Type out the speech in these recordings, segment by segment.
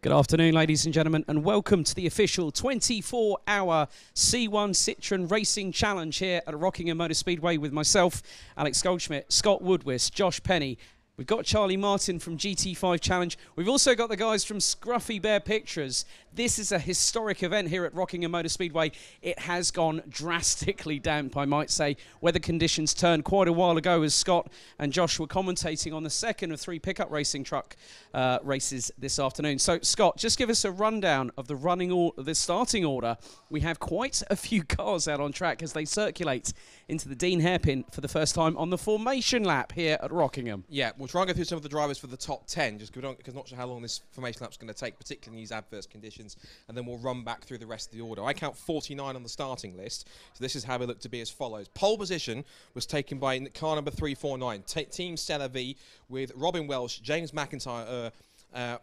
Good afternoon, ladies and gentlemen, and welcome to the official 24-hour C1 Citroen Racing Challenge here at Rockingham Motor Speedway with myself, Alex Goldschmidt, Scott Woodwist, Josh Penny. We've got Charlie Martin from GT5 Challenge. We've also got the guys from Scruffy Bear Pictures. This is a historic event here at Rockingham Motor Speedway. It has gone drastically damp, I might say. Weather conditions turned quite a while ago as Scott and Josh were commentating on the second of 3 pickup racing truck races this afternoon. So, Scott, just give us a rundown of the starting order. We have quite a few cars out on track as they circulate into the Dean Hairpin for the first time on the formation lap here at Rockingham. Yeah, we'll try and go through some of the drivers for the top 10, just because I'm not sure how long this formation lap's going to take, particularly in these adverse conditions, and then we'll run back through the rest of the order. I count 49 on the starting list, so this is how we look to be as follows. Pole position was taken by car number 349, Team Stella V, with Robin Welsh, James McIntyre,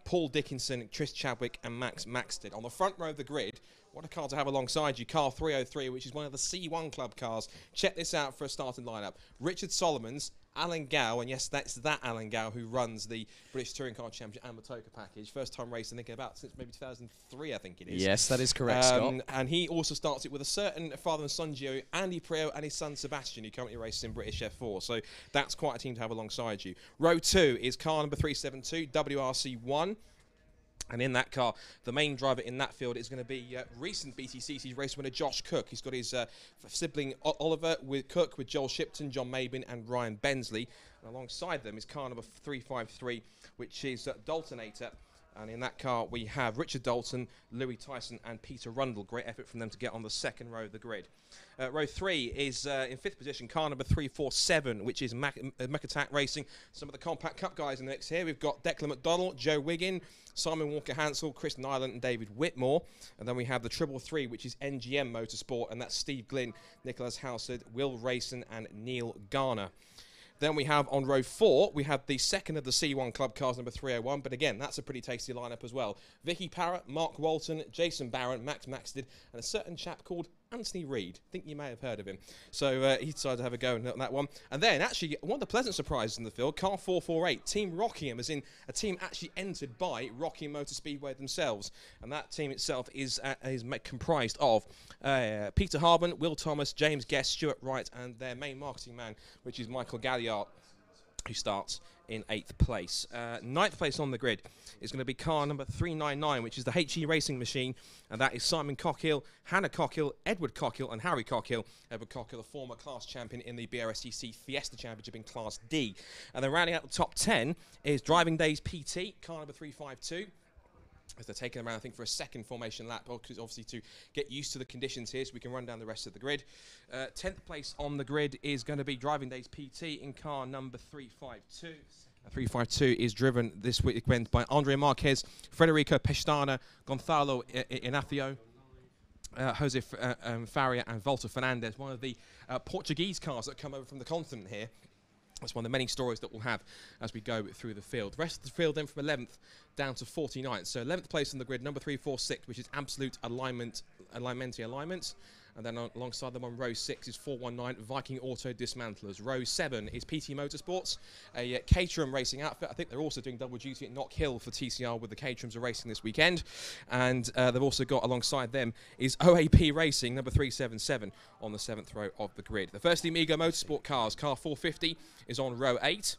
Paul Dickinson, Tris Chadwick, and Max Maxted. On the front row of the grid, what a car to have alongside you, car 303, which is one of the C1 Club cars. Check this out for a starting lineup. Richard Solomons, Alan Gow, and yes, that's that Alan Gow who runs the British Touring Car Championship and Motoka package. First time racing, I think, about since maybe 2003, I think it is. Yes, that is correct, Scott. And he also starts it with a certain father and son duo, Andy Priaulx and his son Sebastian, who currently races in British F4. So that's quite a team to have alongside you. Row 2 is car number 372, WRC1. And in that car, the main driver in that field is going to be recent BTCC race winner Josh Cook. He's got his sibling Oliver with Cook, with Joel Shipton, John Mabin, and Ryan Bensley. And alongside them is car number 353, which is Daltonator. And in that car, we have Richard Dalton, Louis Tyson, and Peter Rundle. Great effort from them to get on the second row of the grid. Row 3 is in 5th position, car number 347, which is Attack Racing. Some of the Compact Cup guys in the mix here. We've got Declan McDonald, Joe Wiggin, Simon Walker-Hansel, Chris Nyland, and David Whitmore. And then we have the Triple 3, which is NGM Motorsport, and that's Steve Glynn, Nicholas Howsard, Will Rayson, and Neil Garner. Then we have on row 4, we have the second of the C1 Club cars, number 301. But again, that's a pretty tasty lineup as well. Vicky Parrott, Mark Walton, Jason Barron, Max Maxted, and a certain chap called Anthony Reid. I think you may have heard of him. So he decided to have a go on that one. And then actually, one of the pleasant surprises in the field, car 448, Team Rockingham, as in a team actually entered by Rockingham Motor Speedway themselves. And that team itself is comprised of Peter Harbin, Will Thomas, James Guest, Stuart Wright, and their main marketing man, which is Michael Galliard, who starts in 8th place. 9th place on the grid is going to be car number 399, which is the HE Racing Machine, and that is Simon Cockhill, Hannah Cockhill, Edward Cockhill, and Harry Cockhill. Edward Cockhill, a former class champion in the BRSTC Fiesta Championship in Class D. And then rounding out the top 10 is Driving Days PT, car number 352. As they're taking them around, I think, for a second formation lap, obviously to get used to the conditions here so we can run down the rest of the grid. 10th place on the grid is going to be Driving Days PT in car number 352. 352 is driven this weekend by Andrea Marquez, Federico Pestana, Gonzalo Inacio, Jose Faria, and Walter Fernandez, one of the Portuguese cars that come over from the continent here. That's one of the many stories that we'll have as we go through the field. The rest of the field then from 11th down to 49th. So 11th place on the grid, number 346, which is Absolute Alignment. And then alongside them on row 6 is 419 Viking Auto Dismantlers. Row 7 is PT Motorsports, a Caterham racing outfit. I think they're also doing double duty at Knock Hill for TCR with the Caterhams are racing this weekend. And they've also got alongside them is OAP Racing, number 377 on the 7th row of the grid. The First Team Ego Motorsport cars, car 450 is on row 8.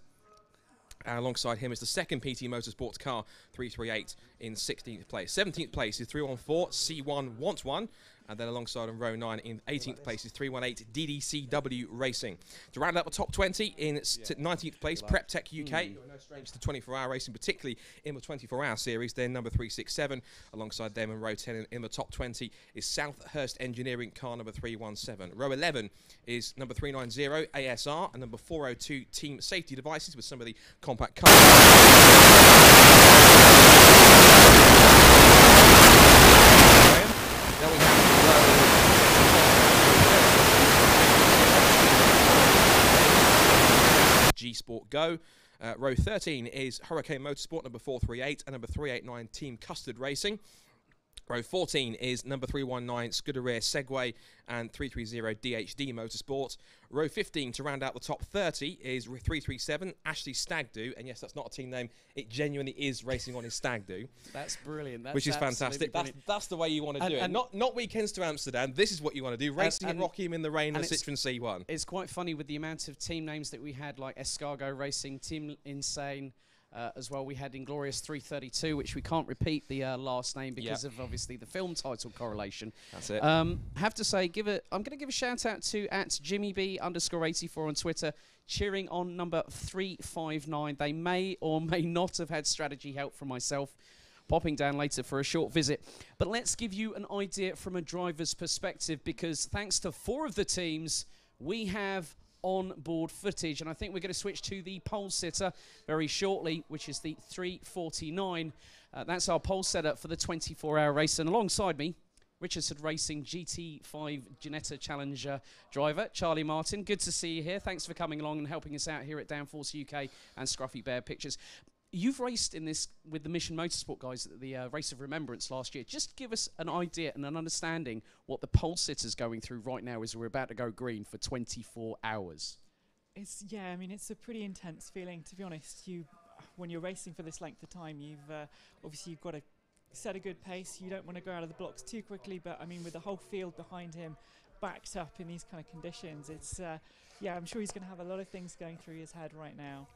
Alongside him is the second PT Motorsports car, 338 in 16th place. 17th place is 314 C1 Wants One. And then alongside on row 9 in 18th place is 318 DDCW Racing. To round out the top 20 in 19th place, Prep Tech UK. No strange to 24-hour racing, particularly in the 24-hour series. Then number 367 alongside them in row 10 in the top 20 is Southhurst Engineering car number 317. Row 11 is number 390 ASR and number 402 Team Safety Devices with some of the compact cars. Then we have G Sport Go. Row 13 is Hurricane Motorsport, number 438, and number 389 Team Custard Racing. Row 14 is number 319 Scuderia Segway and 330 DHD Motorsport. Row 15 to round out the top 30 is 337 Ashley Stagdo, and yes, that's not a team name. It genuinely is racing on his Stagdo. That's brilliant. That's which is fantastic. That's the way you want to do it. Not weekends to Amsterdam. This is what you want to do. Racing at Rockingham in the rain and Citroen C1. It's quite funny with the amount of team names that we had, like Escargot Racing, Team Insane. As well, we had Inglorious 332, which we can't repeat the last name because of obviously the film title correlation. That's it. Have to say, I'm going to give a shout out to @JimmyB_84 on Twitter, cheering on number 359. They may or may not have had strategy help from myself. Popping down later for a short visit. But let's give you an idea from a driver's perspective, because thanks to 4 of the teams, we have on-board footage, and I think we're going to switch to the pole sitter very shortly, which is the 349. That's our pole setter for the 24-hour race, and alongside me, Richardson Racing GT5 Ginetta Challenger driver, Charlie Martin. Good to see you here. Thanks for coming along and helping us out here at Downforce UK and Scruffy Bear Pictures. You've raced in this with the Mission Motorsport guys at the Race of Remembrance last year. Just give us an idea and an understanding what the pole sitter's going through right now as we're about to go green for 24 hours. I mean, it's a pretty intense feeling, to be honest. When you're racing for this length of time, obviously you've got to set a good pace. You don't want to go out of the blocks too quickly, but I mean, with the whole field behind him, backed up in these kind of conditions, it's I'm sure he's going to have a lot of things going through his head right now.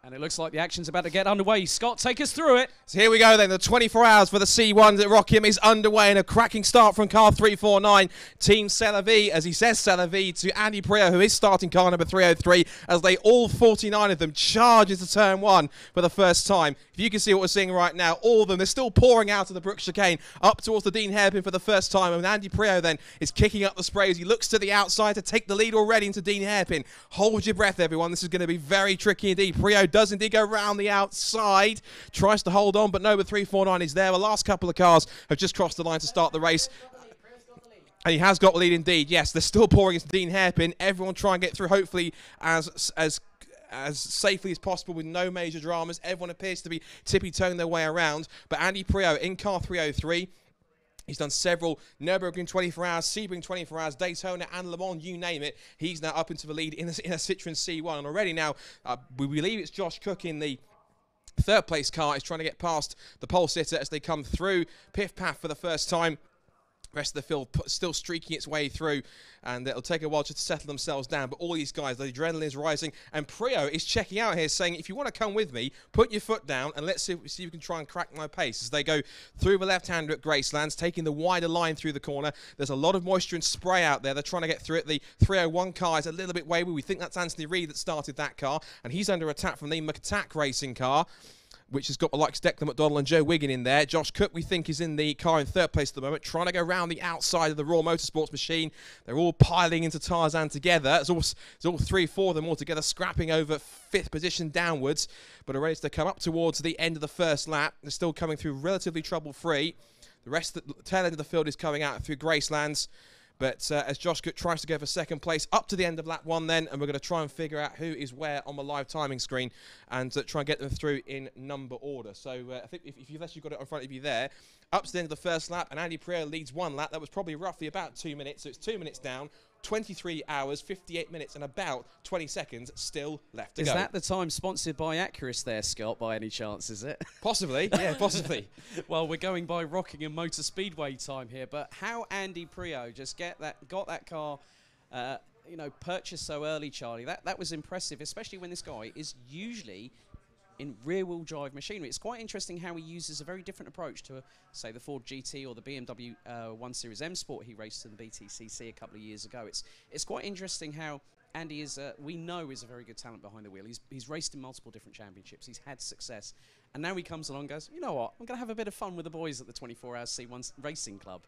And it looks like the action's about to get underway. Scott, take us through it. So here we go then. The 24 hours for the C1 at Rockingham is underway, and a cracking start from car 349. Team C'est La Vie, as he says C'est La Vie, to Andy Priaulx, who is starting car number 303, as they all 49 of them charge into turn 1 for the first time. If you can see what we're seeing right now, all of them, they're still pouring out of the Brook chicane up towards the Dean Hairpin for the first time. And Andy Priaulx then is kicking up the spray as he looks to the outside to take the lead already into Dean Hairpin. Hold your breath, everyone. This is going to be very tricky indeed. Priaulx does indeed go around the outside, tries to hold on, but no, but 349 is there. The last couple of cars have just crossed the line to start the race. And he has got the lead indeed. Yes, they're still pouring into Dean Hairpin. Everyone try and get through, hopefully, as safely as possible with no major dramas. Everyone appears to be tippy-toeing their way around. But Andy Priaulx in car 303. He's done several Nürburgring 24 hours, Sebring 24 hours, Daytona and Le Mans, you name it. He's now up into the lead in a Citroen C1. And already now, we believe it's Josh Cook in the third place car is trying to get past the pole sitter as they come through. Piff Paff for the first time. Rest of the field still streaking its way through, and it'll take a while just to settle themselves down. But all these guys, the adrenaline is rising, and Priaulx is checking out here, saying, if you want to come with me, put your foot down, and let's see if you can try and crack my pace. As they go through the left-hander at Gracelands, taking the wider line through the corner. There's a lot of moisture and spray out there. They're trying to get through it. The 301 car is a little bit wayward. We think that's Anthony Reid that started that car, and he's under attack from the McAttack Racing car, which has got the likes of Declan McDonald and Joe Wiggin in there. Josh Cook, we think, is in the car in third place at the moment, trying to go around the outside of the Raw Motorsports machine. They're all piling into Tarzan together. It's all 3-4 of them all together, scrapping over fifth position downwards, but are ready to come up towards the end of the first lap. They're still coming through relatively trouble-free. The rest of the tail end of the field is coming out through Gracelands. But as Josh Cook tries to go for second place up to the end of lap 1 then, and we're going to try and figure out who is where on the live timing screen and try and get them through in number order. So I think unless you've got it in front of you there, up to the end of the first lap, and Andy Priaulx leads 1 lap. That was probably roughly about 2 minutes, so it's 2 minutes down. 23 hours, 58 minutes, and about 20 seconds still left to go. Is that the time sponsored by Accurus there, Scott, by any chance, is it? Possibly, yeah, possibly. Well, we're going by Rockingham Motor Speedway time here, but how Andy Priaulx just got that car, purchased so early, Charlie, that was impressive, especially when this guy is usually in rear-wheel drive machinery. It's quite interesting how he uses a very different approach to, say, the Ford GT or the BMW 1 Series M Sport he raced in the BTCC a couple of years ago. It's quite interesting how Andy is, we know, is a very good talent behind the wheel. He's raced in multiple different championships. He's had success. And now he comes along and goes, you know what, I'm going to have a bit of fun with the boys at the 24 Hours C1 Racing Club.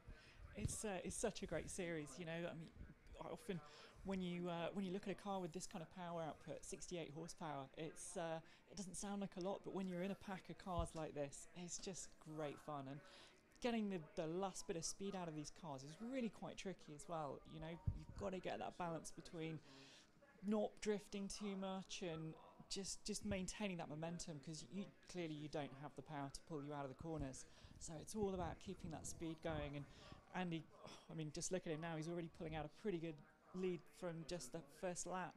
It's such a great series, I mean, often when you look at a car with this kind of power output, 68 horsepower, it doesn't sound like a lot, but when you're in a pack of cars like this, it's just great fun. And getting the last bit of speed out of these cars is really quite tricky as well. You've got to get that balance between not drifting too much and just maintaining that momentum, because clearly you don't have the power to pull you out of the corners. So it's all about keeping that speed going. And Andy, I mean, just look at him now. He's already pulling out a pretty good lead from just the first lap,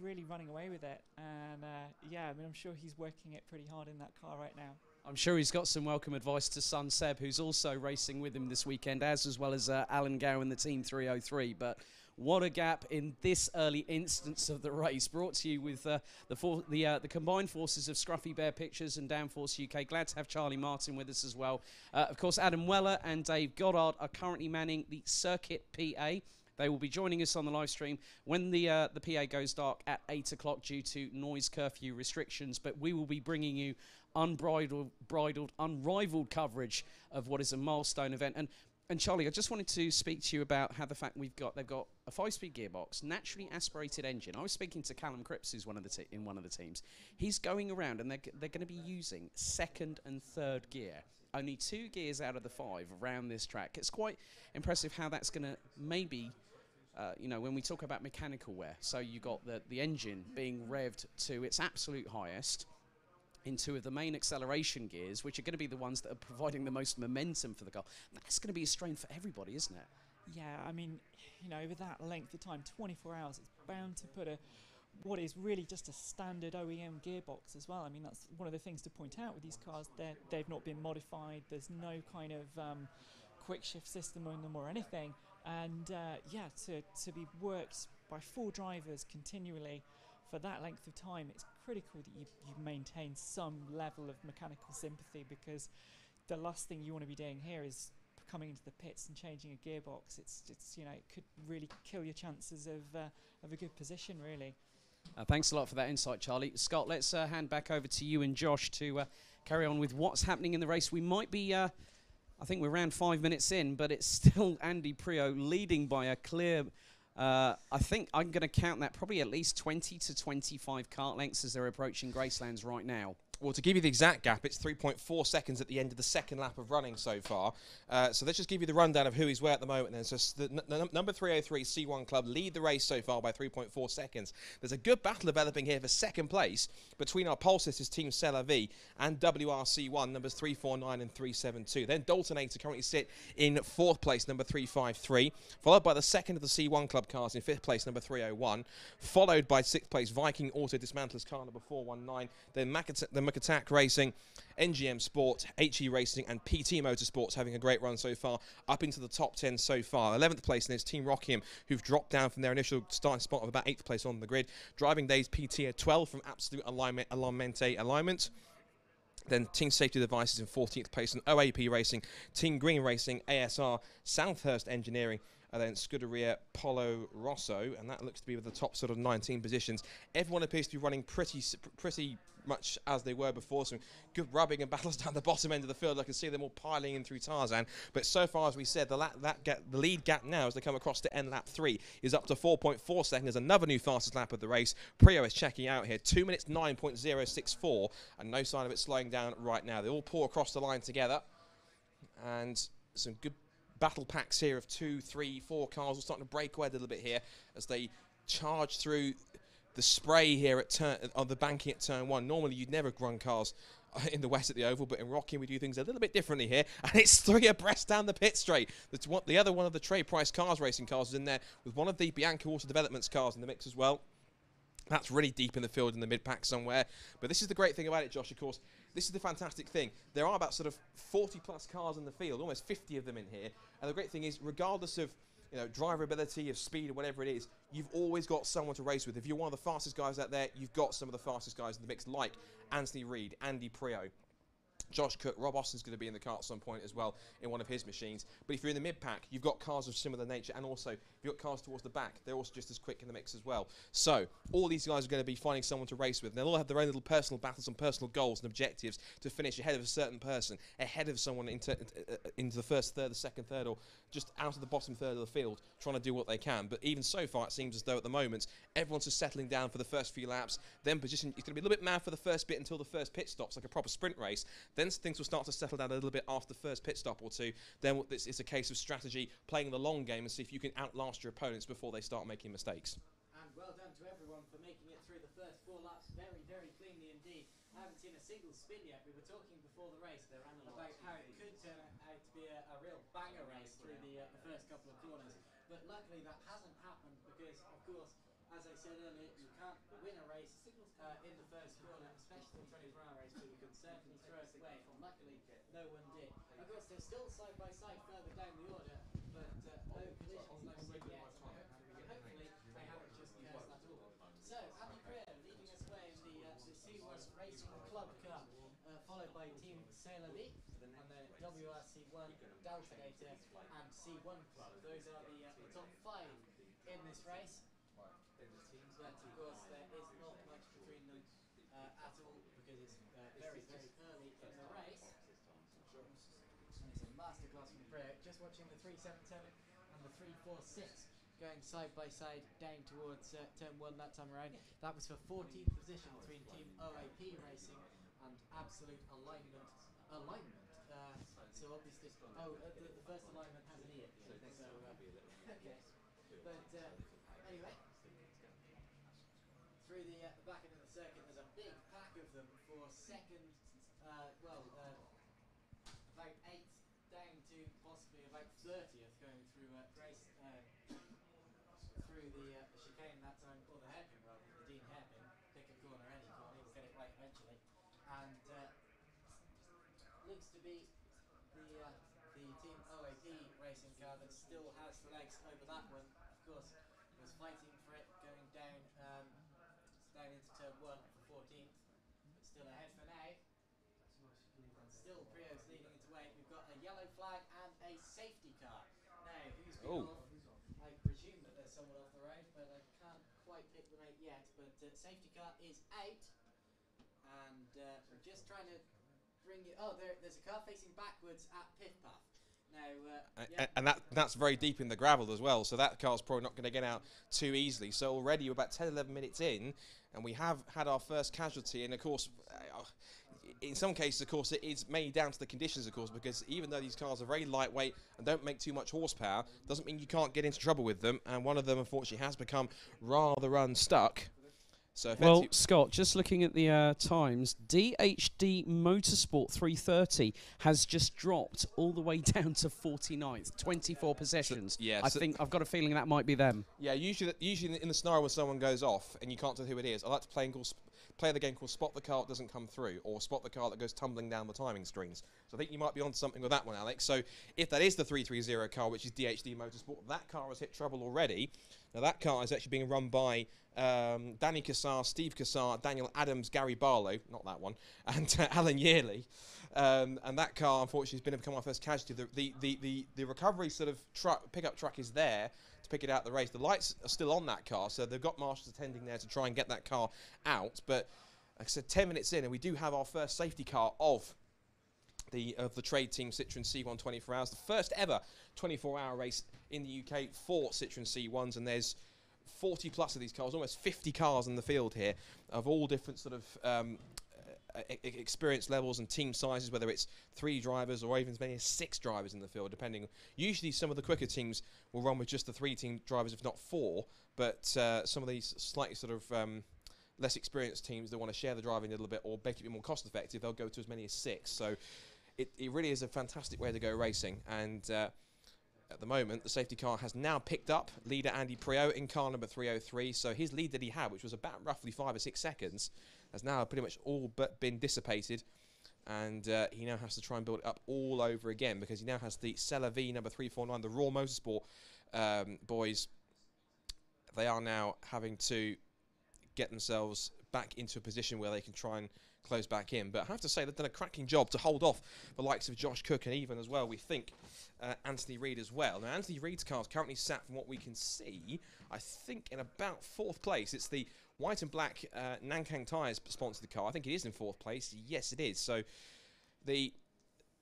really running away with it. And yeah, I mean, I'm sure he's working it pretty hard in that car right now. I'm sure he's got some welcome advice to son Seb, who's also racing with him this weekend, as well as Alan Gow in the Team 303. But what a gap in this early instance of the race. Brought to you with the combined forces of Scruffy Bear Pictures and Downforce UK. Glad to have Charlie Martin with us as well. Of course, Adam Weller and Dave Goddard are currently manning the Circuit PA. They will be joining us on the live stream when the PA goes dark at 8 o'clock due to noise curfew restrictions. But we will be bringing you unrivaled coverage of what is a milestone event. And Charlie, I just wanted to speak to you about how the fact they've got a 5-speed gearbox, naturally aspirated engine. I was speaking to Callum Cripps, who's in one of the teams. He's going around and they're going to be using second and third gear. Only 2 gears out of the 5 around this track. It's quite impressive how that's going to maybe, when we talk about mechanical wear. So you got the engine being revved to its absolute highest in 2 of the main acceleration gears, which are going to be the ones that are providing the most momentum for the car. That's going to be a strain for everybody, isn't it? Yeah, I mean, over that length of time, 24 hours, it's bound to put what is really just a standard OEM gearbox as well. I mean, that's one of the things to point out with these cars. They've not been modified. There's no kind of quick shift system on them or anything. And yeah, to be worked by 4 drivers continually for that length of time, it's critical that you maintain some level of mechanical sympathy, because the last thing you want to be doing here is coming into the pits and changing a gearbox. It's it could really kill your chances of a good position, really. Thanks a lot for that insight, Charlie. Scott, let's hand back over to you and Josh to carry on with what's happening in the race. We might be, I think we're around 5 minutes in, but it's still Andy Prio leading by a clear, I think I'm going to count that probably at least 20 to 25 kart lengths as they're approaching Gracelands right now. Well, to give you the exact gap, it's 3.4 seconds at the end of the second lap of running so far. So let's just give you the rundown of who he's where at the moment. Then, so the number 303 C1 Club lead the race so far by 3.4 seconds. There's a good battle developing here for second place between our pole sisters Team C'est La Vie and WRC1 numbers 349 and 372. Then Daltonator currently sit in 4th place, number 353, followed by the second of the C1 Club cars in 5th place, number 301, followed by 6th place Viking Auto Dismantlers car number 419. Then McAttack Racing, NGM Sport, HE Racing and PT Motorsports having a great run so far, up into the top 10 so far. 11th place is Team Rockingham, who've dropped down from their initial starting spot of about 8th place on the grid. Driving Days PT at 12 from absolute alignment. Then Team Safety Devices in 14th place, and OAP Racing, Team Green Racing, ASR, Southhurst Engineering, and then Scuderia Polo Rosso, and that looks to be with the top sort of 19 positions. Everyone appears to be running pretty much as they were before. Some good rubbing and battles down the bottom end of the field. I can see them all piling in through Tarzan. But so far, as we said, the lead gap now, as they come across to end lap 3, is up to 4.4 seconds. Another new fastest lap of the race. Prio is checking out here. 2 minutes 9.064, and no sign of it slowing down right now. They all pour across the line together, and some good battle packs here of 2, 3, 4 cars. We're starting to break away a little bit here as they charge through the spray here on the banking at turn 1. Normally you'd never run cars in the west at the Oval, but in Rockingham we do things a little bit differently here, and it's 3 abreast down the pit straight. The other one of the Trade Price Cars racing cars is in there, with one of the Bianca Auto Developments cars in the mix as well. That's really deep in the field in the mid-pack somewhere. But this is the great thing about it, Josh, of course. This is the fantastic thing. There are about sort of 40-plus cars in the field, almost 50 of them in here. And the great thing is, regardless of drivability, of speed, or whatever it is, you've always got someone to race with. If you're one of the fastest guys out there, you've got some of the fastest guys in the mix, like Anthony Reid, Andy Prio, Josh Cook. Rob Austin's going to be in the car at some point as well in one of his machines. But if you're in the mid-pack, you've got cars of similar nature, and also if you've got cars towards the back, they're also just as quick in the mix as well. So all these guys are going to be finding someone to race with, and they'll all have their own little personal battles and personal goals and objectives to finish ahead of a certain person, ahead of someone into the first third, the second third, or just out of the bottom third of the field, trying to do what they can. But even so far, it seems as though at the moment everyone's just settling down for the first few laps. Then position, it's going to be a little bit mad for the first bit until the first pit stops, like a proper sprint race. Then things will start to settle down a little bit after the first pit stop or two. Then it's a case of strategy, playing the long game, and see if you can outlast your opponents before they start making mistakes. And well done to everyone for making it through the first 4 laps very, very cleanly indeed. I haven't seen a single spin yet. We were talking before the race about how it could turn out to be a real banger race through the first couple of corners. But luckily that hasn't happened because, of course, as I said earlier, you can't win a race in the first corner, especially the 24-hour race, but you can certainly throw it away. And luckily, no one did. Of course, they're still side by side further down the order, but no collisions like we did yet. Hopefully, they haven't just cursed that all. So, Andy Greer leading us away in the C1 Racing Club Cup, followed by Team Sailor Lee and the WRC1 Daltonator and C1 Club. Those are the top 5 in this race. But of course, there is not much between them at all because it's very, very early in the race. And it's a masterclass from Greer. Just watching the 377 and the 346 going side by side down towards turn 1 that time around. That was for 14th position between Team OAP Racing and Absolute Alignment. So obviously, the first alignment has an E at the end. So okay, but anyway, through the back end of the circuit, there's a big pack of them for second. About 8 down to possibly about 30th going through Grace. Through the chicane that time, or the hairpin rather, the Dean hairpin. Pick a corner, any corner, he'll get it right eventually. And looks to be the Team OAP racing car that still has the legs over that one. Of course, was fighting for it going down down into turn 1 for 14th, but still ahead for now. And still Prio's leading it away. We've got a yellow flag and a safety car. Now, who's been off? I presume that there's someone off the road, but I can't quite pick them out yet. But safety car is out, and we're just trying to bring you. Oh, there's a car facing backwards at pit path. Now, and that's very deep in the gravel as well, so that car's probably not going to get out too easily. So already we're about 10-11 minutes in, and we have had our first casualty. And of course, in some cases, of course, it is mainly down to the conditions, of course, because even though these cars are very lightweight and don't make too much horsepower, doesn't mean you can't get into trouble with them. And one of them, unfortunately, has become rather unstuck. So well, Scott, just looking at the times, DHD Motorsport 330 has just dropped all the way down to 49th, 24 possessions. So, yeah, I've got a feeling that might be them. Yeah, usually in the scenario when someone goes off and you can't tell who it is, I like to play the game called Spot the Car That Doesn't Come Through, or Spot the Car That Goes Tumbling Down the Timing Screens. So I think you might be onto something with that one, Alex. So if that is the 330 car, which is DHD Motorsport, that car has hit trouble already. Now that car is actually being run by Danny Cassar, Steve Cassar, Daniel Adams, Gary Barlow, not that one, and Alan Yearley. And that car, unfortunately, has become our first casualty. The recovery sort of pickup truck is there to pick it out of the race. The lights are still on that car, so they've got marshals attending there to try and get that car out. But like I said, 10 minutes in, and we do have our first safety car of the trade team Citroen C1 24 hours, the first ever 24-hour race in the UK for Citroen C1s, and there's 40 plus of these cars, almost 50 cars in the field here of all different sort of experience levels and team sizes, whether it's 3 drivers or even as many as 6 drivers in the field, depending. Usually some of the quicker teams will run with just the 3 team drivers, if not 4, but some of these slightly sort of less experienced teams that want to share the driving a little bit or make it more cost effective, they'll go to as many as 6. So it really is a fantastic way to go racing. And at the moment, the safety car has now picked up leader Andy Prio in car number 303. So his lead that he had, which was about roughly 5 or 6 seconds, has now pretty much all but been dissipated. And he now has to try and build it up all over again, because he now has the Cella V number 349, the Raw Motorsport boys. They are now having to get themselves back into a position where they can try and close back in. But I have to say they've done a cracking job to hold off the likes of Josh Cook and even as well, we think, Anthony Reid as well. Now, Anthony Reid's car is currently sat, from what we can see, I think in about 4th place. It's the white and black Nankang Tyres sponsored the car. I think it is in 4th place. Yes, it is. So the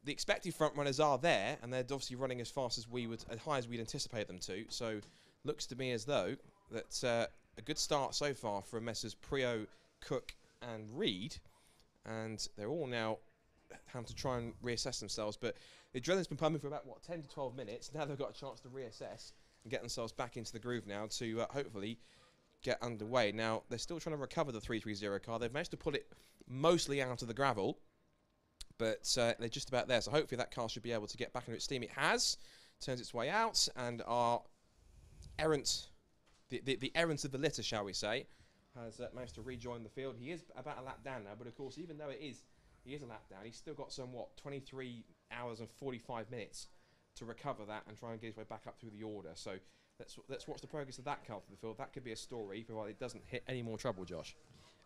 expected front runners are there, and they're obviously running as fast as as high as we'd anticipate them to. So looks to me as though that's a good start so far for Messrs Prio, Cook and Reid, and they're all now having to try and reassess themselves. But the adrenaline's been pumping for about, 10 to 12 minutes. Now they've got a chance to reassess and get themselves back into the groove now to hopefully get underway. Now, they're still trying to recover the 330 car. They've managed to pull it mostly out of the gravel, but they're just about there. So hopefully that car should be able to get back into its steam. It has. Turns its way out, and our errant, the errant of the litter, shall we say, has managed to rejoin the field. He is about a lap down now, but of course, even though he is a lap down, he's still got some, 23 hours and 45 minutes to recover that and try and get his way back up through the order. So let's watch the progress of that car through the field. That could be a story, provided it doesn't hit any more trouble, Josh.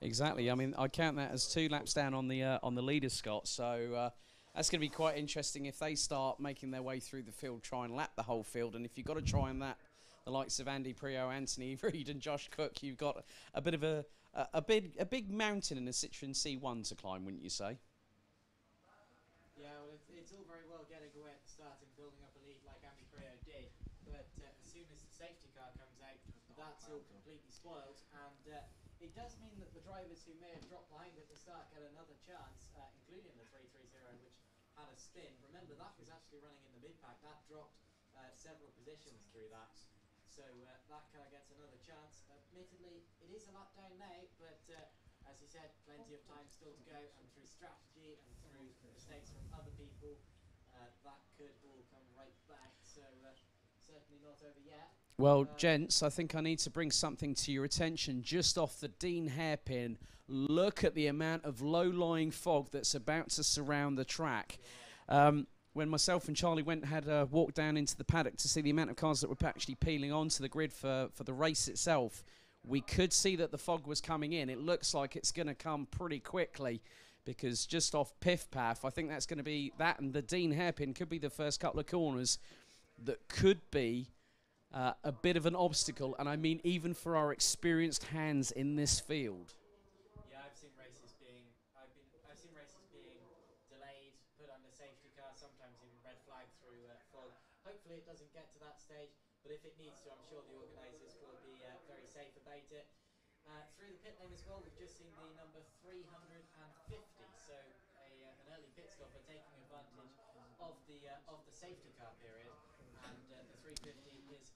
Exactly. I mean, I count that as 2 laps down on the leaders, Scott. So that's going to be quite interesting if they start making their way through the field, try and lap the whole field. And if you've got to try and lap the likes of Andy Prio, Anthony Reid, and Josh Cook, you've got a bit of a big mountain in a Citroen C1 to climb, wouldn't you say? Yeah, well, it's all very well getting away at the start and building up a lead like Andy Prio did, but as soon as the safety car comes out, that's all completely spoiled, and it does mean that the drivers who may have dropped behind at the start get another chance, including the 330, which had a spin. Remember, that was actually running in the mid-pack. That dropped several positions through that. So that car gets another chance. Admittedly, it is a lap down now, but as you said, plenty of time still to go, and through strategy and through mistakes from other people, that could all come right back. So certainly not over yet. Well, gents, I think I need to bring something to your attention just off the Dean hairpin. Look at the amount of low-lying fog that's about to surround the track. When myself and Charlie went and had a walk down into the paddock to see the amount of cars that were actually peeling onto the grid for the race itself, we could see that the fog was coming in. It looks like it's going to come pretty quickly, because just off Piff Paff, I think that's going to be that, and the Dean hairpin could be the first couple of corners that could be a bit of an obstacle, and I mean even for our experienced hands in this field. Yeah, I've seen races being delayed, put under safety car, sometimes even red flag through fog. Hopefully it doesn't get to that stage, but if it needs to, I'm sure the organisers will be very safe about it. Through the pit lane as well, we've just seen the number 350, so an early pit stopper taking advantage of the safety car period, and the 350 is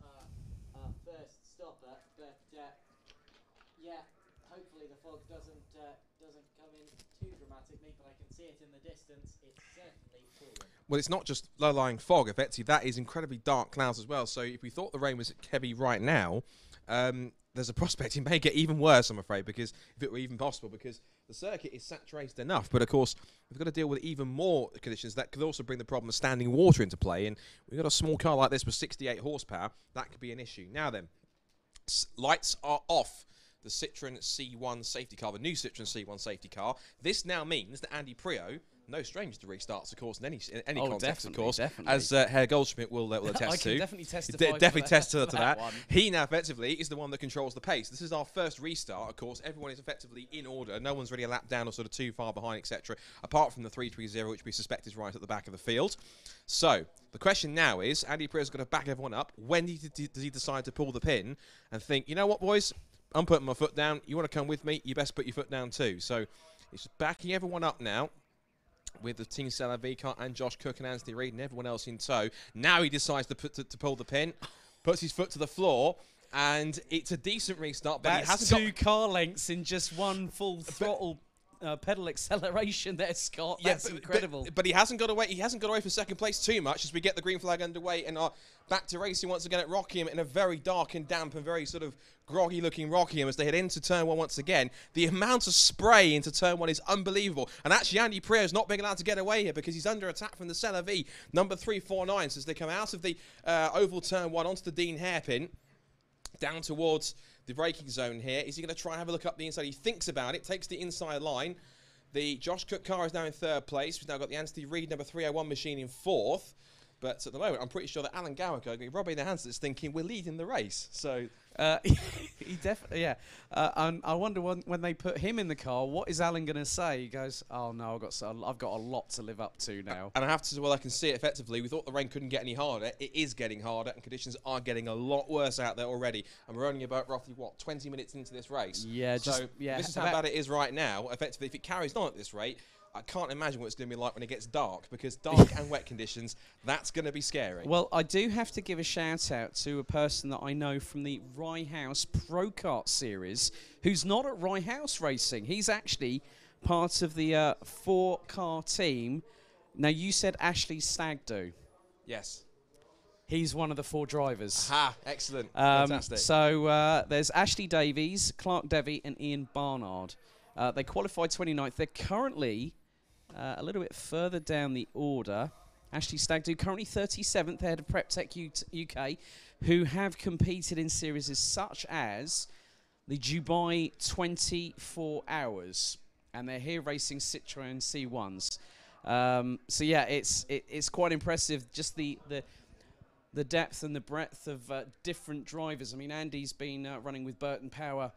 our first stopper. But yeah, hopefully the fog doesn't come in too dramatically, but I can see it in the distance. It's certainly falling. Well, it's not just low-lying fog, effectively. That is incredibly dark clouds as well. So if we thought the rain was heavy right now, there's a prospect it may get even worse, I'm afraid, because if it were even possible, because the circuit is saturated enough. But, of course, we've got to deal with even more conditions that could also bring the problem of standing water into play. And we've got a small car like this with 68 horsepower. That could be an issue. Now then, lights are off. The Citroen C1 safety car, the new Citroen C1 safety car. This now means that Andy Prio, no stranger to restarts, of course, in any context, of course, as Herr Goldschmidt will attest to. I can definitely testify definitely test to that. One. He now effectively is the one that controls the pace. This is our first restart, of course. Everyone is effectively in order. No one's really a lap down or sort of too far behind, etc., apart from the 330, which we suspect is right at the back of the field. So the question now is, Andy Prio's got to back everyone up. When does he decide to pull the pin and think, you know what, boys? I'm putting my foot down. You want to come with me? You best put your foot down too. So he's backing everyone up now with the Team Seller V car and Josh Cook and Anthony Reid and everyone else in tow. Now he decides to pull the pin, puts his foot to the floor, and it's a decent restart. But that's he hasn't two car lengths in just one full throttle pedal acceleration there, Scott. That's incredible. But he hasn't got away. He hasn't got away from second place too much as we get the green flag underway and are back to racing once again at Rockingham in a very dark and damp and very sort of groggy-looking Rockingham as they head into turn one once again. The amount of spray into turn one is unbelievable. And actually, Andy Prio is not being allowed to get away here because he's under attack from the Seller V, number 349. So as they come out of the oval turn one onto the Dean hairpin, down towards the braking zone here. Is he going to try and have a look up the inside? He thinks about it, takes the inside line. The Josh Cook car is now in third place. We've now got the Anthony Reid number 301 machine in fourth. But at the moment, I'm pretty sure that Alan Gower going to be rubbing their hands at this thinking we're leading the race. So he definitely, yeah. And I wonder when they put him in the car, what is Alan going to say? He goes, "Oh no, I've got a lot to live up to now." And I have to, well, I can see it effectively. We thought the rain couldn't get any harder. It is getting harder, and conditions are getting a lot worse out there already. And we're only about roughly 20 minutes into this race. Yeah, so yeah. this is how bad it is right now. Effectively, if it carries on at this rate, I can't imagine what it's going to be like when it gets dark, because dark and wet conditions, that's going to be scary. Well, I do have to give a shout out to a person that I know from the Rye House Pro Kart series, who's not at Rye House Racing. He's actually part of the 4-car team. Now, you said Ashley Stagdo. Yes. He's one of the 4 drivers. Aha, excellent. Fantastic. So there's Ashley Davies, Clark Devey, and Ian Barnard. They qualified 29th. They're currently a little bit further down the order. Ashley Stagdo currently 37th, ahead of Prep Tech UK, who have competed in series such as the Dubai 24 Hours, and they're here racing Citroën C1s. So yeah, it's quite impressive, just the depth and the breadth of different drivers. I mean, Andy's been running with Burton Power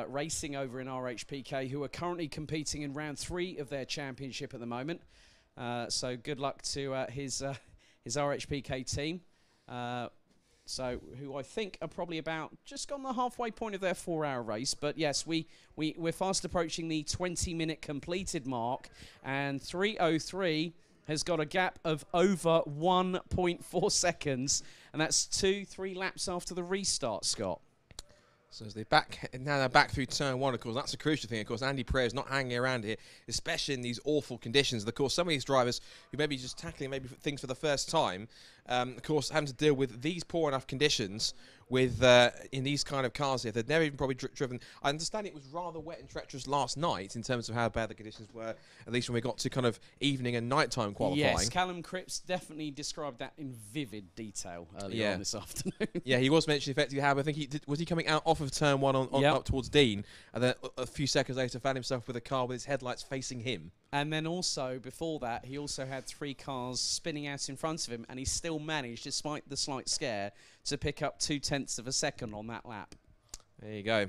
Racing over in RHPK, who are currently competing in round 3 of their championship at the moment. So good luck to his RHPK team. So who I think are probably about just gone the halfway point of their 4-hour race. But yes, we're fast approaching the 20-minute completed mark, and 3:03 has got a gap of over 1.4 seconds, and that's 2-3 laps after the restart, Scott. So as they're now they're back through turn 1, of course. That's the crucial thing. Of course, Andy Pryor is not hanging around here, especially in these awful conditions. Of course, some of these drivers who may be just tackling things for the first time, of course, having to deal with these poor enough conditions with in these kind of cars here. They've never even probably driven. I understand it was rather wet and treacherous last night in terms of how bad the conditions were, at least when we got to kind of evening and nighttime qualifying. Yes, Callum Cripps definitely described that in vivid detail earlier on this afternoon. Yeah, he was mentioning effectively how, I think was he coming out off of turn 1 up towards Dean, and then a few seconds later found himself with a car with his headlights facing him. And then also, before that, he also had 3 cars spinning out in front of him, and he still managed, despite the slight scare, to pick up 0.2 of a second on that lap. There you go.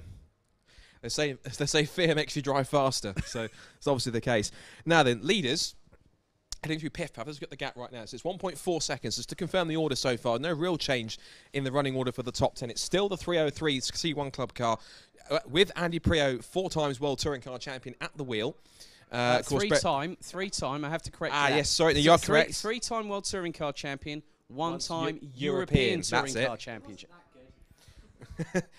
They say fear makes you drive faster, so it's obviously the case. Now then, leaders, heading through Piff Puff. Let's get the gap right now. So it's 1.4 seconds. Just to confirm the order so far, no real change in the running order for the top 10. It's still the 303 C1 Club car with Andy Prio, 4 times World Touring Car Champion at the wheel. Of course, three-time. I have to correct that. Yes, sorry, you are correct. 3-time World Touring Car Champion, 1-time European Touring Car Championship.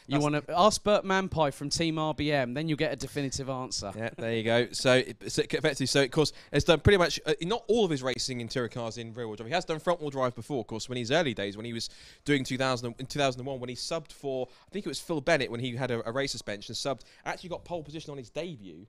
You want to ask Bert Manpie from Team RBM, then you'll get a definitive answer. Yeah, there you go. So, effectively, of course, has done pretty much not all of his racing in touring cars in rear-wheel drive. He has done front-wheel drive before, of course, when his early days, when he was doing in 2001, when he subbed for, I think it was Phil Bennett, when he had a race suspension, actually got pole position on his debut.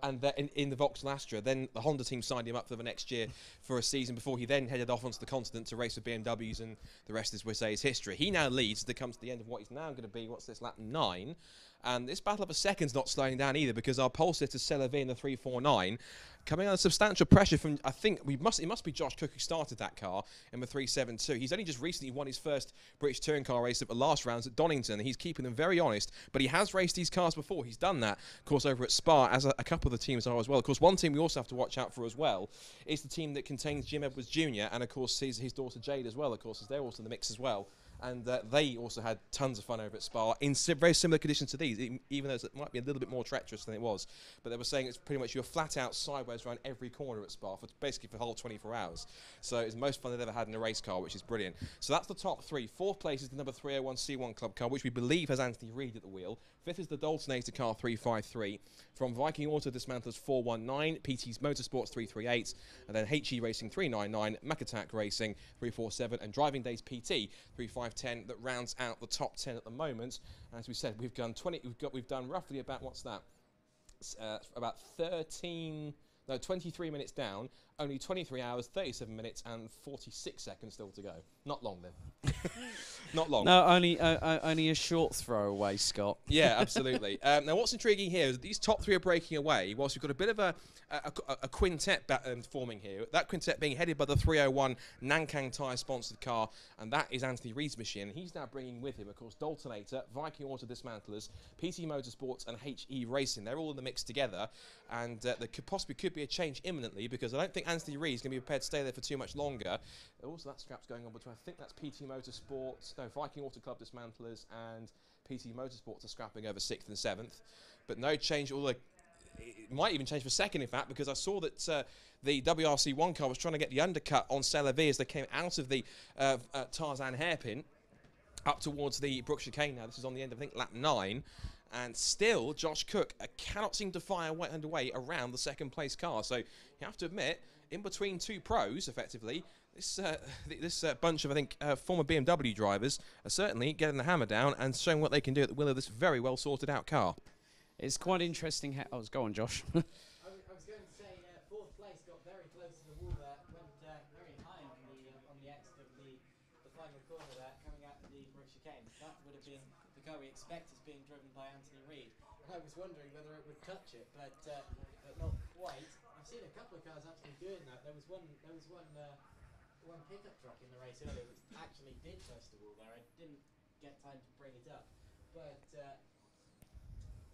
And in the Vauxhall Astra, then the Honda team signed him up for the next year for a season before he then headed off onto the continent to race with BMWs, and the rest, as we say, is history. He now leads to come to the end of what is now going to be, what's this, lap 9. And this battle of a second's not slowing down either, because our pole sitter, Celavi in the 349, coming under substantial pressure from, I think, it must be Josh Cook who started that car in the 372. He's only just recently won his first British touring car race at the last rounds at Donington. He's keeping them very honest, but he has raced these cars before. He's done that, of course, over at Spa, as a couple of the teams are as well. Of course, one team we also have to watch out for as well is the team that contains Jim Edwards Jr. and, of course, his daughter Jade as well, of course, as they're also in the mix as well. And they also had tons of fun over at Spa in very similar conditions to these, even though it might be a little bit more treacherous than it was. But they were saying it's pretty much you're flat out sideways around every corner at Spa for basically for the whole 24 hours. So it's the most fun they've ever had in a race car, which is brilliant. So that's the top 3. 4th place is the number 301 C1 Club car, which we believe has Anthony Reid at the wheel. 5th is the Daltonator car 353. From Viking Auto Dismantlers 419, PT's Motorsports 338, and then HE Racing 399, Mac Attack Racing 347, and Driving Days PT 3510 that rounds out the top 10 at the moment. As we said, we've done we've done roughly about, what's that? About 23 minutes down, only 23 hours, 37 minutes, and 46 seconds still to go. Not long then. Not long. No, only a short throw away, Scott. Yeah, absolutely. Now, what's intriguing here is that these top 3 are breaking away, whilst we've got a bit of a quintet forming here. That quintet being headed by the 301 Nankang tyre-sponsored car, and that is Anthony Reid's machine. He's now bringing with him, of course, Daltonator, Viking Auto Dismantlers, PT Motorsports, and HE Racing. They're all in the mix together, and there possibly could be a change imminently, because I don't think Anthony Reid's going to be prepared to stay there for too much longer. Also, that scrap's going on between, I think that's PT Motorsports, no, Viking Auto Club Dismantlers, and PT Motorsports are scrapping over 6th and 7th. But no change, although it might even change for second, in fact, because I saw that the WRC1 car was trying to get the undercut on Celavi as they came out of the Tarzan hairpin up towards the Brook chicane. Now, this is on the end of, I think, lap 9. And still, Josh Cook cannot seem to fire underway around the second place car. So you have to admit, in between two pros, effectively, this bunch of, I think, former BMW drivers are certainly getting the hammer down and showing what they can do at the wheel of this very well sorted out car. It's quite interesting. Oh, go on, Josh. I was going to say, fourth place got very close to the wall there, went very high on the exit of the final corner there, coming out of the Brook chicane. That would have been the car we expect as being driven by Anthony Reid. And I was wondering whether it would touch it, but not quite. I've seen a couple of cars actually doing that. There was one pickup truck in the race earlier which actually did touch the wall there. I didn't get time to bring it up, but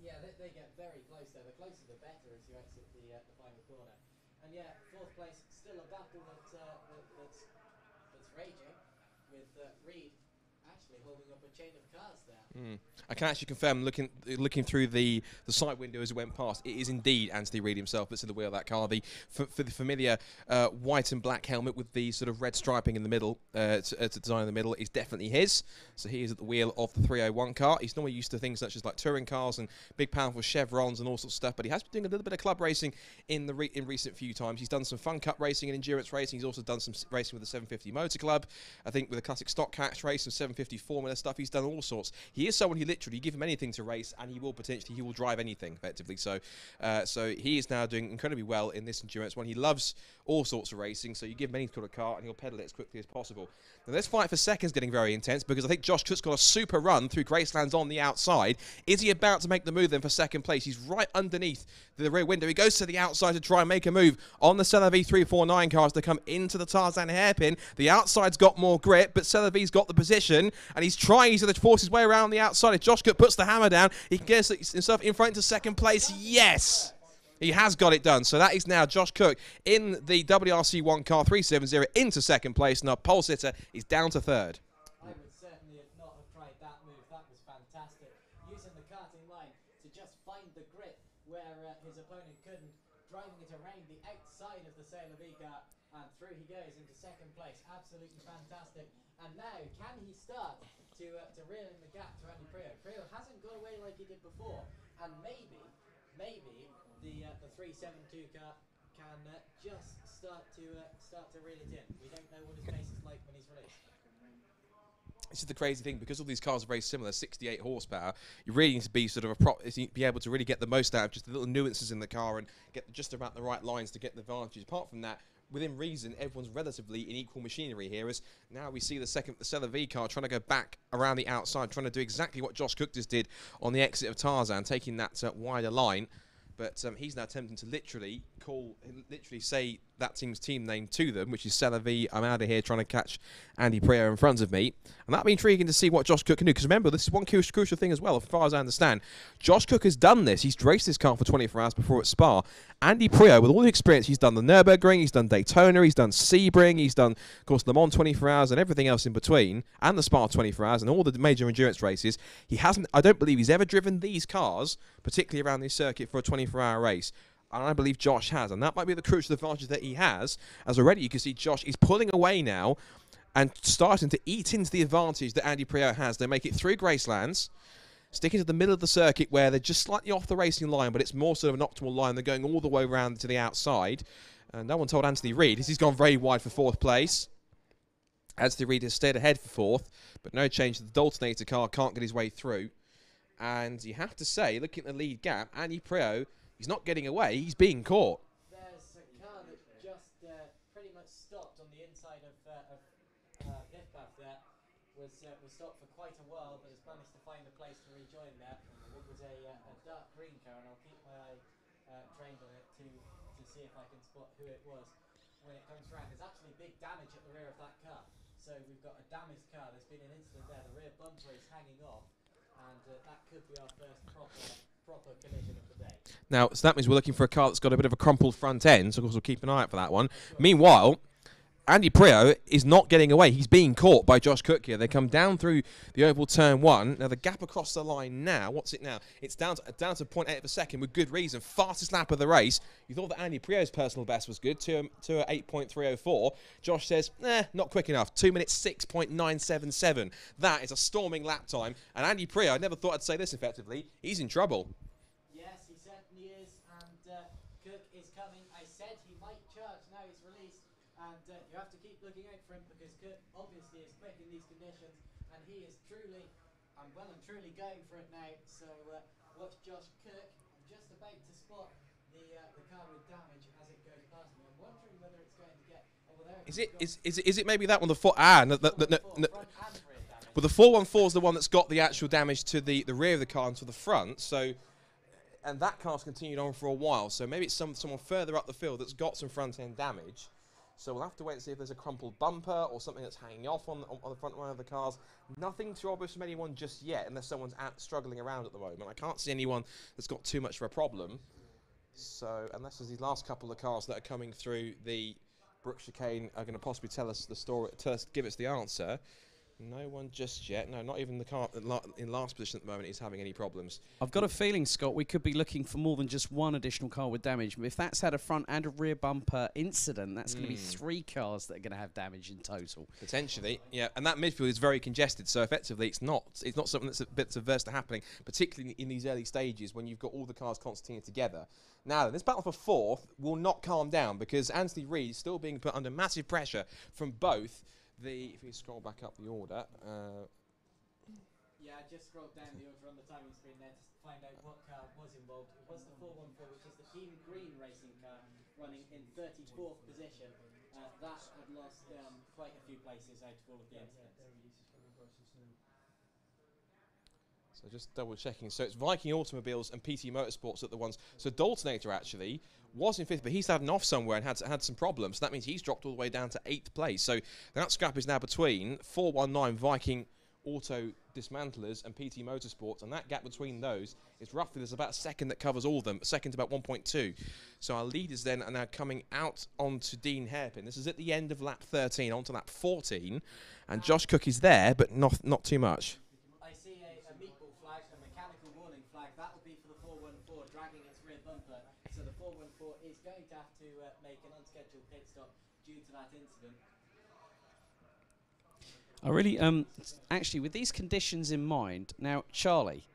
yeah, they get very close there. The closer the better as you exit the final corner. And yeah, fourth place, still a battle that's raging, with Reid actually holding up a chain of cars there. I can actually confirm, looking through the side window as it went past, it is indeed Anthony Reid himself that's in the wheel of that car. For the familiar white and black helmet with the sort of red striping in the middle, to design in the middle, is definitely his. So he is at the wheel of the 301 car. He's normally used to things such as like touring cars and big powerful chevrons and all sorts of stuff, but he has been doing a little bit of club racing in recent few times. He's done some Fun Cup racing and endurance racing. He's also done some racing with the 750 Motor Club. I think with the classic stock catch race and 750 Formula stuff, he's done all sorts. He is someone who literally, give him anything to race and he will drive anything effectively. So he is now doing incredibly well in this endurance one. He loves all sorts of racing, so you give him any sort of car and he'll pedal it as quickly as possible. Now this fight for second is getting very intense because I think Josh Cook's got a super run through Gracelands on the outside. Is he about to make the move then for second place? He's right underneath the rear window. He goes to the outside to try and make a move on the Celavi 349 cars to come into the Tarzan hairpin. The outside's got more grip, but Celavi's got the position and he's trying to force his way around the outside. If Josh Cook puts the hammer down, he can get himself in front to second place. Yes! He has got it done. So that is now Josh Cook in the WRC1 car 370 into second place. Now pole sitter is down to third. I would certainly not have tried that move. That was fantastic. Using the karting line to just find the grip where his opponent couldn't. Driving it around the outside of the Celavi car and through he goes into second place. Absolutely fantastic. And now, can he start to reel in the gap to Andy Prio? Prio hasn't got away like he did before, and maybe the 372 car can just start to reel it in. We don't know what his pace is like when he's released. This is the crazy thing, because all these cars are very similar, 68 horsepower, you really need to be sort of be able to really get the most out of just the little nuances in the car and get just about the right lines to get the advantage. Apart from that, within reason, everyone's relatively in equal machinery here, as now we see the Celavi car trying to go back around the outside, trying to do exactly what Josh Cook just did on the exit of Tarzan, taking that wider line. But he's now attempting to literally say that team's team name to them, which is Celavi. I'm out of here, trying to catch Andy Prio in front of me. And that'll be intriguing to see what Josh Cook can do. Because remember, this is one crucial thing as well, as far as I understand. Josh Cook has done this. He's raced this car for 24 hours before at Spa. Andy Prio, with all the experience, he's done the Nürburgring, he's done Daytona, he's done Sebring, he's done, of course, Le Mans 24 hours and everything else in between, and the Spa 24 hours and all the major endurance races. He hasn't, I don't believe he's ever driven these cars, particularly around this circuit, for a 24-hour race. And I believe Josh has, and that might be the crucial advantage that he has, as already you can see Josh is pulling away now and starting to eat into the advantage that Andy Prio has. They make it through Gracelands, sticking to the middle of the circuit where they're just slightly off the racing line, but it's more sort of an optimal line. They're going all the way around to the outside. And no one told Anthony Reid, he's gone very wide for fourth place. Anthony Reid has stayed ahead for fourth, but no change to the Daltonator car, can't get his way through. And you have to say, looking at the lead gap, Andy Prio, he's not getting away, he's being caught. There's a car that just pretty much stopped on the inside of Piffpaff there. Was stopped for quite a while, but has managed to find a place to rejoin there. It was a dark green car, and I'll keep my eye trained on it to see if I can spot who it was when it comes round. There's actually big damage at the rear of that car. So we've got a damaged car. There's been an incident there. The rear bumper is hanging off, and that could be our first proper collision of the day. Now, so that means we're looking for a car that's got a bit of a crumpled front end, so of course we'll keep an eye out for that one. Meanwhile, Andy Prio is not getting away. He's being caught by Josh Cook here. They come down through the oval turn 1. Now the gap across the line now, what's it now? It's down to 0.8 of a second with good reason. Fastest lap of the race. You thought that Andy Prio's personal best was good, to 8.304. Josh says, not quick enough. 2 minutes 6.977. That is a storming lap time. And Andy Prio, I never thought I'd say this effectively, he's in trouble. Yes, he certainly is, and Cook is coming. I said he might charge, now he's released, and you have to keep looking out for him because Cook obviously is quick in these conditions, and he is truly, well and truly going for it now. So watch Josh Cook. I'm just about to spot the car with damage as it goes past me. I'm wondering whether it's going to get. Oh, well, there Is it maybe that one? The but the 414 is the one that's got the actual damage to the rear of the car and to the front. So, and that car's continued on for a while. So maybe it's someone further up the field that's got some front end damage. So we'll have to wait and see if there's a crumpled bumper or something that's hanging off on the front one of the cars. Nothing too obvious from anyone just yet, unless someone's struggling around at the moment. I can't see anyone that's got too much of a problem. So unless there's these last couple of cars that are coming through the Brook chicane are going to possibly tell us the story, give us the answer. No one just yet. No, not even the car in last position at the moment is having any problems. I've got a feeling, Scott, we could be looking for more than just one additional car with damage. If that's had a front and a rear bumper incident, that's going to be 3 cars that are going to have damage in total. Potentially, yeah. And that midfield is very congested, so effectively it's not something that's a bit averse to happening, particularly in these early stages when you've got all the cars constantly together. Now, this battle for 4th will not calm down because Anthony Reid is still being put under massive pressure from both. If you scroll back up the order, yeah, I just scrolled down the order on the timing screen there to find out what car was involved. It was the 414, which is the Team Green racing car, running in 34th position. That had lost quite a few places out of all of the incidents. So just double checking. So it's Viking Automobiles and PT Motorsports at the ones. So Daltonator actually was in 5th, but he's had an off somewhere and had some problems. So that means he's dropped all the way down to 8th place. So that scrap is now between 419 Viking Auto Dismantlers and PT Motorsports, and that gap between those is roughly, there's about a second that covers all of them, a second to about 1.2. So our leaders then are now coming out onto Dean Hairpin. This is at the end of lap 13, onto lap 14, and Josh Cook is there, but not too much. I see a meatball flag, a mechanical warning flag. That will be for the 414 dragging its rear bumper. So the 414 is going to have to make an unscheduled pit stop due to that incident. I really, actually, with these conditions in mind, now, Charlie,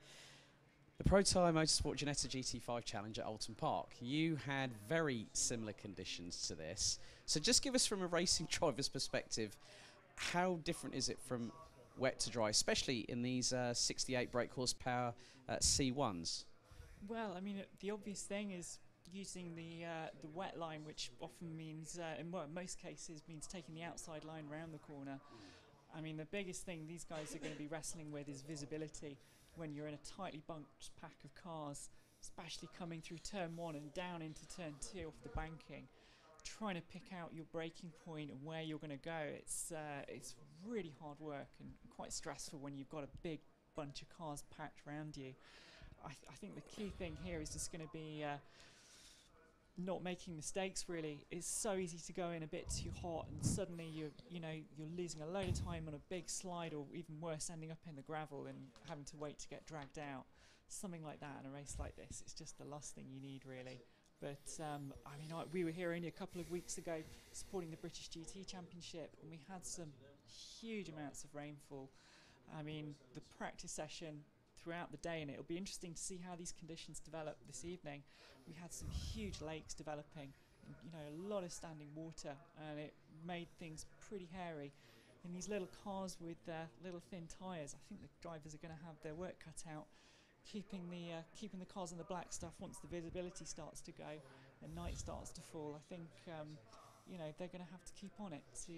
the Pro Tyre Motorsport Ginetta GT5 Challenge at Oulton Park, you had very similar conditions to this. So just give us, from a racing driver's perspective, how different is it from wet to dry, especially in these 68 brake horsepower C1s? Well, I mean, the obvious thing is using the wet line, which often means, in most cases, means taking the outside line round the corner. I mean, the biggest thing these guys are going to be wrestling with is visibility when you're in a tightly bunched pack of cars, especially coming through turn 1 and down into turn 2 off the banking. Trying to pick out your braking point and where you're going to go, it's really hard work and quite stressful when you've got a big bunch of cars packed around you. I think the key thing here is just going to be not making mistakes. Really, it's so easy to go in a bit too hot, and suddenly you're losing a load of time on a big slide, or even worse, ending up in the gravel and having to wait to get dragged out. Something like that in a race like this, it's just the last thing you need, really. But I mean, we were here only a couple of weeks ago supporting the British GT Championship, and we had some huge amounts of rainfall. I mean, the practice session throughout the day, and it'll be interesting to see how these conditions develop this evening. We had some huge lakes developing, and, a lot of standing water, and it made things pretty hairy. In these little cars with little thin tyres, I think the drivers are going to have their work cut out, keeping the cars in the black stuff once the visibility starts to go and night starts to fall. I think they're going to have to keep on it to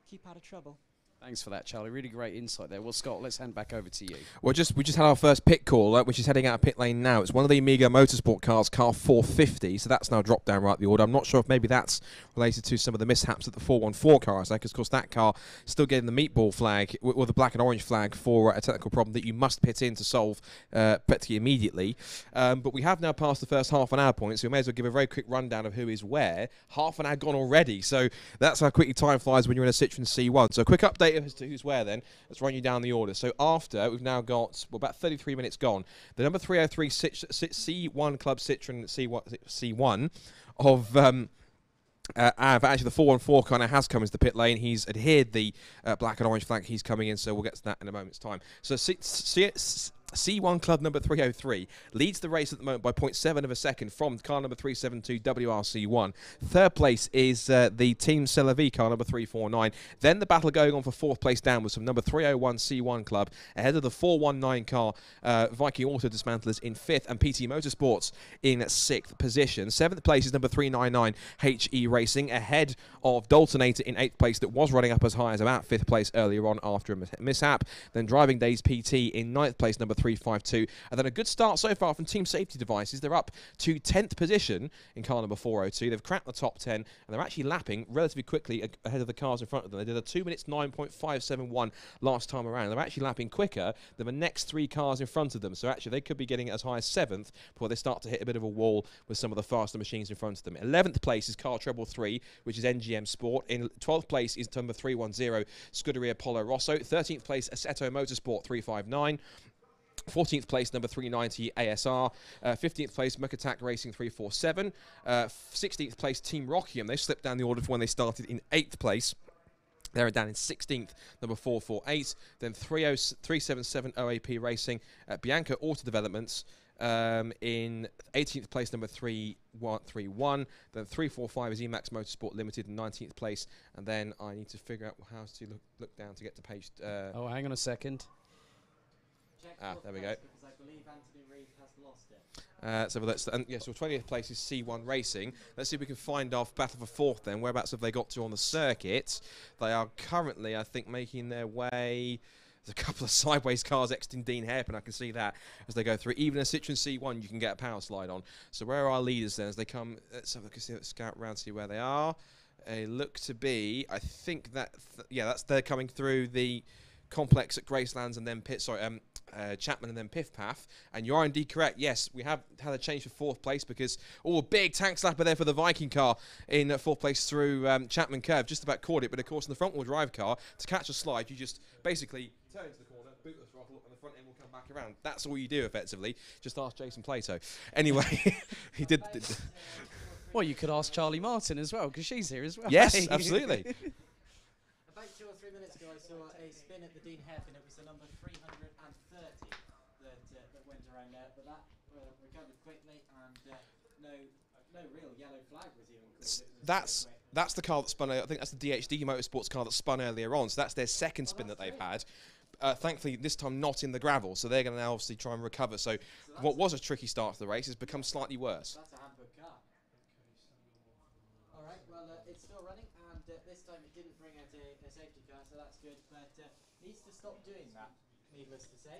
keep out of trouble. Thanks for that, Charlie. Really great insight there. Well, Scott, let's hand back over to you. Well, we just had our first pit call, which is heading out of pit lane now. It's one of the Amiga Motorsport cars, car 450, so that's now dropped down right the order. I'm not sure if maybe that's related to some of the mishaps that the 414 car has, because of course that car still getting the meatball flag, or the black and orange flag, for a technical problem that you must pit in to solve practically immediately. But we have now passed the first half an hour point, so we may as well give a very quick rundown of who is where. Half an hour gone already, so that's how quickly time flies when you're in a Citroen C1. So a quick update as to who's where then. Let's run you down the order. So after, we've now got about 33 minutes gone. The number 303 C1 Club Citroen C1 of... actually, the 414 kind of has come into the pit lane. He's adhered the black and orange flag. He's coming in, so we'll get to that in a moment's time. So C1 Club number 303 leads the race at the moment by 0.7 of a second from car number 372 WRC1. Third place is the Team Celavi car number 349. Then the battle going on for fourth place downwards from number 301 C1 Club ahead of the 419 car Viking Auto Dismantlers in fifth and PT Motorsports in sixth position. Seventh place is number 399 HE Racing ahead of Daltonator in eighth place that was running up as high as about fifth place earlier on after a mishap. Then Driving Days PT in ninth place, number 352, and then a good start so far from Team Safety Devices. They're up to 10th position in car number 402. They've cracked the top 10, and they're actually lapping relatively quickly ahead of the cars in front of them. They did a 2 minutes 9.571 last time around. They're actually lapping quicker than the next three cars in front of them, so actually they could be getting as high as 7th before they start to hit a bit of a wall with some of the faster machines in front of them. 11th place is car treble 3, which is NGM Sport. In 12th place is number 310 Scuderia Polo Rosso. 13th place Assetto Motorsport 359. 14th place, number 390 ASR. 15th place, Muckatak Racing 347. 16th place, Team Rockingham. They slipped down the order from when they started in 8th place. They're down in 16th, number 448. Then 377 OAP Racing. Bianca Auto Developments in 18th place, number 3131. Then 345 is Emax Motorsport Limited in 19th place. And then I need to figure out how to look down to get to page... oh, hang on a second. There we go. Because I believe Anthony Reid has lost it. So let's, so 20th place is C1 Racing. Let's see if we can find off battle for fourth then. Whereabouts have they got to on the circuit? They are currently, I think, making their way. There's a couple of sideways cars exiting Dean Hairpin, I can see that as they go through. Even a Citroen C1 you can get a power slide on. So where are our leaders then as they come? Let's have a look, scout around, see where they are. They look to be, I think that, they're coming through the complex at Gracelands and then Chapman and then Piff Path. And you are indeed correct. Yes, we have had a change for fourth place because a big tank slapper there for the Viking car in fourth place through Chapman Curve. Just about caught it, but of course in the front wheel drive car, to catch a slide, you just basically turn into the corner, boot the throttle, and the front end will come back around. That's all you do effectively. Just ask Jason Plato. Anyway, he did. Well, you could ask Charlie Martin as well because she's here as well. Yes, absolutely. About 2 or 3 minutes ago, I saw a spin at the Dean Hairpin. It was the number 330 that went around there, but that recovered quickly, and no real yellow flag was even called. That's the car that spun. I think that's the DHD Motorsports car that spun earlier on. So that's their second spin that they've had. Thankfully, this time not in the gravel, so they're going to now obviously try and recover. So what was a tricky start to the race has become slightly worse. That's a Hamburg car. All right, well, it's still running, and this time it didn't bring out a safety car, so that's good. But needs to stop doing that, needless to say.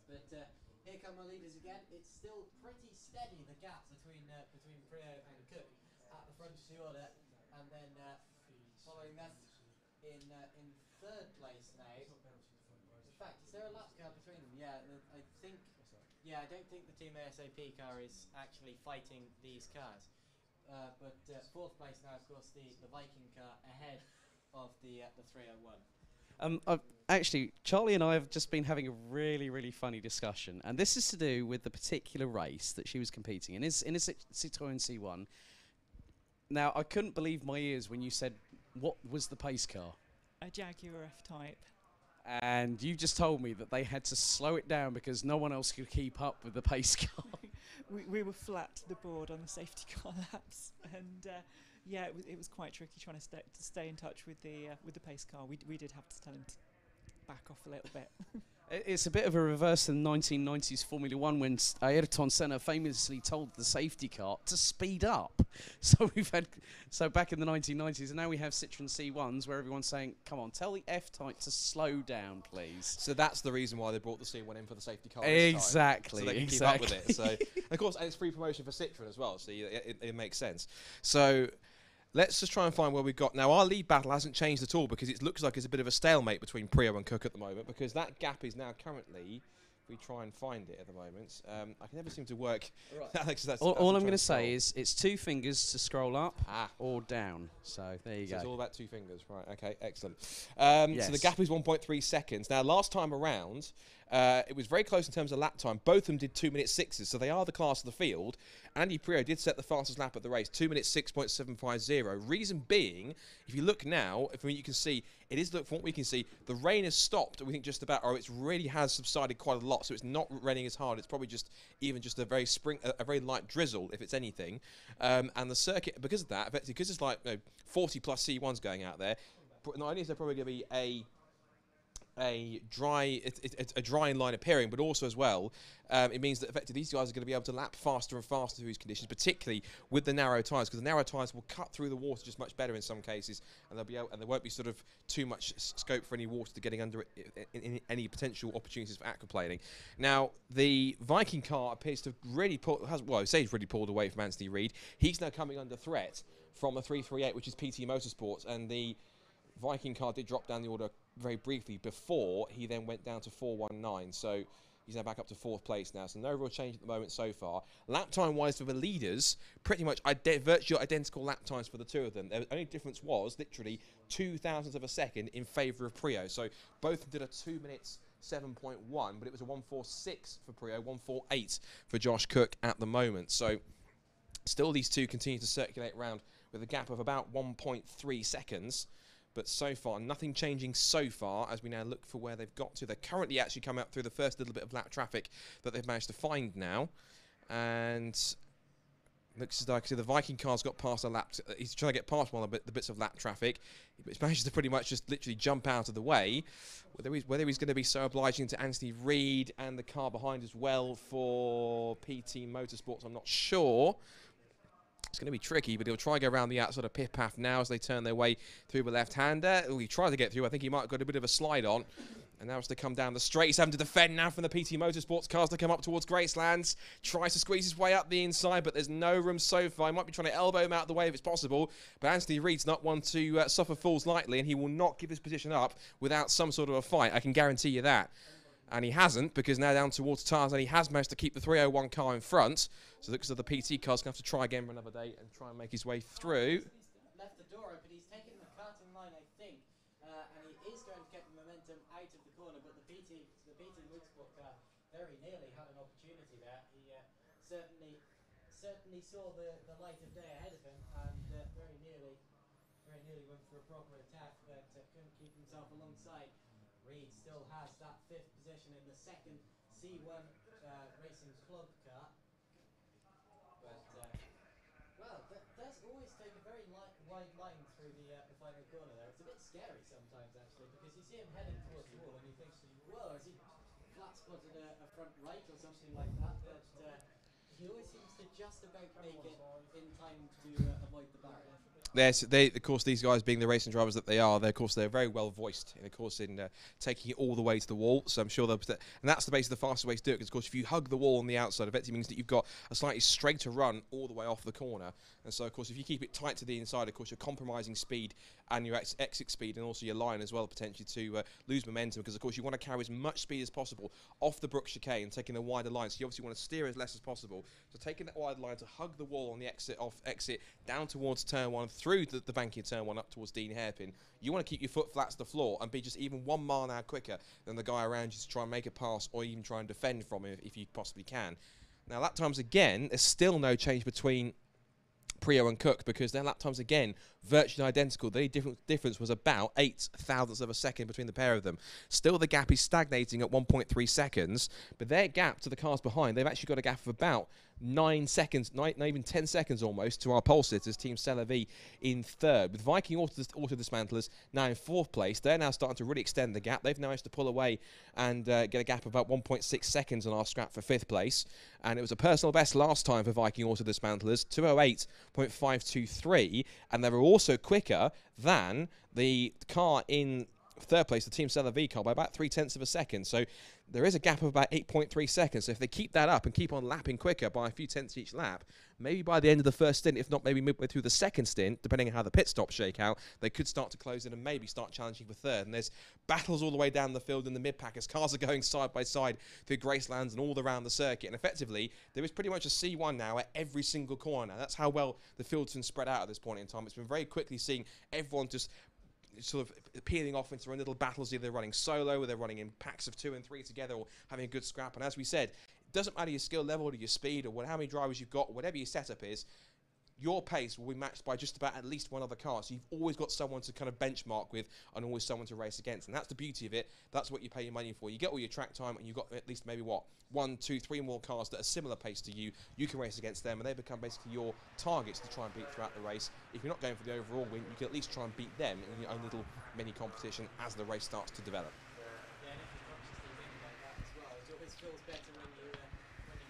But here come our leaders again. It's still pretty steady, the gap between Prio and Cook at the front of the order, and then following them in third place now. In fact, is there a lap car between them? Yeah, I think. Yeah, I don't think the Team ASAP car is actually fighting these cars. But fourth place now, of course, the Viking car ahead of the 301. Actually, Charlie and I have just been having a really, really funny discussion, and this is to do with the particular race that she was competing in. In a Citroen C1. Now, I couldn't believe my ears when you said, what was the pace car? A Jaguar F-Type. And you just told me that they had to slow it down because no one else could keep up with the pace car. we were flat to the board on the safety car laps, and yeah, it was quite tricky trying to stay in touch with the pace car. We did have to tell him to back off a little bit. It's a bit of a reverse in the 1990s Formula One when Ayrton Senna famously told the safety car to speed up. So back in the 1990s, and now we have Citroen C1s where everyone's saying, "Come on, tell the F-Type to slow down, please." So that's the reason why they brought the C1 in for the safety car. Exactly. So they can keep up with it. So, and of course, and it's free promotion for Citroen as well. So it makes sense. So. Let's just try and find where we've got. Now, our lead battle hasn't changed at all because it looks like it's a bit of a stalemate between Prio and Cook at the moment because that gap is now currently, if we try and find it at the moment, I can never seem to work. Right. Alex, all I'm going to say is it's 2 fingers to scroll up or down. So there you go. It's all about 2 fingers. Right, okay, excellent. Yes. So the gap is 1.3 seconds. Now, last time around, it was very close in terms of lap time. Both of them did 2 minute 6s, so they are the class of the field. Andy Prio did set the fastest lap at the race, 2 minutes 6.750. Reason being, if you look now, you can see, it is, look, from what we can see, the rain has stopped, we think just about, or it really has subsided quite a lot, so it's not raining as hard. It's probably just a very a very light drizzle, if it's anything. And the circuit, because of that, effectively, because it's like 40 plus C1s going out there, not only is there probably going to be a dry line appearing, but also as well, it means that effectively these guys are going to be able to lap faster and faster through these conditions, particularly with the narrow tyres, because the narrow tyres will cut through the water just much better in some cases, and there won't be sort of too much scope for any water to getting under it in any potential opportunities for aquaplaning. Now, the Viking car appears to have really he's really pulled away from Anthony Reid. He's now coming under threat from the 338, which is PT Motorsports, and the Viking car did drop down the order very briefly before he then went down to 419, so he's now back up to 4th place now, so no real change at the moment so far. Lap time wise for the leaders, pretty much virtually identical lap times for the 2 of them. The only difference was literally 0.02 of a second in favour of Prio, so both did a 2 minutes 7.1, but it was a 1:46 for Prio, 1:48 for Josh Cook at the moment, so still these two continue to circulate around with a gap of about 1.3 seconds. But so far, nothing changing so far as we now look for where they've got to. They're currently actually come out through the first little bit of lap traffic that they've managed to find now. And looks as though I can see the Viking car's got past a lap. He's trying to get past one of the bits of lap traffic. He's managed to pretty much just literally jump out of the way. Whether he's going to be so obliging to Anthony Reid and the car behind as well for PT Motorsports, I'm not sure. It's going to be tricky, but he'll try to go around the outside of pit path now as they turn their way through the left-hander. He tried to get through. I think he might have got a bit of a slide on. And now as they come down the straight, he's having to defend now from the PT Motorsports cars to come up towards Gracelands. Tries to squeeze his way up the inside, but there's no room so far. He might be trying to elbow him out of the way if it's possible. But Anthony Reid's not one to suffer fools lightly, and he will not give his position up without some sort of a fight. I can guarantee you that. And he hasn't, because now down towards Tarzan, he has managed to keep the 301 car in front. So it looks like the PT car's going to have to try again for another day and try and make his way through. He's left the door open, he's taken the karting line, I think, and he is going to get the momentum out of the corner, but the PT Motorsport car very nearly had an opportunity there. He certainly saw the light of day ahead of him, and very nearly went for a proper attack, but couldn't keep himself alongside. Reid still has that 5th position in the 2nd C1 Racing Club car. But, well, does always take a very wide line through the final corner there. It's a bit scary sometimes, actually, because you see him heading towards the wall and you think, whoa, has he flat-spotted a front right or something like that? But he always seems to just about make it in time to avoid the barrier. Yes, of course, these guys being the racing drivers that they are, they're very well voiced, and of course, in taking it all the way to the wall. So I'm sure and that's the basically the fastest way to do it. Because of course, if you hug the wall on the outside, it means that you've got a slightly straighter run all the way off the corner. And so, of course, if you keep it tight to the inside, of course, you're compromising speed and your exit speed, and also your line as well, potentially to lose momentum. Because of course, you want to carry as much speed as possible off the Brook chicane and taking a wider line. So you obviously want to steer as less as possible. So taking that wide line to hug the wall on the exit down towards turn 1, through the banking turn 1 up towards Dean Hairpin. You want to keep your foot flat to the floor and be just even 1 mile an hour quicker than the guy around you to try and make a pass or even try and defend from him if you possibly can. Now, lap times again, there's still no change between Prio and Cook, because their lap times again virtually identical. The difference was about 0.08 of a second between the pair of them. Still, the gap is stagnating at 1.3 seconds, but their gap to the cars behind, they've actually got a gap of about 9 seconds, not even 10 seconds almost, to our pole sitters, Team Celavi in third. With Viking Auto Dismantlers now in fourth place, they're now starting to really extend the gap. They've now managed to pull away and get a gap of about 1.6 seconds on our scrap for fifth place. And it was a personal best last time for Viking Auto Dismantlers, 2:08.523, and they were also quicker than the car in third place, the Team Celavi car, by about 0.3 of a second. So there is a gap of about 8.3 seconds. So if they keep that up and keep on lapping quicker by a few tenths each lap, maybe by the end of the first stint, if not maybe midway through the second stint, depending on how the pit stops shake out, they could start to close in and maybe start challenging for third. And there's battles all the way down the field in the mid-pack as cars are going side by side through Gracelands and all around the circuit. And effectively, there is pretty much a C1 now at every single corner. That's how well the field's been spread out at this point in time. It's been very quickly seeing everyone just sort of peeling off into their own little battles, either running solo or they're running in packs of 2 and 3 together or having a good scrap. And as we said, it doesn't matter your skill level or your speed or how many drivers you've got, whatever your setup is, your pace will be matched by just about at least one other car. So you've always got someone to kind of benchmark with and always someone to race against. And that's the beauty of it. That's what you pay your money for. You get all your track time and you've got at least maybe, 1, 2, 3 more cars that are similar pace to you. You can race against them and they become basically your targets to try and beat throughout the race. If you're not going for the overall win, you can at least try and beat them in your own little mini competition as the race starts to develop. Yeah, and if you're consciously thinking like that as well, it always feels better when you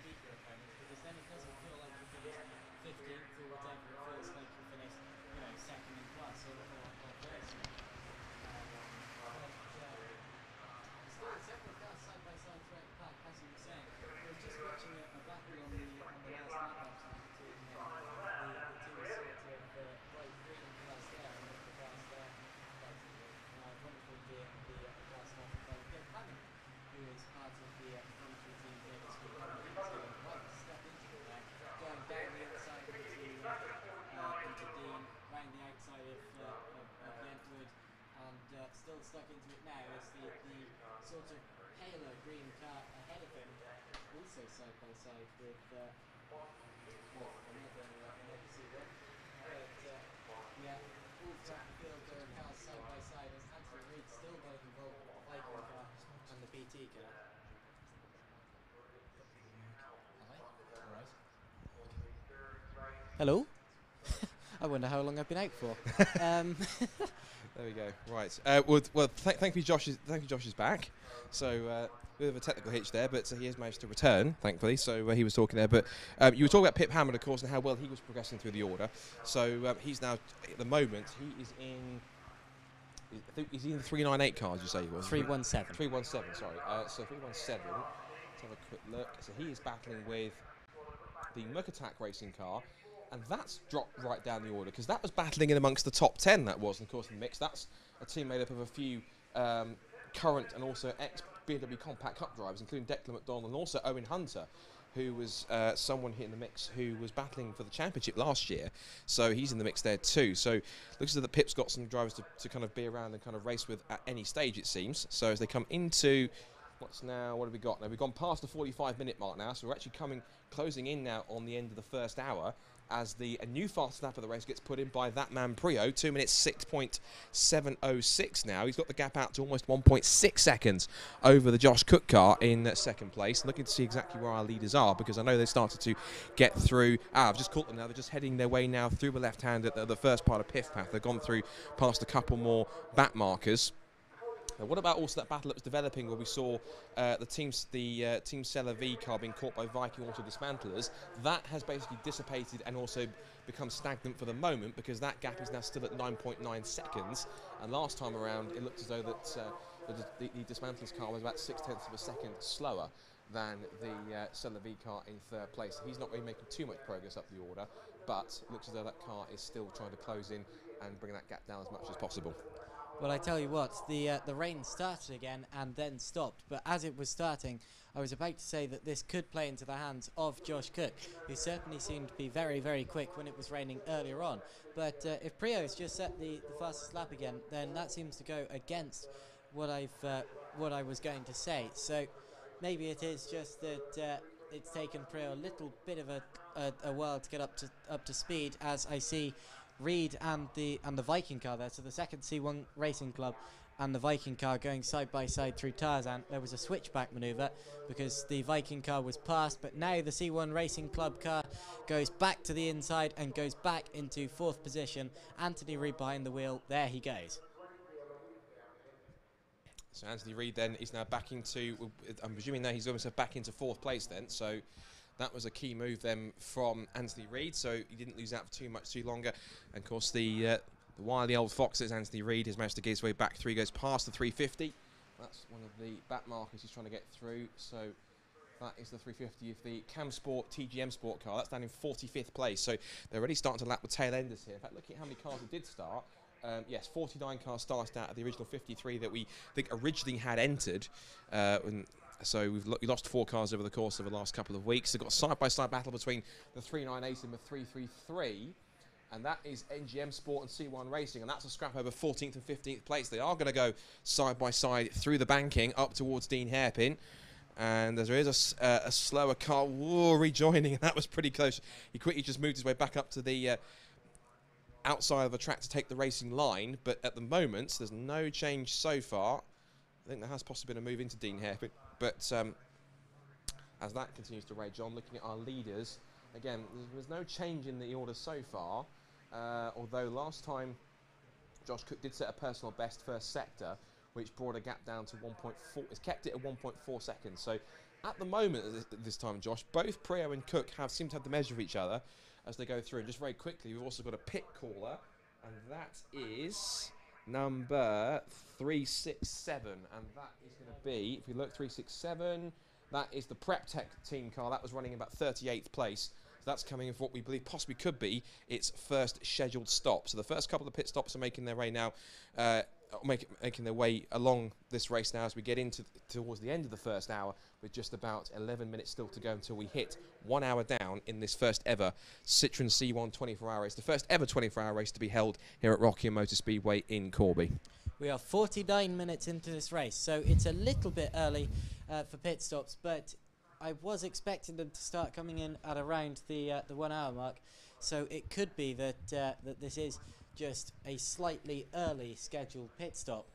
beat your opponent, because then it doesn't feel like you finished 15th or whatever. It feels like you finished, second and plus or first. Still several cars side by side throughout the pack, as you were saying. I was just watching a battle on the last lap actually between the two sort of bright green cars there and the cars there. One of them being the class off by Pip Hammond, who is part of the commentary team here this week, coming into quite a step into it there, going down the inside into Dean, round the outside of Yentwood, and still stuck into it now as the sort of paler green car ahead of him, also side by side with another C1. But yeah, all throughout the field there are cars side by side as Anthony Reid still getting involved with the Viking car and the PT car. Hello. I wonder how long I've been out for. There we go. Right. Thank you, Josh. Thank you, Josh is back. So bit of a technical hitch there, but he has managed to return, thankfully. So he was talking there, but you were talking about Pip Hammond, of course, and how well he was progressing through the order. So he's now, at the moment, he is in. I think he's in the 398 car, as you say he was. 317. 317. Sorry. So 317. Let's have a quick look. So he is battling with the Mukatak racing car. And that's dropped right down the order because that was battling in amongst the top 10. That was, and of course, in the mix. That's a team made up of a few current and also ex-BMW Compact Cup drivers, including Declan McDonald and also Owen Hunter, who was someone here in the mix who was battling for the championship last year. So he's in the mix there too. So looks as though Pip's got some drivers to kind of be around and kind of race with at any stage, it seems. So as they come into what have we got now? We've gone past the 45-minute mark now, so we're actually closing in now on the end of the first hour, as a new fast lap of the race gets put in by that man Prio, 2 minutes 6.706 now. He's got the gap out to almost 1.6 seconds over the Josh Cook car in second place. Looking to see exactly where our leaders are, because I know they started to get through. I've just caught them now. They're just heading their way now through the left hand at the first part of Piff Path. They've gone through past a couple more back markers. Now, what about also that battle that was developing where we saw the Team Celavi car being caught by Viking Auto Dismantlers? That has basically dissipated and also become stagnant for the moment, because that gap is now still at 9.9 seconds. And last time around, it looked as though that the Dismantlers car was about 0.6 of a second slower than the Celavi car in third place. He's not really making too much progress up the order, but it looks as though that car is still trying to close in and bring that gap down as much as possible. Well, I tell you what, the rain started again and then stopped. But as it was starting, I was about to say that this could play into the hands of Josh Cook, who certainly seemed to be very, very quick when it was raining earlier on. But if Prio's just set the fastest lap again, then that seems to go against what I was going to say. So maybe it is just that it's taken Prio a little bit of a while to get up to speed, as I see Reid and the Viking car there, so the second C1 Racing Club, and the Viking car going side by side through Tarzan. There was a switchback manoeuvre because the Viking car was passed, but now the C1 Racing Club car goes back to the inside and goes back into 4th position. Anthony Reid behind the wheel, there he goes. So Anthony Reid then is now back into, I'm presuming now he's got himself back into 4th place then, so that was a key move then from Anthony Reid, so he didn't lose out for too longer. And of course the wily old foxes, Anthony Reid, has managed to get his way back through. He goes past the 350. That's one of the back markers he's trying to get through. So that is the 350 of the Cam Sport TGM Sport car. That's down in 45th place. So they're already starting to lap the tail enders here. In fact, looking at how many cars did start. Yes, 49 cars started out of the original 53 that we think originally had entered. So we lost 4 cars over the course of the last couple of weeks. They've got a side-by-side battle between the 398 and the 333. And that is NGM Sport and C1 Racing, and that's a scrap over 14th and 15th place. They are going to go side by side through the banking up towards Dean Hairpin, and there is a slower car rejoining, and that was pretty close. He quickly just moved his way back up to the outside of the track to take the racing line, but at the moment there's no change so far. I think there has possibly been a move into Dean Hairpin, but as that continues to rage on, looking at our leaders, again, there's no change in the order so far. Although last time Josh Cook did set a personal best first sector, which brought a gap down to 1.4. It's kept it at 1.4 seconds. So at the moment, this time, Josh, both Preo and Cook seem to have the measure of each other as they go through. And just very quickly, we've also got a pit caller, and that is number 367. And that is going to be, if we look, 367, that is the Prep Tech team car. That was running about 38th place. So that's coming in for what we believe possibly could be its first scheduled stop. So the first couple of pit stops are making their way now, making their way along this race now as we get into towards the end of the first hour, with just about 11 minutes still to go until we hit 1 hour down in this first ever Citroen C1 24-hour race, the first ever 24-hour race to be held here at Rockingham Motor Speedway in Corby. We are 49 minutes into this race, so it's a little bit early for pit stops, but I was expecting them to start coming in at around the 1 hour mark, so it could be that that this is just a slightly early scheduled pit stop.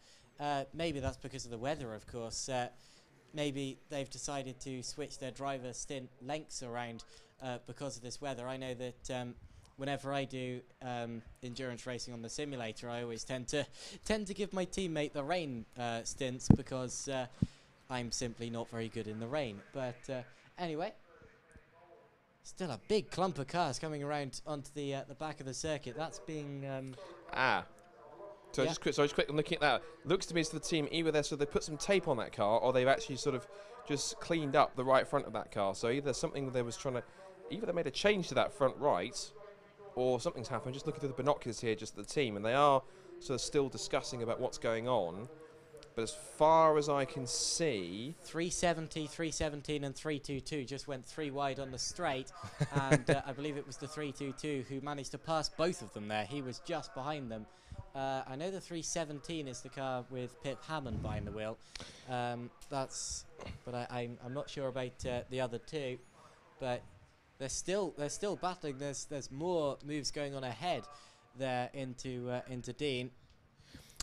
Maybe that's because of the weather, of course. Maybe they've decided to switch their driver stint lengths around because of this weather. I know that whenever I do endurance racing on the simulator, I always tend to give my teammate the rain stints because I'm simply not very good in the rain. But anyway, still a big clump of cars coming around onto the back of the circuit. That's being So yeah. just quick looking at that. Looks to me as the team either they put some tape on that car, or they've actually sort of just cleaned up the right front of that car. So either something they was trying to, either they made a change to that front right, or something's happened. Just looking through the binoculars here, just at the team, and they are sort of still discussing about what's going on. But as far as I can see, 370, 317 and 322 just went 3 wide on the straight, and I believe it was the 322 who managed to pass both of them there. He was just behind them. I know the 317 is the car with Pip Hammond behind the wheel. But I'm not sure about the other two. But they're still battling. There's more moves going on ahead there into Dean.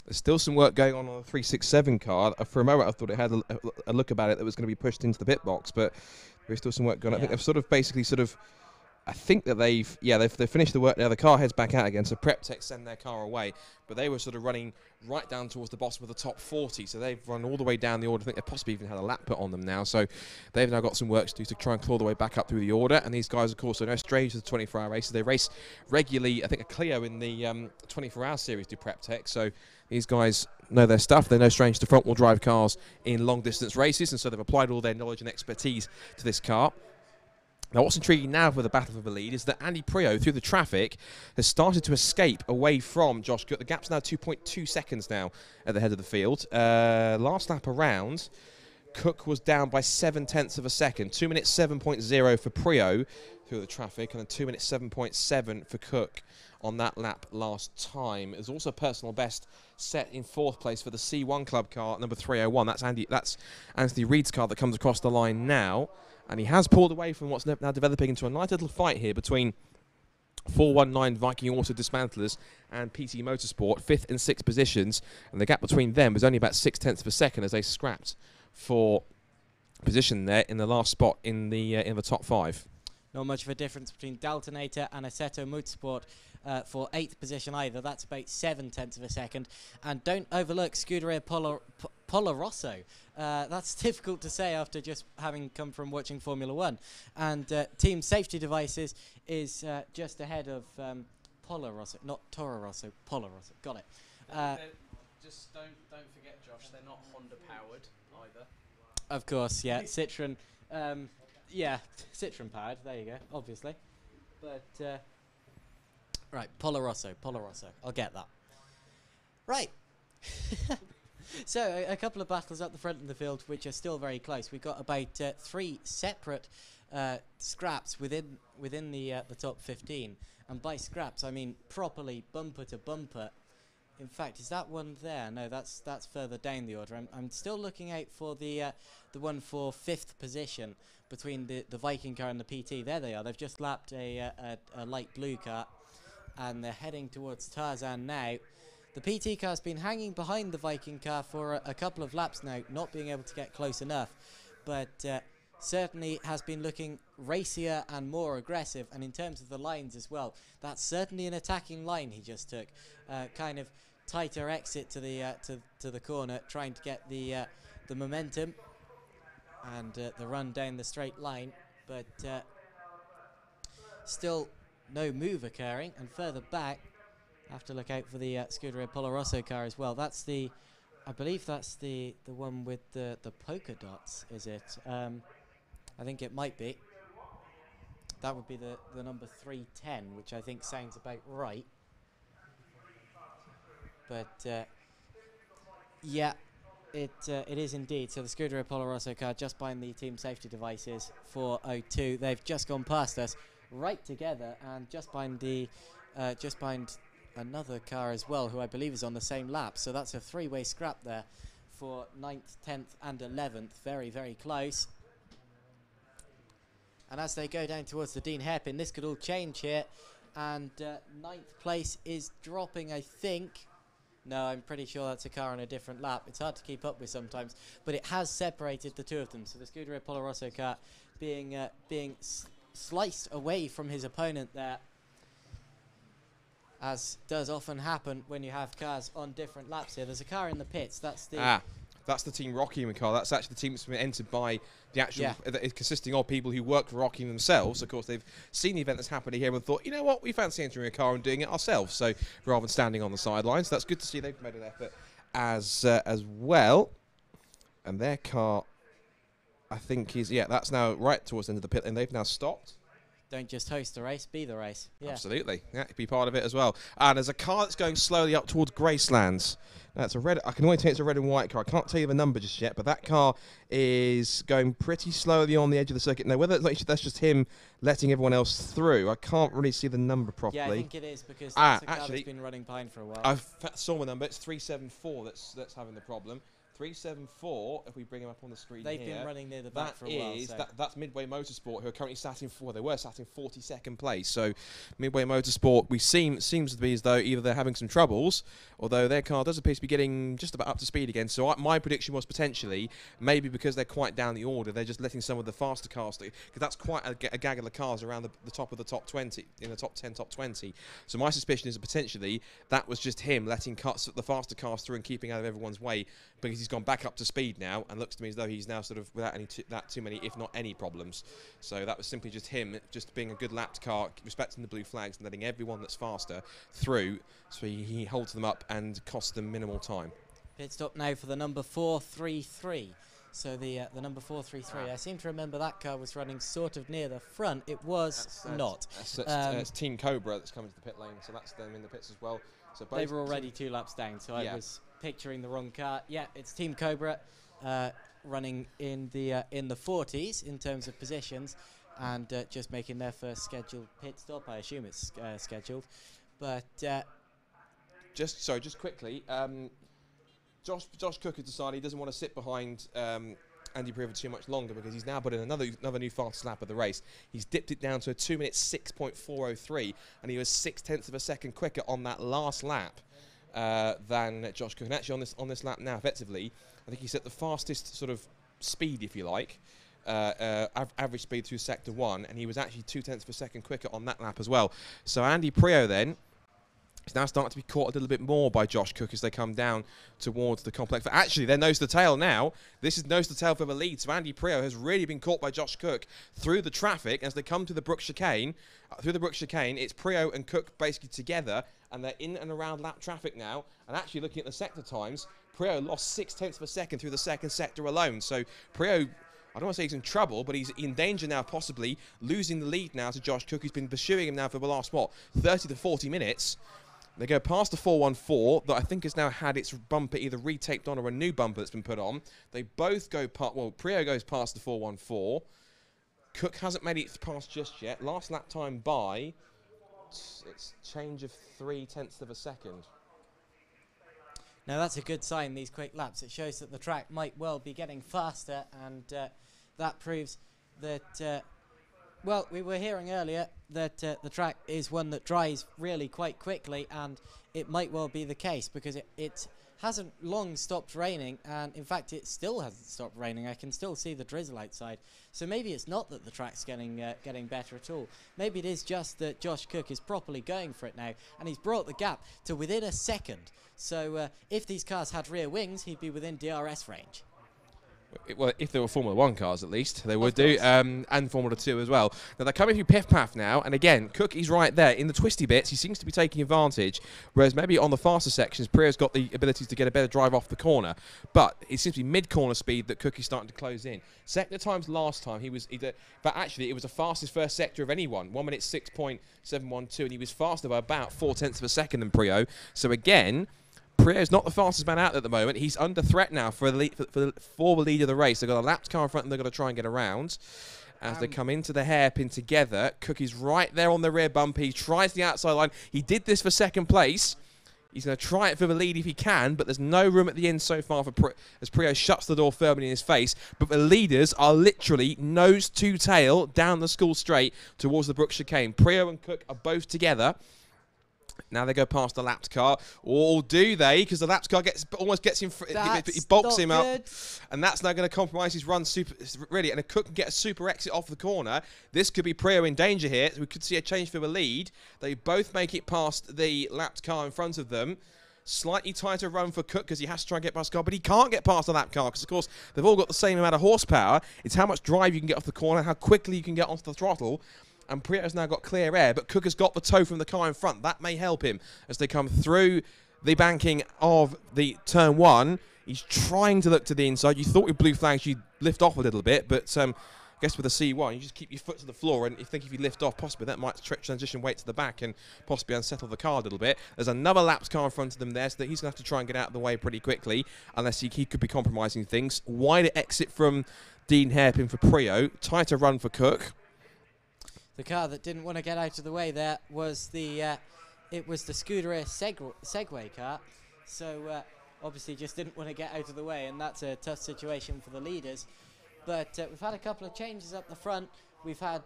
There's still some work going on the 367 car. For a moment, I thought it had a look about it that was going to be pushed into the pit box, but there's still some work going on. Yeah. I think I think that they've finished the work now. The car heads back out again, so Prep Tech send their car away. But they were sort of running right down towards the bottom of the top 40, so they've run all the way down the order. I think they've possibly even had a lap put on them now, so they've now got some work to do to try and claw their way back up through the order. And these guys, of course, are no strangers to the 24-hour races. They race regularly. I think a Clio in the 24-hour series do Prep Tech, so these guys know their stuff. They're no strangers to front-wheel drive cars in long-distance races, and so they've applied all their knowledge and expertise to this car. Now, what's intriguing now for the battle for the lead is that Andy Preo, through the traffic, has started to escape away from Josh Cook. The gap's now 2.2 seconds now at the head of the field. Last lap around, Cook was down by 0.7 of a second. 2 minutes 7.0 for Preo through the traffic, and then 2 minutes 7.7 for Cook on that lap last time. There's also a personal best set in 4th place for the C1 Club car, number 301. That's Anthony Reid's car that comes across the line now. And he has pulled away from what's now developing into a nice little fight here between 419 Viking Auto Dismantlers and PT Motorsport, 5th and 6th positions, and the gap between them was only about 0.6 of a second as they scrapped for position there in the last spot in the top 5. Not much of a difference between Daltonator and Assetto Motorsport for 8th position either. That's about 0.7 of a second. And don't overlook Scuderia Polarosso. That's difficult to say after just having come from watching Formula 1. And Team Safety Devices is just ahead of Polarosso, not Toro Rosso, Polarosso. Got it. Just don't forget, Josh, they're not Honda powered either. Of course, yeah. Citroen. Yeah, Citroen powered. There you go. Obviously, but right, Polarosso. I'll get that. Right. So a couple of battles up the front of the field, which are still very close. We've got about 3 separate scraps within the top 15, and by scraps I mean properly bumper to bumper. In fact, is that one there? No, that's further down the order. I'm still looking out for the one for 5th position between the Viking car and the PT. There they are. They've just lapped a light blue car, and they're heading towards Tarzan now. The PT car's been hanging behind the Viking car for a couple of laps now, not being able to get close enough, but certainly has been looking racier and more aggressive. And in terms of the lines as well, that's certainly an attacking line he just took. Kind of tighter exit to the corner, trying to get the momentum and the run down the straight line, but still no move occurring. And further back, have to look out for the Scuderia Polarosso car as well. That's I believe that's the one with the polka dots, is it? I think it might be. That would be the number 310, which I think sounds about right. But yeah, it is indeed. So the Scuderia Polarosso car just behind the Team Safety Devices 402. They've just gone past us right together, and just behind another car as well, who I believe is on the same lap. So that's a 3-way scrap there for 9th, 10th and 11th. Very, very close. And as they go down towards the Dean hairpin, this could all change here. And 9th place is dropping, I think. No, I'm pretty sure that's a car on a different lap. It's hard to keep up with sometimes, but it has separated the two of them. So the Scuderia Polarosso car being sliced away from his opponent there, as does often happen when you have cars on different laps here. There's a car in the pits. That's the Team Rockingham car. That's actually the team that's been entered by the actual, consisting of people who work for Rockingham themselves. Of course, they've seen the event that's happening here and thought, you know what, we fancy entering a car and doing it ourselves. So rather than standing on the sidelines, that's good to see they've made an effort as well. And their car, I think, that's now right towards the end of the pit, and they've now stopped. Don't just host the race, be the race. Yeah. Absolutely. Yeah, be part of it as well. And there's a car that's going slowly up towards Gracelands. That's a red. I can only tell it's a red and white car. I can't tell you the number just yet, but that car is going pretty slowly on the edge of the circuit. Now, whether that's just him letting everyone else through, I can't really see the number properly. Yeah, I think it is, because that's a car that's been running behind for a while. I saw the number. It's 374 that's having the problem. 374, if we bring him up on the screen They've here, been running near the back for a while. So. That's Midway Motorsport, who are currently sat in they were sat in 42nd place. So Midway Motorsport, seems to be as though either they're having some troubles, although their car does appear to be getting just about up to speed again. So my prediction was potentially, maybe because they're quite down the order, they're just letting some of the faster cars, because that's quite a gaggle of cars around the top of the top 20, in the top 10, top 20. So my suspicion is that potentially that was just him letting the faster cars through and keeping out of everyone's way, because he's gone back up to speed now, and looks to me as though he's now sort of without too many, if not any, problems. So that was simply just him just being a good lapped car, respecting the blue flags and letting everyone that's faster through, so he holds them up and costs them minimal time. Pit stop now for the number 433. So the number 433, I seem to remember that car was running sort of near the front. It was not. It's Team Cobra that's coming to the pit lane, so that's them in the pits as well. So they were already 2 laps down, so I was picturing the wrong car. Yeah, it's Team Cobra running in the 40s in terms of positions, and just making their first scheduled pit stop. I assume it's scheduled, but just quickly, Josh Cook has decided he doesn't want to sit behind Andy Prio for too much longer, because he's now put in another new fastest lap of the race. He's dipped it down to a 2 minutes 6.403, and he was 0.6 of a second quicker on that last lap than Josh Cook. And actually on this lap now, effectively, I think he's at the fastest sort of speed, if you like, average speed through sector 1, and he was actually 0.2 of a second quicker on that lap as well. So Andy Prio then is now starting to be caught a little bit more by Josh Cook as they come down towards the complex. But actually, they're nose to tail now. This is nose to tail for the lead. So Andy Prio has really been caught by Josh Cook through the traffic as they come to the Brook chicane. Through the Brook chicane, it's Prio and Cook basically together, and they're in and around lap traffic now. And actually, looking at the sector times, Prio lost 0.6 of a second through the second sector alone. So Prio, I don't want to say he's in trouble, but he's in danger now, possibly losing the lead now to Josh Cook, who's been pursuing him now for the last, 30 to 40 minutes. They go past the 414 that I think has now had its bumper either retaped on or a new bumper that's been put on. They both go past, Prio goes past the 414. Cook hasn't made it past just yet. Last lap time by, it's change of 0.3 of a second. Now that's a good sign, these quick laps. It shows that the track might well be getting faster, and that proves that, well, we were hearing earlier that the track is one that dries really quite quickly, and it might well be the case, because it hasn't long stopped raining, and in fact it still hasn't stopped raining. I can still see the drizzle outside, so maybe it's not that the track's getting better at all. Maybe it is just that Josh Cook is properly going for it now, and he's brought the gap to within a second. So if these cars had rear wings, he'd be within DRS range. Well, if they were Formula 1 cars, at least, they would do, and Formula 2 as well. Now, they're coming through Piff Paff now, and again, Cook is right there. In the twisty bits, he seems to be taking advantage, whereas maybe on the faster sections, Prio's got the abilities to get a better drive off the corner. But it seems to be mid-corner speed that Cook is starting to close in. Sector times last time, he was either, but actually, it was the fastest first sector of anyone, 1 minute 6.712, and he was faster by about 0.4 of a second than Prio. So again, Prio's not the fastest man out at the moment. He's under threat now for the lead of the race. They've got a lapped car in front and they've got to try and get around. As they come into the hairpin together, Cook is right there on the rear bump. He tries the outside line. He did this for second place. He's going to try it for the lead if he can, but there's no room at the end so far for as Prio shuts the door firmly in his face. But the leaders are literally nose to tail down the school straight towards the Brook chicane. Prio and Cook are both together. Now they go past the lapped car. Or do they? Because the lapped car almost gets him. He bulks him up. And that's now going to compromise his run really. And if Cook can get a super exit off the corner, this could be Prio in danger here. So we could see a change for the lead. They both make it past the lapped car in front of them. Slightly tighter run for Cook because he has to try and get past the car, but he can't get past the lap car because, of course, they've all got the same amount of horsepower. It's how much drive you can get off the corner, how quickly you can get onto the throttle. And Prio's now got clear air, but Cook has got the tow from the car in front. That may help him as they come through the banking of the turn 1. He's trying to look to the inside. You thought with blue flags you'd lift off a little bit, but I guess with a C1, you just keep your foot to the floor, and you think if you lift off, possibly that might transition weight to the back and possibly unsettle the car a little bit. There's another lapped car in front of them there, so that he's going to have to try and get out of the way pretty quickly, unless he could be compromising things. Wider exit from Dean Hairpin for Prio. Tighter run for Cook. The car that didn't want to get out of the way there was the Scuderia Segway car, so obviously just didn't want to get out of the way, and that's a tough situation for the leaders. But we've had a couple of changes up the front. We've had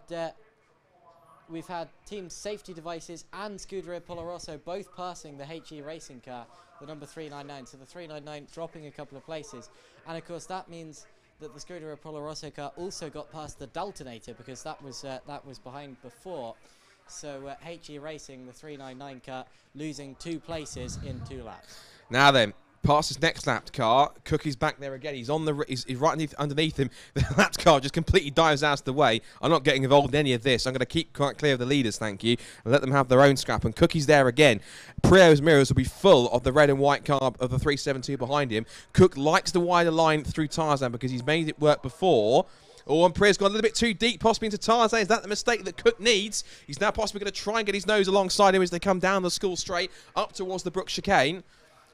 team safety devices and Scuderia Polarosso both passing the HE racing car, the number 399. So the 399 dropping a couple of places, and of course that means that the Scuderia Polarosso car also got past the Daltonator, because that was behind before. So HE Racing, the 399 car, losing 2 places in 2 laps. Now then, past his next lapped car. Cook is back there again. He's he's right underneath him. The lapped car just completely dives out of the way. I'm not getting involved in any of this. I'm going to keep quite clear of the leaders, thank you, and let them have their own scrap. And Cookie's there again. Prio's mirrors will be full of the red and white car of the 372 behind him. Cook likes the wider line through Tarzan because he's made it work before. Oh, and Prio's gone a little bit too deep, possibly into Tarzan. Is that the mistake that Cook needs? He's now possibly going to try and get his nose alongside him as they come down the school straight up towards the Brook chicane.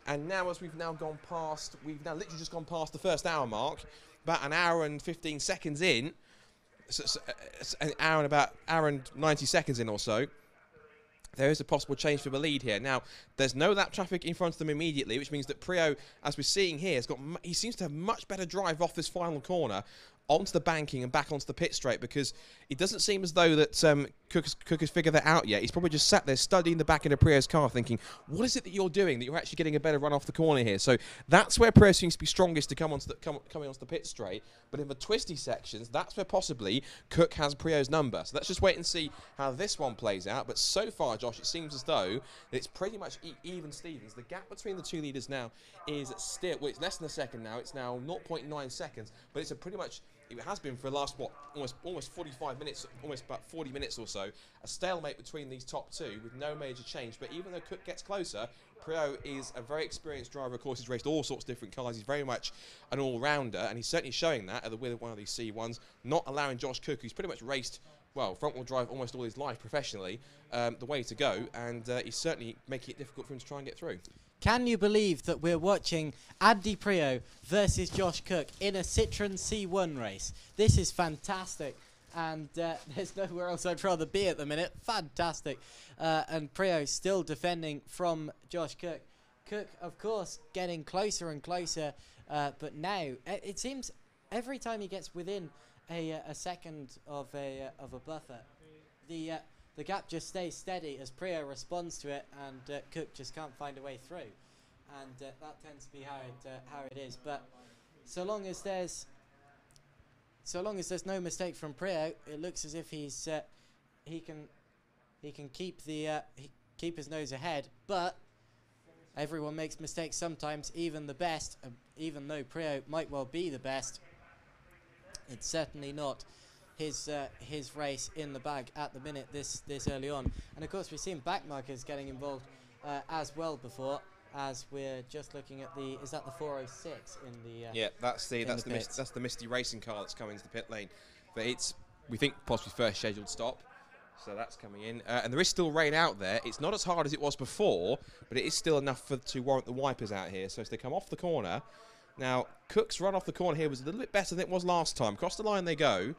And now, as we've now gone past, we've now literally just gone past the first hour mark, about an hour and 15 seconds in, so an hour and 90 seconds in or so. there is a possible change for the lead here. Now, there's no lap traffic in front of them immediately, which means that Prio, as we're seeing here, he seems to have much better drive off this final corner onto the banking and back onto the pit straight, because it doesn't seem as though that Cook has figured that out yet. He's probably just sat there studying the back end of Prio's car thinking, what is it that you're doing that you're actually getting a better run off the corner here? So that's where Prio seems to be strongest to coming onto the pit straight. But in the twisty sections, that's where possibly Cook has Prio's number. So let's just wait and see how this one plays out. But so far, Josh, it seems as though it's pretty much even Stevens. The gap between the two leaders now is still, well, it's less than a second now. It's now 0.9 seconds, but it's a pretty much, it has been for the last, what, almost 45 minutes, almost about 40 minutes or so, a stalemate between these top two with no major change. But even though Cook gets closer, Prio is a very experienced driver. Of course, he's raced all sorts of different cars. He's very much an all-rounder, and he's certainly showing that with one of these C1s, not allowing Josh Cook, who's pretty much raced, well, front-wheel drive almost all his life professionally, the way to go, and he's certainly making it difficult for him to try and get through. Can you believe that we're watching Andy Prio versus Josh Cook in a Citroen C1 race? This is fantastic, and there's nowhere else I'd rather be at the minute. Fantastic. And Prio still defending from Josh Cook. Cook, of course, getting closer and closer, but now it seems every time he gets within a second of a buffer, the gap just stays steady as Prio responds to it, and Cook just can't find a way through, and that tends to be how it is. But so long as there's no mistake from Prio, it looks as if he can keep his nose ahead. But everyone makes mistakes sometimes, even the best. Even though Prio might well be the best, it's certainly not his race in the bag at the minute this early on. And of course we've seen backmarkers getting involved as well before, as we're just looking at is that the 406 in the yeah, that's the Misty racing car that's coming to the pit lane, but it's, we think, possibly first scheduled stop, so that's coming in, and there is still rain out there. It's not as hard as it was before, but it is still enough to warrant the wipers out here. So as they come off the corner now, Cook's run off the corner here was a little bit better than it was last time. Across the line they go.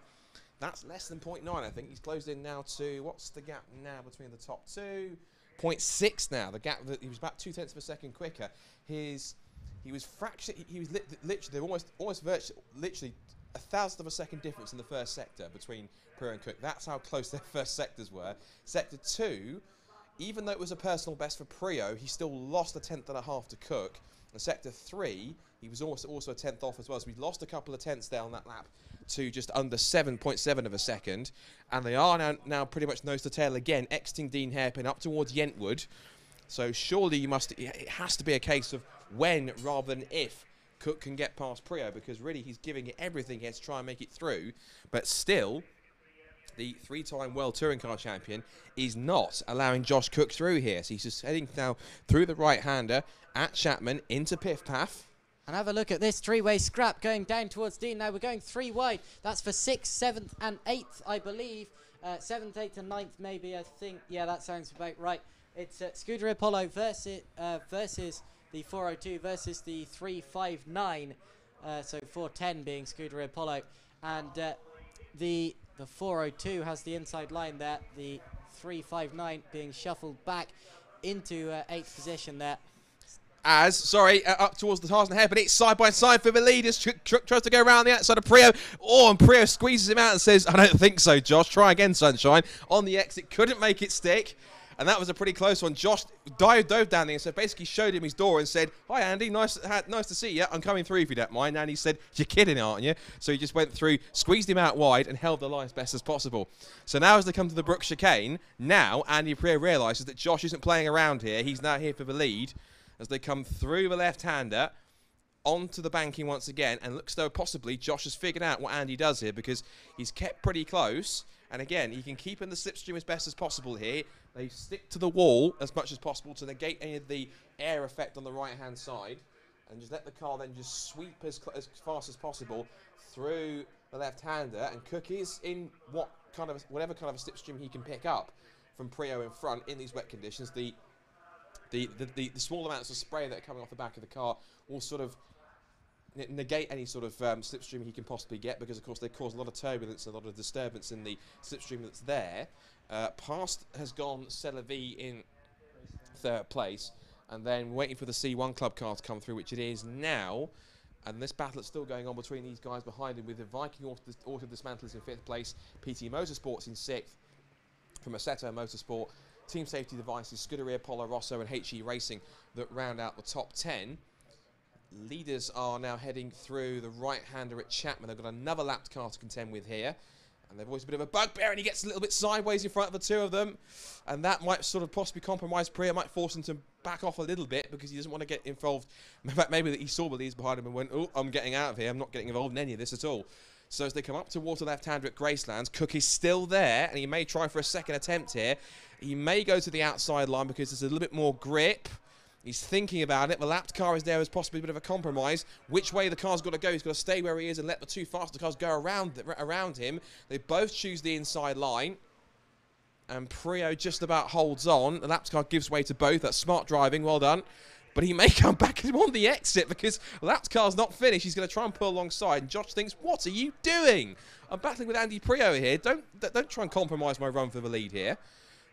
That's less than 0.9, I think. He's closed in now to, what's the gap now between the top two? 0.6 now. The gap, he was about 0.2 of a second quicker. He was literally, literally a thousandth of a second difference in the first sector between Prio and Cook. That's how close their first sectors were. Sector 2, even though it was a personal best for Prio, he still lost a tenth and a half to Cook. And Sector 3, he was also a tenth off as well. So we lost a couple of tenths there on that lap to just under 7.7 of a second. And they are now pretty much nose to tail again, exiting Dean Hairpin up towards Yentwood. So surely it has to be a case of when rather than if Cook can get past Prio, because really he's giving it everything here to try and make it through. But still, the three-time World Touring Car Champion is not allowing Josh Cook through here. So he's just heading now through the right-hander at Chapman into Piff Paff. And have a look at this three-way scrap going down towards Dean. Now we're going three wide. That's for 6th, 7th and 8th, I believe. 7th, 8th and 9th maybe, I think. Yeah, that sounds about right. It's Scuderia Apollo versus the 402 versus the 359. So 410 being Scuderia Apollo. And the 402 has the inside line there. The 359 being shuffled back into 8th position there. Up towards the Tarzan head, but it's side by side for the lead as Cook tries to go around the outside of Prio. Oh, and Prio squeezes him out and says, I don't think so, Josh. Try again, sunshine. On the exit, couldn't make it stick. And that was a pretty close one. Josh dove down there and so basically showed him his door and said, hi, Andy, nice to see you. I'm coming through if you don't mind. And he said, you're kidding, aren't you? So he just went through, squeezed him out wide and held the line as best as possible. So now as they come to the Brook chicane, now Andy Prio realises that Josh isn't playing around here. He's now here for the lead as they come through the left-hander onto the banking once again, and looks though possibly Josh has figured out what Andy does here, because he's kept pretty close, and again he can keep in the slipstream as best as possible here. They stick to the wall as much as possible to negate any of the air effect on the right-hand side, and just let the car then just sweep as fast as possible through the left-hander. And Cook is in whatever kind of a slipstream he can pick up from Prio in front in these wet conditions. The small amounts of spray that are coming off the back of the car will sort of negate any sort of slipstream he can possibly get, because of course they cause a lot of turbulence, a lot of disturbance in the slipstream that's there. Past has gone Celavi in 3rd place, and then waiting for the C1 club car to come through, which it is now. And this battle is still going on between these guys behind him, with the Viking Auto Dismantlers in 5th place, PT Motorsports in 6th, from Assetto Motorsport, Team Safety Devices, Scuderia Polo Rosso and HE Racing that round out the top 10. Leaders are now heading through the right-hander at Chapman. They've got another lapped car to contend with here. And they've always a bit of a bugbear, and he gets a little bit sideways in front of the two of them. And that might sort of possibly compromise Priya, might force him to back off a little bit, because he doesn't want to get involved. In fact, maybe that he saw the leads behind him and went, oh, I'm getting out of here. I'm not getting involved in any of this at all. So as they come up towards the left-hander at Gracelands, Cook is still there, and he may try for a second attempt here. He may go to the outside line because there's a little bit more grip. He's thinking about it. The lapped car is there as possibly a bit of a compromise. Which way the car's got to go? He's got to stay where he is and let the two faster cars go around him. They both choose the inside line. And Prio just about holds on. The lapped car gives way to both. That's smart driving. Well done. But he may come back on the exit, because the lapped car's not finished. He's going to try and pull alongside. And Josh thinks, what are you doing? I'm battling with Andy Prio here. Don't try and compromise my run for the lead here.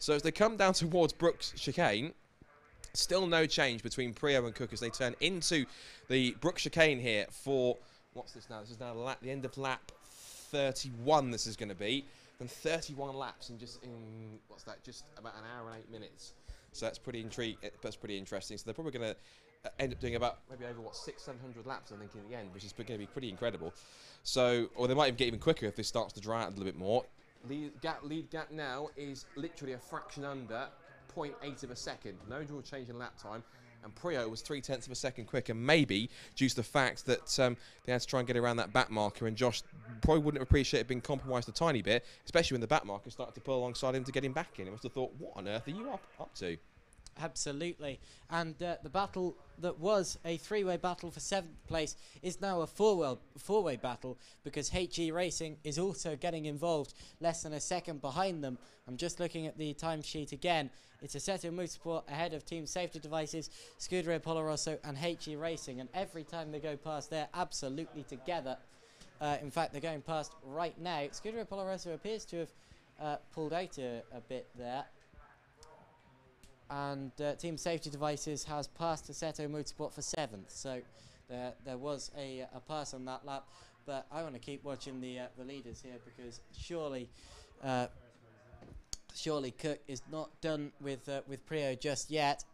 So as they come down towards Brooks chicane, still no change between Prio and Cook as they turn into the Brooks chicane here for, what's this now? This is now the end of lap 31 this is going to be. Then 31 laps in what's that, just about an hour and 8 minutes. So that's pretty interesting. So they're probably going to end up doing about maybe over, 600-700 laps, I think, in the end, which is going to be pretty incredible. So, or they might even get even quicker if this starts to dry out a little bit more. Lead gap now is literally a fraction under 0.8 of a second. No real change in lap time. And Prio was 0.3 of a second quicker, maybe due to the fact that they had to try and get around that back marker, and Josh probably wouldn't have appreciated being compromised a tiny bit, especially when the back marker started to pull alongside him to get him back in. He must have thought, what on earth are you up to? Absolutely. And the battle that was a 3-way battle for 7th place is now a 4-way battle, because HE Racing is also getting involved, less than a second behind them. I'm just looking at the timesheet again. It's Assetto Motorsport ahead of Team Safety Devices, Scuderia Polo Rosso and HE Racing, and every time they go past, they're absolutely together. In fact, they're going past right now. Scuderia Polo Rosso appears to have pulled out a bit there. And Team Safety Devices has passed Assetto Motorsport for 7th, so there was a pass on that lap. But I want to keep watching the leaders here, because surely Cook is not done with Prio just yet.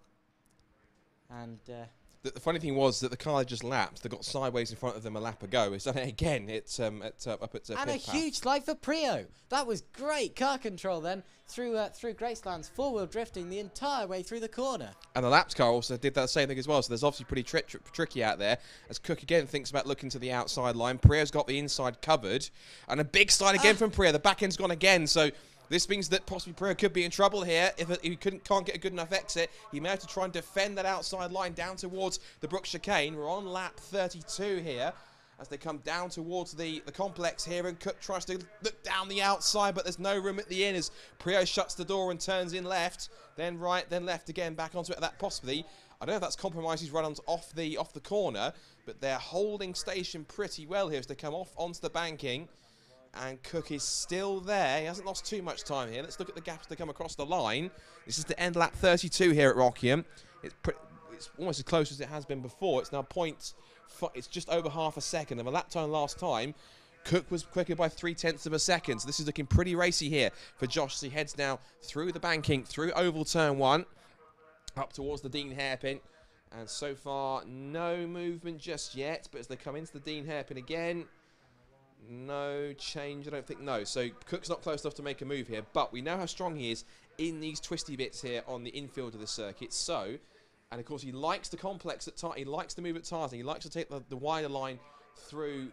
And the funny thing was that the car had just lapped. They got sideways in front of them a lap ago. It's done it again. It's up at and a huge slide for Prio. That was great car control then through Gracelands, 4-wheel drifting the entire way through the corner. And the lapped car also did that same thing as well. So there's obviously pretty tricky out there as Cook again thinks about looking to the outside line. Prio's got the inside covered, and a big slide again from Prio. The back end's gone again. So this means that possibly Prio could be in trouble here. If he can't get a good enough exit, he may have to try and defend that outside line down towards the Brooks chicane. We're on lap 32 here as they come down towards the complex here, and Cook tries to look down the outside, but there's no room at the end as Prio shuts the door and turns in left, then right, then left again, back onto it. That possibly, I don't know if that's compromised his run off the corner, but they're holding station pretty well here as they come off onto the banking. And Cook is still there. He hasn't lost too much time here. Let's look at the gaps to come across the line. This is the end lap 32 here at Rockingham. It's almost as close as it has been before. It's now it's just over half a second. And the lap time last time, Cook was quicker by 0.3 of a second. So this is looking pretty racy here for Josh. So he heads now through the banking, through oval turn 1, up towards the Dean hairpin. And so far, no movement just yet. But as they come into the Dean hairpin again, no change, I don't think. No, so Cook's not close enough to make a move here, but we know how strong he is in these twisty bits here on the infield of the circuit. So, and of course he likes the complex at he likes to move at Tarzan. He likes to take the wider line through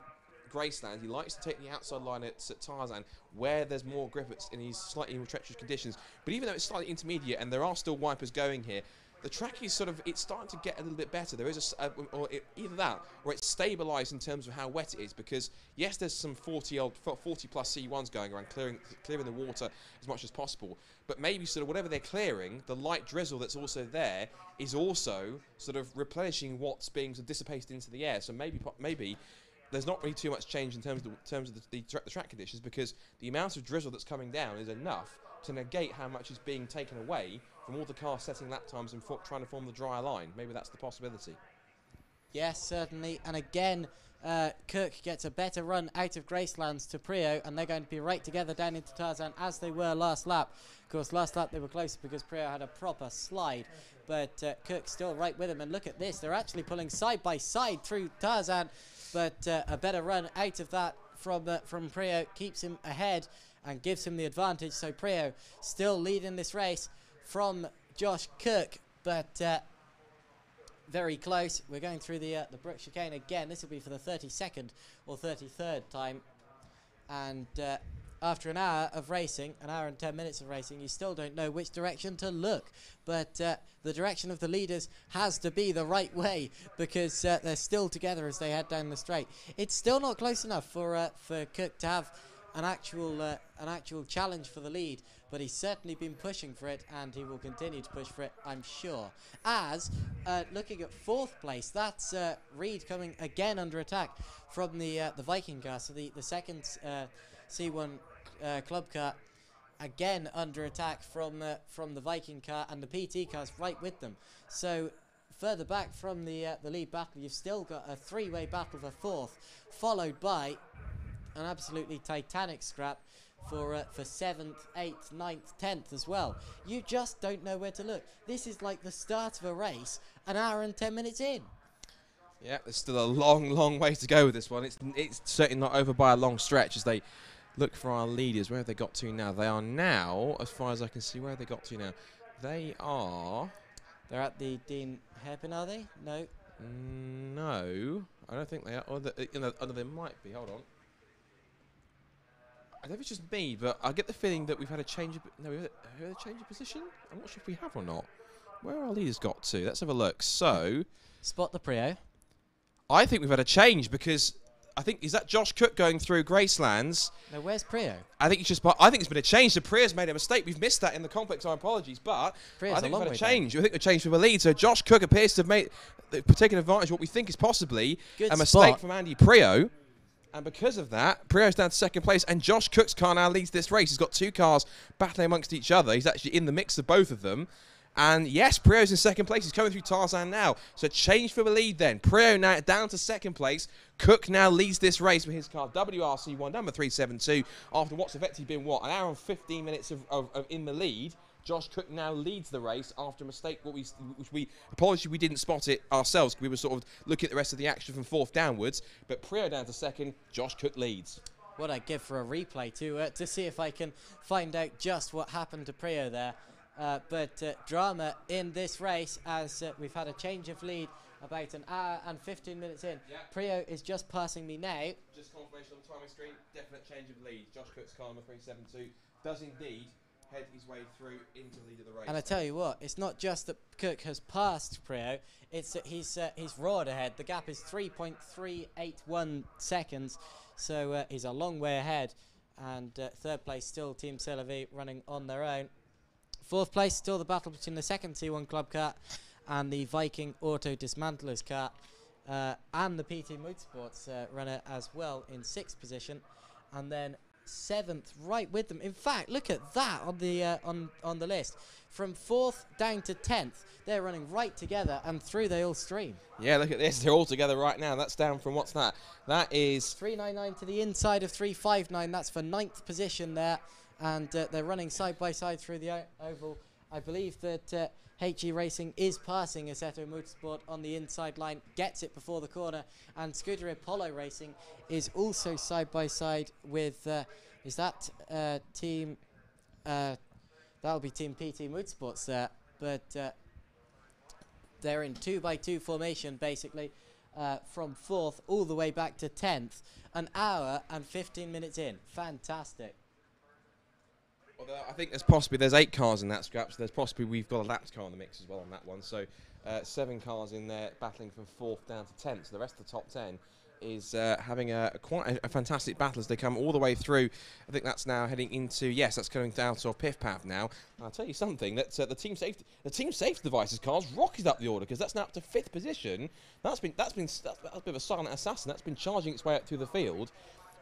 Graceland. He likes to take the outside line at Tarzan, where there's more grip in these slightly more treacherous conditions. But even though it's slightly intermediate and there are still wipers going here, the track is sort of, it's starting to get a little bit better. There is either that or it's stabilised in terms of how wet it is, because yes, there's some 40 plus C1s going around clearing the water as much as possible, but maybe sort of whatever they're clearing, the light drizzle that's also there is also sort of replenishing what's being sort of dissipated into the air. So maybe there's not really too much change in terms of the track conditions, because the amount of drizzle that's coming down is enough to negate how much is being taken away from all the cars setting lap times and trying to form the dry line. Maybe that's the possibility. Yes, certainly. And again, Cook gets a better run out of Gracelands to Prio, and they're going to be right together down into Tarzan as they were last lap. Of course, last lap they were closer because Prio had a proper slide, but Cook still right with him. And look at this, they're actually pulling side by side through Tarzan, but a better run out of that from Prio keeps him ahead and gives him the advantage. So Prio still leading this race from Josh Cook, but very close. We're going through the Brook chicane again. This will be for the 32nd or 33rd time, and after an hour of racing, an hour and 10 minutes of racing, you still don't know which direction to look, but the direction of the leaders has to be the right way, because they're still together as they head down the straight. It's still not close enough for Cook to have an actual challenge for the lead, but he's certainly been pushing for it, and he will continue to push for it, I'm sure. As looking at 4th place, that's Reed coming again under attack from the Viking car. So the second C1 club car again under attack from the Viking car, and the PT car's right with them. So further back from the lead battle, you've still got a 3-way battle for 4th, followed by an absolutely titanic scrap for 7th, 8th, 9th, 10th as well. You just don't know where to look. This is like the start of a race an hour and 10 minutes in. Yeah, there's still a long way to go with this one. It's certainly not over by a long stretch as they look for our leaders. Where have they got to now? They are now, as far as I can see, where have they got to now? They're at the Dean Hairpin, are they? No. No, I don't think they are. Or they might be. Hold on. I don't know if it's just me, but I get the feeling that we've had a change of... No, we've had a change of position? I'm not sure if we have or not. Where are our leaders got to? Let's have a look. So... Spot the Prio. I think we've had a change, because... I think... Is that Josh Cook going through Gracelands? No, where's Prio? I think it's been a change. So Prio's made a mistake. We've missed that in the complex. Our apologies. But Prio's I think a we've long had a way change. I think we've changed for the lead. So Josh Cook appears to have taken advantage of what we think is possibly Good a mistake spot from Andy Prio. And because of that, Prio's down to 2nd place, and Josh Cook's car now leads this race. He's got 2 cars battling amongst each other. He's actually in the mix of both of them. And yes, Prio's in 2nd place. He's coming through Tarzan now. So change for the lead then. Prio now down to 2nd place. Cook now leads this race with his car WRC1 number 372 after what's effectively been, an hour and 15 minutes of in the lead. Josh Cook now leads the race after a mistake, which we didn't spot it ourselves. We were sort of looking at the rest of the action from 4th downwards. But Prio down to 2nd, Josh Cook leads. What I'd give for a replay to see if I can find out just what happened to Prio there. But drama in this race as we've had a change of lead about an hour and 15 minutes in. Yep. Prio is just passing me now. Just confirmation on the timing screen, definite change of lead. Josh Cook's car number 372 does indeed head his way through into the lead of the race. And I tell you what, it's not just that Cook has passed Prio, it's that he's roared ahead. The gap is 3.381 seconds, so he's a long way ahead. And 3rd place still Team Celavi running on their own. 4th place still the battle between the 2nd C1 club car and the Viking Auto Dismantlers car, and the PT Motorsports runner as well in 6th position, and then 7th right with them. In fact, look at that on the on the list. From 4th down to 10th, they're running right together, and through they all stream. Yeah, look at this. They're all together right now. That's down from, what's that? That is 399 to the inside of 359. That's for 9th position there, and they're running side by side through the oval. I believe that HE Racing is passing Assetto Motorsport on the inside line, gets it before the corner, and Scuderia Apollo Racing is also side by side with, is that team, that'll be Team PT Motorsports there, but they're in 2x2 formation basically, from 4th all the way back to 10th, an hour and 15 minutes in. Fantastic. Although I think there's 8 cars in that scrap, so there's possibly we've got a lapped car in the mix as well on that one. So 7 cars in there battling from 4th down to 10th. So the rest of the top 10 is having quite a fantastic battle as they come all the way through. I think that's now heading into, yes, that's going down to our piff path now. And I'll tell you something, that the team safety devices cars rocketed up the order, because that's now up to 5th position. That's a bit of a silent assassin. That's been charging its way up through the field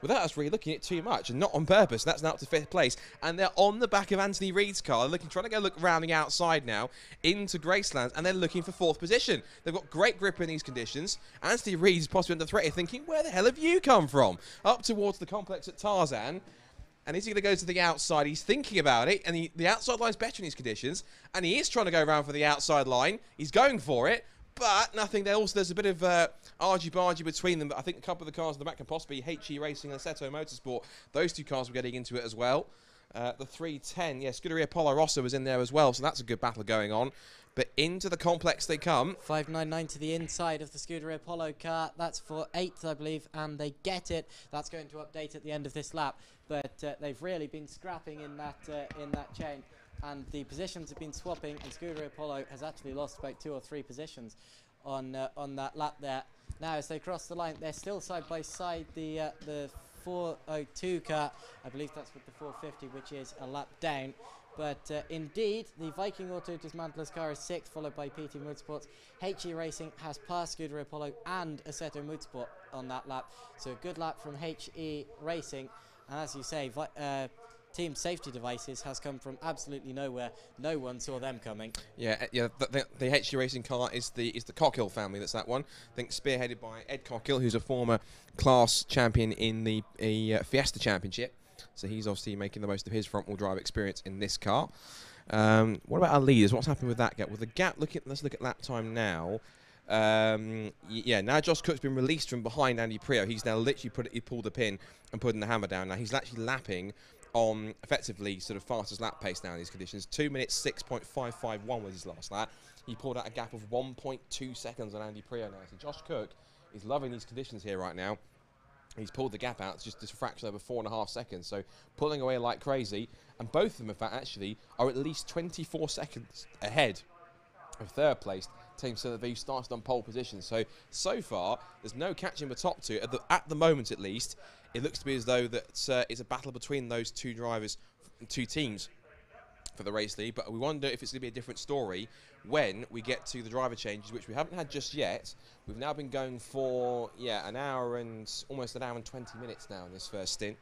without us really looking at it too much, and not on purpose. That's now up to 5th place, and they're on the back of Anthony Reid's car, trying to go look around the outside now into Graceland, and they're looking for 4th position. They've got great grip in these conditions. Anthony Reid's possibly under threat, thinking, where the hell have you come from? Up towards the complex at Tarzan, and is he going to go to the outside? He's thinking about it, and the outside line's better in these conditions, and he is trying to go around for the outside line. He's going for it, but nothing. There's a bit of argy-bargy between them. But I think a couple of the cars in the back can possibly HE Racing and Assetto Motorsport. Those 2 cars were getting into it as well. The 310, yeah, Scuderia Polo Rosso was in there as well, so that's a good battle going on. But into the complex they come. 599 to the inside of the Scuderia Polo car. That's for 8th, I believe, and they get it. That's going to update at the end of this lap. But they've really been scrapping in that chain. And the positions have been swapping, and Scuderia Polo has actually lost about 2 or 3 positions on that lap there. Now, as they cross the line, they're still side by side. The 402 car, I believe that's with the 450, which is a lap down. But indeed, the Viking Auto Dismantlers car is 6th, followed by PT Motorsports. HE Racing has passed Scuderia Polo and Assetto Motorsport on that lap. So a good lap from HE Racing. And as you say, Team Safety Devices has come from absolutely nowhere. No one saw them coming. Yeah. The HG Racing car is the Cockhill family. That's that one. I think spearheaded by Ed Cockhill, who's a former class champion in the Fiesta Championship. So he's obviously making the most of his front-wheel drive experience in this car. What about our leaders? What's happened with that gap? Well, the gap. Let's look at lap time now. Yeah, now Josh Cook's been released from behind Andy Prio. He's now literally pulled the pin and putting the hammer down. Now he's actually lapping on effectively sort of fastest lap pace now in these conditions. 2 minutes 6.551 was his last lap. He pulled out a gap of 1.2 seconds on Andy Prio now. So Josh Cook is loving these conditions here right now. He's pulled the gap out. It's just a fraction over 4.5 seconds. So pulling away like crazy. And both of them, in fact, actually are at least 24 seconds ahead of 3rd place Team Silverview, started on pole position. So far, there's no catching the top 2. At the moment, at least, it looks to be as though that it's a battle between those 2 drivers, 2 teams for the race lead. But we wonder if it's going to be a different story when we get to the driver changes, which we haven't had just yet. We've now been going for, an hour and almost an hour and 20 minutes now in this first stint.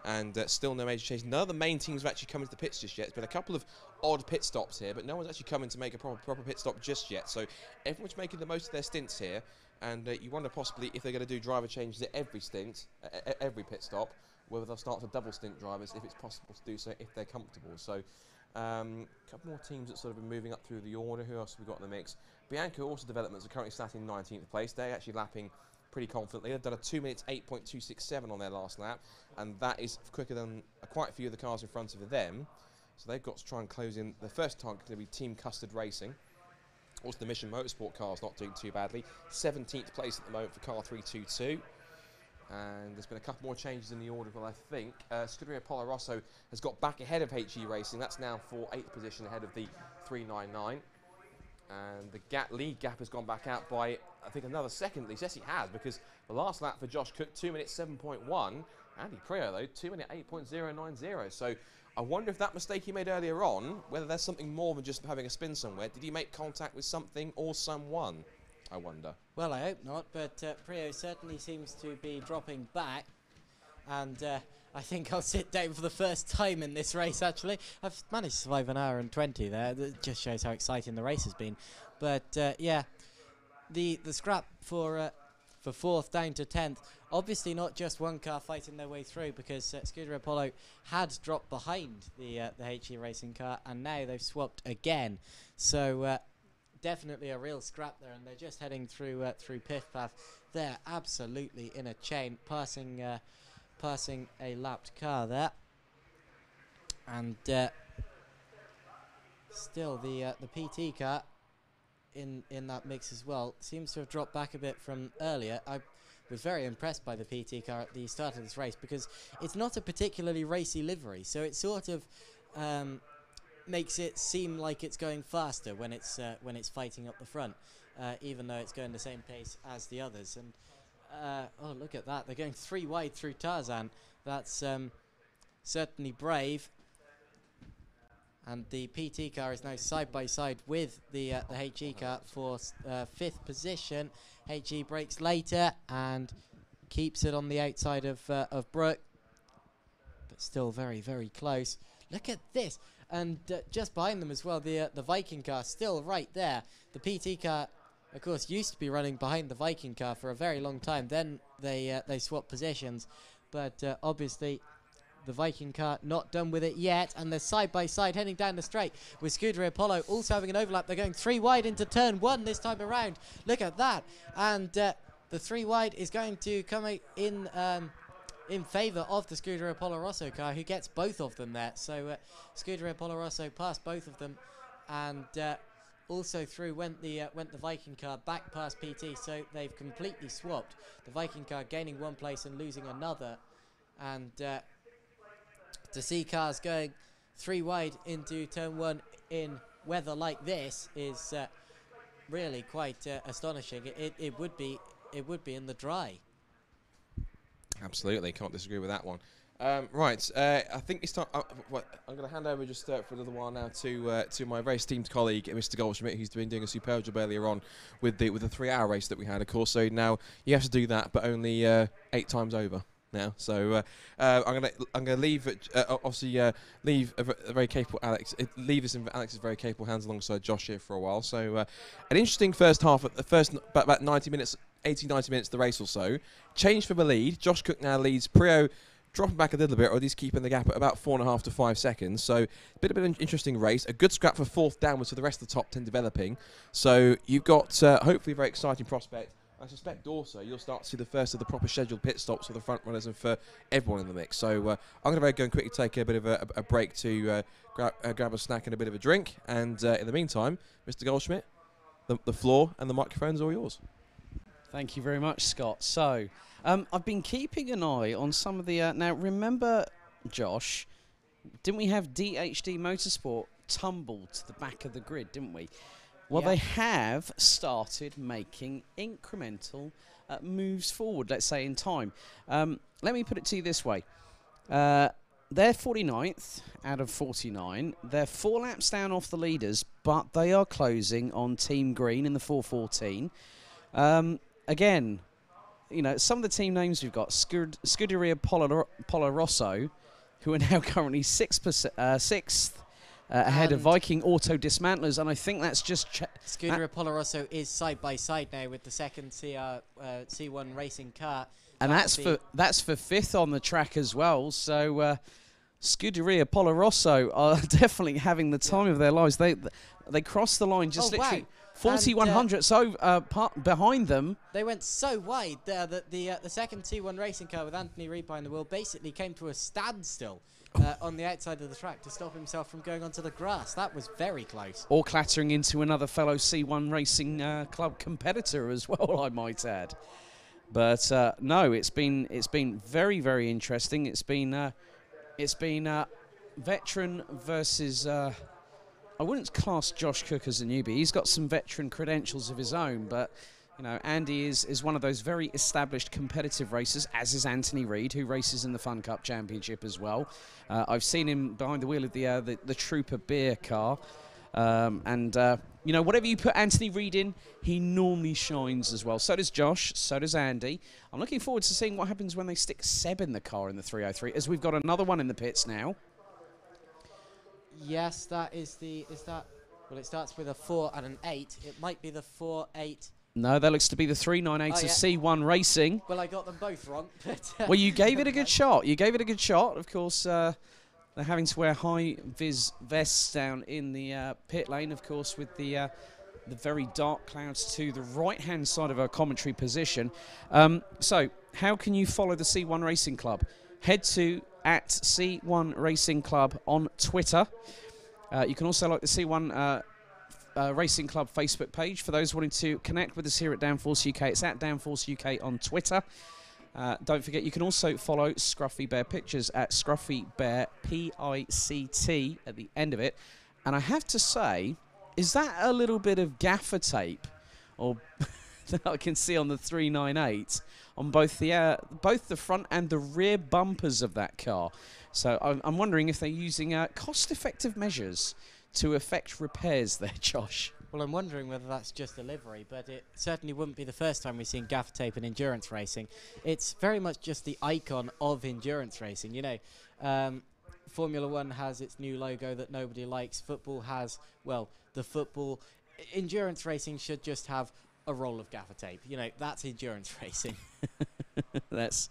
And still no major change. None of the main teams have actually come into the pits just yet. It's been a couple of odd pit stops here, but no one's actually come in to make a proper pit stop just yet. So everyone's making the most of their stints here. And you wonder possibly if they're going to do driver changes at every stint, every pit stop, whether they'll start to double stint drivers if it's possible to do so if they're comfortable. So a couple more teams that sort of been moving up through the order. Who else have we got in the mix? Bianco Auto Developments are currently sat in 19th place. They're actually lapping pretty confidently. They've done a 2 minutes 8.267 on their last lap, and that is quicker than quite a few of the cars in front of them. So they've got to try and close in. The first target going to be Team Custard Racing. Also, the Mission Motorsport car's not doing too badly. 17th place at the moment for car 322. And there's been a couple more changes in the order, well, I think. Scuderia Polo Rosso has got back ahead of HE Racing. That's now for 8th position ahead of the 399. And the lead gap has gone back out by, I think, another second at least. Yes, he has, because the last lap for Josh Cook, 2 minutes 7.1. Andy Prio, though, 2 minute 8.090. So I wonder if that mistake he made earlier on, whether there's something more than just having a spin somewhere. Did he make contact with something or someone? I wonder. Well, I hope not, but Prio certainly seems to be dropping back. And I think I'll sit down for the first time in this race, actually. I've managed to survive an hour and 20 there. That just shows how exciting the race has been. But, yeah, the scrap for 4th down to 10th. Obviously not just one car fighting their way through, because Scuderia Apollo had dropped behind the HE Racing car, and now they've swapped again. So definitely a real scrap there, and they're just heading through pit path. They're absolutely in a chain, passing a lapped car there, and still the PT car in that mix as well seems to have dropped back a bit from earlier. I was very impressed by the PT car at the start of this race, because it's not a particularly racy livery, so it sort of makes it seem like it's going faster when it's fighting up the front, even though it's going the same pace as the others. And oh, look at that! They're going 3 wide through Tarzan. That's certainly brave. And the PT car is now side by side with the HE car for 5th position. HE brakes later and keeps it on the outside of Brooke, but still very, very close. Look at this. And just behind them as well, the Viking car still right there. The PT car, of course, used to be running behind the Viking car for a very long time. Then they swapped positions, but obviously the Viking car not done with it yet, and they're side by side heading down the straight with Scuderia Apollo also having an overlap. They're going 3 wide into turn 1 this time around. Look at that. And the 3 wide is going to come in favour of the Scuderia Apollo Rosso car, who gets both of them there. So Scuderia Apollo Rosso passed both of them, and also through went the Viking car back past PT. So they've completely swapped. The Viking car gaining 1 place and losing another, and to see cars going 3 wide into turn 1 in weather like this is really quite astonishing. It would be in the dry. Absolutely, can't disagree with that one. Right, I think it's time. I'm going to hand over just for a little while now to my very esteemed colleague, Mr. Goldschmidt, who's been doing a superb job earlier on with the 3-hour race that we had, of course. So now you have to do that, but only 8 times over now. So I'm gonna leave leave a very capable Alex. Leave this in Alex's very capable hands alongside Josh here for a while. So an interesting first half. The first about 90 minutes. 80-90 minutes of the race or so. Change for the lead. Josh Cook now leads. Prio dropping back a little bit, or at least keeping the gap at about 4.5 to 5 seconds. So a bit of an interesting race. A good scrap for 4th downwards for the rest of the top 10 developing. So you've got hopefully a very exciting prospect. I suspect also you'll start to see the first of the proper scheduled pit stops for the front runners and for everyone in the mix. So I'm going to go and quickly take a bit of a break to grab a snack and a bit of a drink. And in the meantime, Mr. Goldschmidt, the floor and the microphone's all yours. Thank you very much, Scott. So, I've been keeping an eye on some of the... now, remember, Josh, didn't we have DHD Motorsport tumble to the back of the grid, didn't we? Well, they have started making incremental moves forward, let's say, in time. Let me put it to you this way. They're 49th out of 49. They're 4 laps down off the leaders, but they are closing on Team Green in the 414. Again, you know, some of the team names we've got, Scuderia Polo Rosso, who are now currently 6th ahead of Viking Auto Dismantlers, and I think that's just... Scuderia Polo Rosso is side by side now with the second C1 racing car. And that's for 5th on the track as well, so Scuderia Polo Rosso are definitely having the time of their lives. They crossed the line just literally... Wow. 4,100 behind them. They went so wide there that the second T1 racing car with Anthony Reid behind the wheel basically came to a standstill on the outside of the track to stop himself from going onto the grass. That was very close. Or clattering into another fellow C1 Racing Club competitor as well, I might add. But no, it's been very, very interesting. It's been veteran versus. I wouldn't class Josh Cook as a newbie. He's got some veteran credentials of his own, but you know, Andy is one of those very established competitive racers, as is Anthony Reid, who races in the Fun Cup Championship as well. I've seen him behind the wheel of the Trooper beer car, and you know, whatever you put Anthony Reid in, he normally shines as well. So does Josh, so does Andy. I'm looking forward to seeing what happens when they stick Seb in the car in the 303, as we've got another one in the pits now. Yes, that is the... Well, it starts with a 4 and an 8. It might be the 4-8. No, that looks to be the 398 of C1 Racing. Well, I got them both wrong. But well, you gave it a good shot. You gave it a good shot. Of course, they're having to wear high-vis vests down in the pit lane, of course, with the very dark clouds to the right-hand side of our commentary position. So, how can you follow the C1 Racing Club? Head to @C1 Racing Club on Twitter. You can also like the C1 Racing Club Facebook page for those wanting to connect with us here at Downforce UK. It's @Downforce UK on Twitter. Don't forget, you can also follow Scruffy Bear Pictures at Scruffy Bear PICT at the end of it. And I have to say, is that a little bit of gaffer tape, or that I can see on the 398 on both the front and the rear bumpers of that car? So I'm wondering if they're using cost-effective measures to effect repairs there, Josh. Well, I'm wondering whether that's just a livery, but it certainly wouldn't be the first time we've seen gaffer tape in endurance racing. It's very much just the icon of endurance racing. You know, Formula One has its new logo that nobody likes. Football has, well, the football. Endurance racing should just have a roll of gaffer tape. You know, that's endurance racing. That's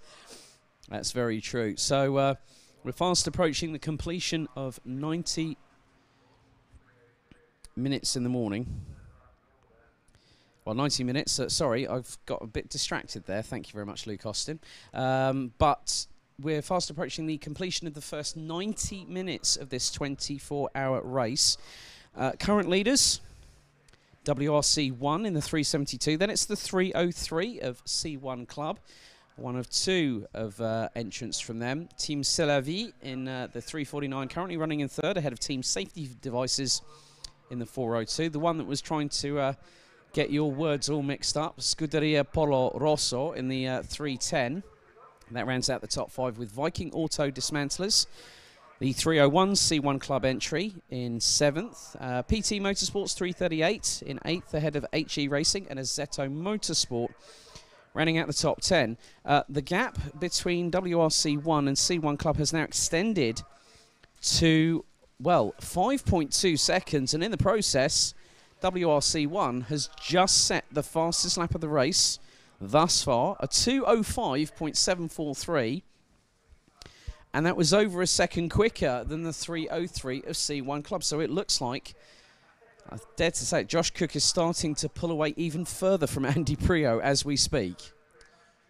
very true. So we're fast approaching the completion of 90 minutes in the morning. Well, 90 minutes. Sorry, I've got a bit distracted there. Thank you very much, Luke Austin. But we're fast approaching the completion of the first 90 minutes of this 24-hour race. Current leaders, WRC1 in the 372. Then it's the 303 of C1 Club. One of two of entrants from them. Team C'est La Vie in the 349, currently running in third, ahead of Team Safety Devices in the 402. The one that was trying to get your words all mixed up, Scuderia Polo Rosso in the 310. That rounds out the top five with Viking Auto Dismantlers. The 301 C1 Club entry in 7th. PT Motorsports 338 in 8th, ahead of HE Racing and Azzetto Motorsport. Rounding out the top 10. The gap between WRC1 and C1 Club has now extended to, well, 5.2 seconds. And in the process, WRC1 has just set the fastest lap of the race thus far, a 2:05.743. And that was over a second quicker than the 3:03 of C1 Club. So it looks like, I dare to say it, Josh Cook is starting to pull away even further from Andy Prio as we speak.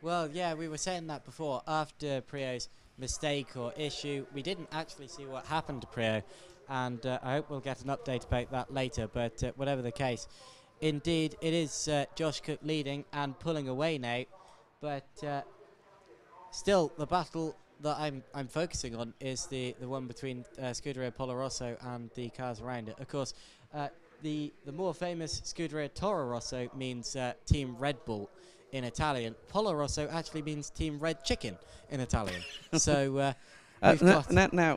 Well, yeah, we were saying that before. After Prio's mistake or issue, we didn't actually see what happened to Prio, and I hope we'll get an update about that later, but whatever the case, indeed, it is Josh Cook leading and pulling away now, but still, the battle that I'm focusing on is the one between Scuderia Polo Rosso and the cars around it. Of course, the more famous Scuderia Toro Rosso means Team Red Bull in Italian. Polo Rosso actually means Team Red Chicken in Italian. So we've got now,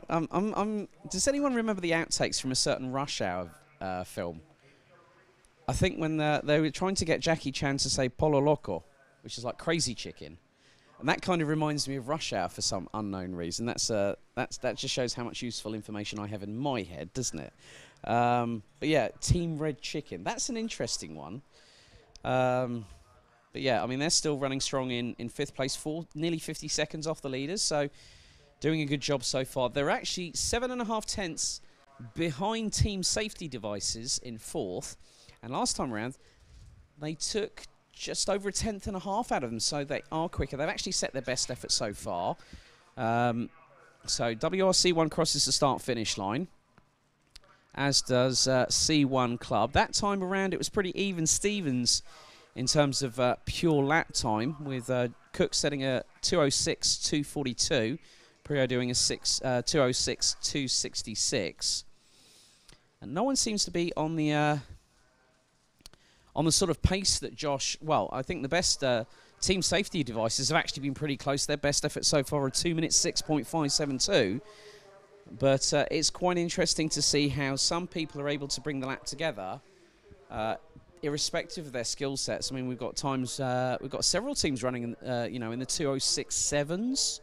does anyone remember the outtakes from a certain Rush Hour film? I think when they were trying to get Jackie Chan to say Polo Loco, which is like crazy chicken. And that kind of reminds me of Rush Hour for some unknown reason. That just shows how much useful information I have in my head, doesn't it? But yeah, Team Red Chicken. That's an interesting one. But yeah, I mean, they're still running strong in 5th place, nearly 50 seconds off the leaders. So doing a good job so far. They're actually 7.5 tenths behind Team Safety Devices in 4th. And last time around, they took just over 1.5 tenths out of them, so they are quicker. They've actually set their best effort so far. So WRC1 crosses the start-finish line, as does C1 Club. That time around, it was pretty even Stevens in terms of pure lap time, with Cook setting a 2:06.242, Prio doing a 2:06.266. And no one seems to be on the sort of pace that Josh, well, I think the best Team Safety Devices have actually been pretty close. Their best effort so far are 2 minutes 6.572. But it's quite interesting to see how some people are able to bring the lap together, irrespective of their skill sets. I mean, we've got times, we've got several teams running, in the 2:06.7s.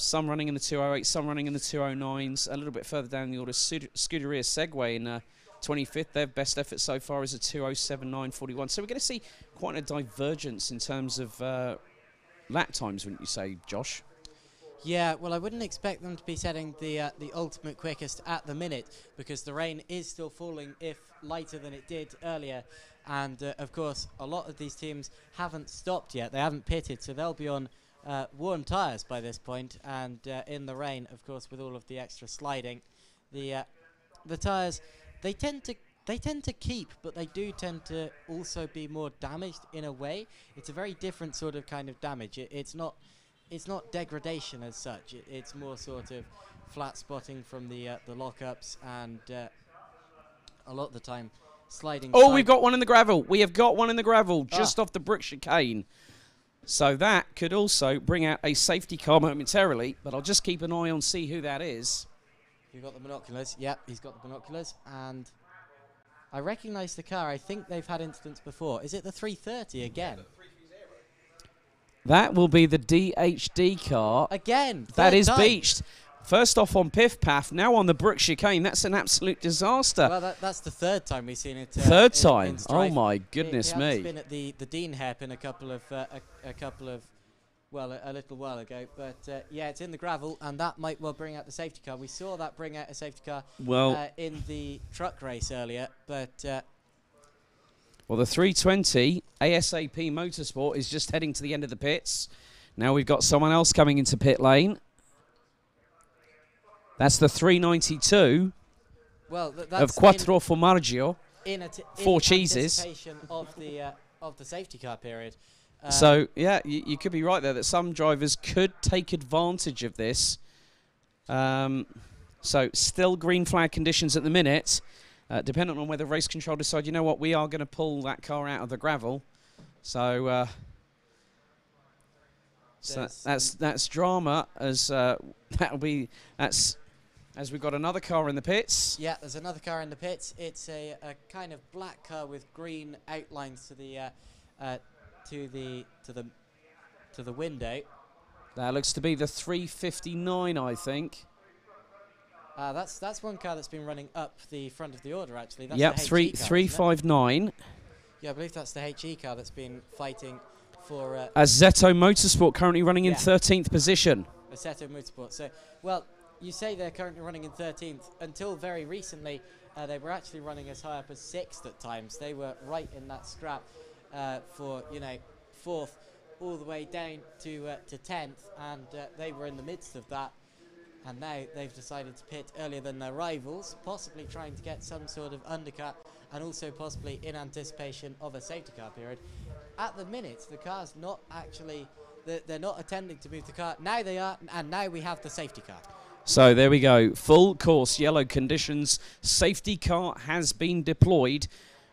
Some running in the 2:08, some running in the 2:09s. A little bit further down the order, Scuderia Segway in 25th, their best effort so far is a 2:07.941. So we're going to see quite a divergence in terms of lap times, wouldn't you say, Josh? Yeah, well, I wouldn't expect them to be setting the ultimate quickest at the minute, because the rain is still falling, if lighter than it did earlier. And, of course, a lot of these teams haven't stopped yet. They haven't pitted, so they'll be on worn tyres by this point. And in the rain, of course, with all of the extra sliding, the tyres, they tend to they tend to keep, but they do tend to also be more damaged in a way. It's a very different sort of kind of damage. It's not degradation as such. It's more sort of flat spotting from the lockups, and a lot of the time sliding. Oh, we've got one in the gravel. We have got one in the gravel just off the brick chicane. So that could also bring out a safety car momentarily, but I'll just keep an eye on, see who that is. You've got the binoculars. Yep, he's got the binoculars, and I recognise the car. I think they've had incidents before. Is it the 330 again? That will be the DHD car. Again, that is time. beached. First off on Piff Path, now on the brick chicane. That's an absolute disaster. Well, that's the third time we've seen it. Third time? In oh my goodness it me! It's been at the Dean hairpin a little while ago, but yeah, it's in the gravel, and that might well bring out the safety car. We saw that bring out a safety car in the truck race earlier, but well, the 320 ASAP Motorsport is just heading to the end of the pits. Now we've got someone else coming into pit lane. That's the 392 that's of Quattro Formaggio. Four cheeses. Anticipation of the safety car period. So, yeah, you could be right there that some drivers could take advantage of this. So, still green flag conditions at the minute, depending on whether race control decide, you know what, we are going to pull that car out of the gravel. So, that's drama, as as we've got another car in the pits. Yeah, there's another car in the pits. It's a kind of black car with green outlines to the window. That looks to be the 359, I think. That's one car that's been running up the front of the order, actually. That's yep, the HE car, 359. Yeah, I believe that's the HE car that's been fighting for... Azzetto Motorsport currently running in 13th position. Azzetto Motorsport. So, well, you say they're currently running in 13th. Until very recently, they were actually running as high up as 6th at times. They were right in that scrap for, 4th all the way down to 10th, and they were in the midst of that. And now they've decided to pit earlier than their rivals, possibly trying to get some sort of undercut, and also possibly in anticipation of a safety car period. At the minute, the car's not actually... They're not attending to move the car. Now they are, and now we have the safety car. So there we go. Full course, yellow conditions. Safety car has been deployed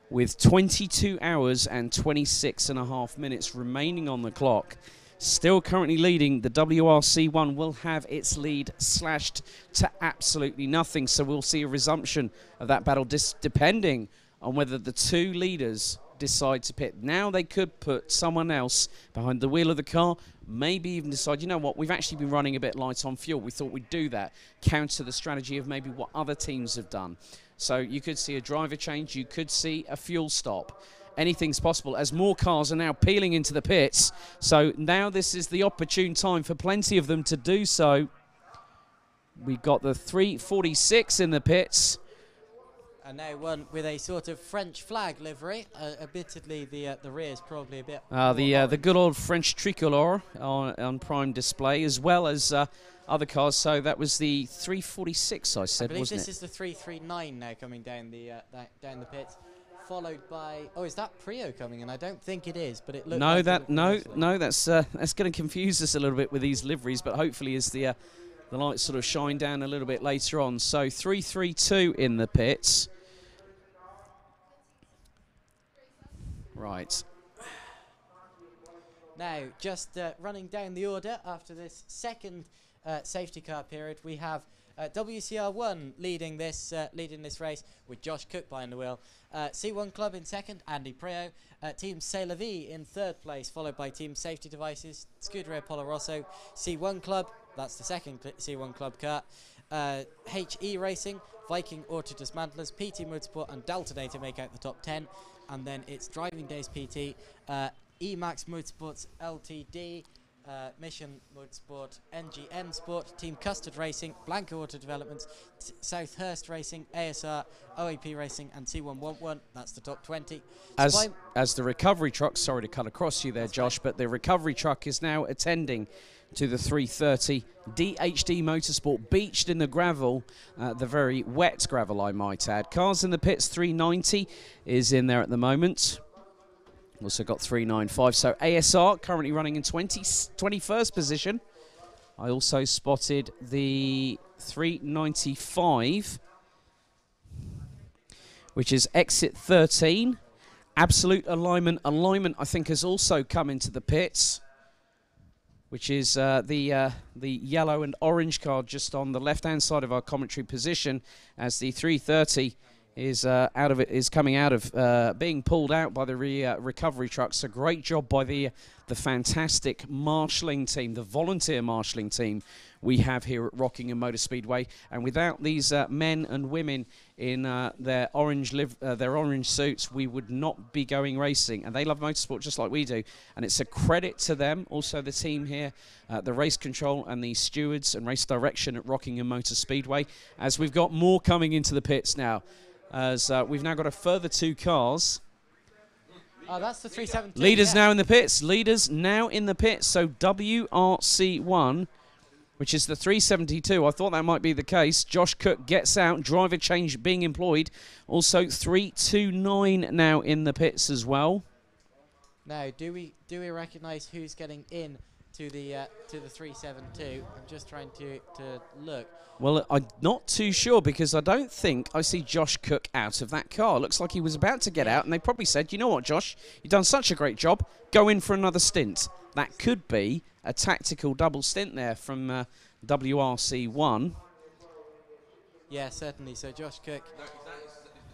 with 22 hours and 26 and a half minutes remaining on the clock. Still currently leading. The WRC1 will have its lead slashed to absolutely nothing. So we'll see a resumption of that battle depending on whether the two leaders decide to pit. Now they could put someone else behind the wheel of the car, maybe even decide, you know what, we've actually been running a bit light on fuel. We thought we'd do that. Counter the strategy of maybe what other teams have done. So you could see a driver change. You could see a fuel stop. Anything's possible as more cars are now peeling into the pits. So now this is the opportune time for plenty of them to do so. We've got the 346 in the pits. And now one with a sort of French flag livery. Admittedly, the rear is probably a bit... the good old French tricolor on prime display, as well as other cars. So that was the 346, I said, wasn't it? I believe this is the 339 now coming down the pits, followed by... Oh, is that Prio coming in? I don't think it is, but it looks... No, that's going to confuse us a little bit with these liveries, but hopefully as the lights sort of shine down a little bit later on. So 332 in the pits. Right. Now, just running down the order after this second safety car period, we have WCR1 leading this race with Josh Cook behind the wheel. C1 Club in second, Andy Preo. Team C'est La Vie in third place, followed by Team Safety Devices, Scuderia Polo Rosso. C1 Club, that's the second C1 Club car. HE Racing, Viking Auto Dismantlers, PT Motorsport and Daltonator make out the top 10. And then it's Driving Days PT, Emax Motorsports Ltd, Mission Motorsport, NGN Sport, Team Custard Racing, Blanco Auto Developments, Southhurst Racing, ASR, OAP Racing, and C111. That's the top 20. As the recovery truck, sorry to cut across you there, Josh, but the recovery truck is now attending to the 330. DHD Motorsport beached in the gravel, the very wet gravel, I might add. Cars in the pits, 390 is in there at the moment. Also got 395. So ASR currently running in 21st position. I also spotted the 395, which is exit 13. Absolute alignment. Alignment, I think, has also come into the pits, which is the yellow and orange car just on the left-hand side of our commentary position, as the 330 is coming out of being pulled out by the recovery trucks. So great job by the fantastic marshalling team, the volunteer marshalling team we have here at Rockingham Motor Speedway. And without these men and women in their orange suits, we would not be going racing. And they love motorsport just like we do. And it's a credit to them, also the team here, the race control and the stewards and race direction at Rockingham Motor Speedway, as we've got more coming into the pits now. As we've now got a further 2 cars. Oh, that's the 372. Leaders now in the pits. Leaders now in the pits. So WRC1, which is the 372. I thought that might be the case. Josh Cook gets out. Driver change being employed. Also 329 now in the pits as well. Now, do we recognise who's getting in to the 372? I'm just trying to look. Well, I'm not too sure, because I don't think I see Josh Cook out of that car. Looks like he was about to get out, and they probably said, you know what, Josh, you've done such a great job, go in for another stint. That could be a tactical double stint there from WRC1. Yeah, certainly. So Josh Cook. No, is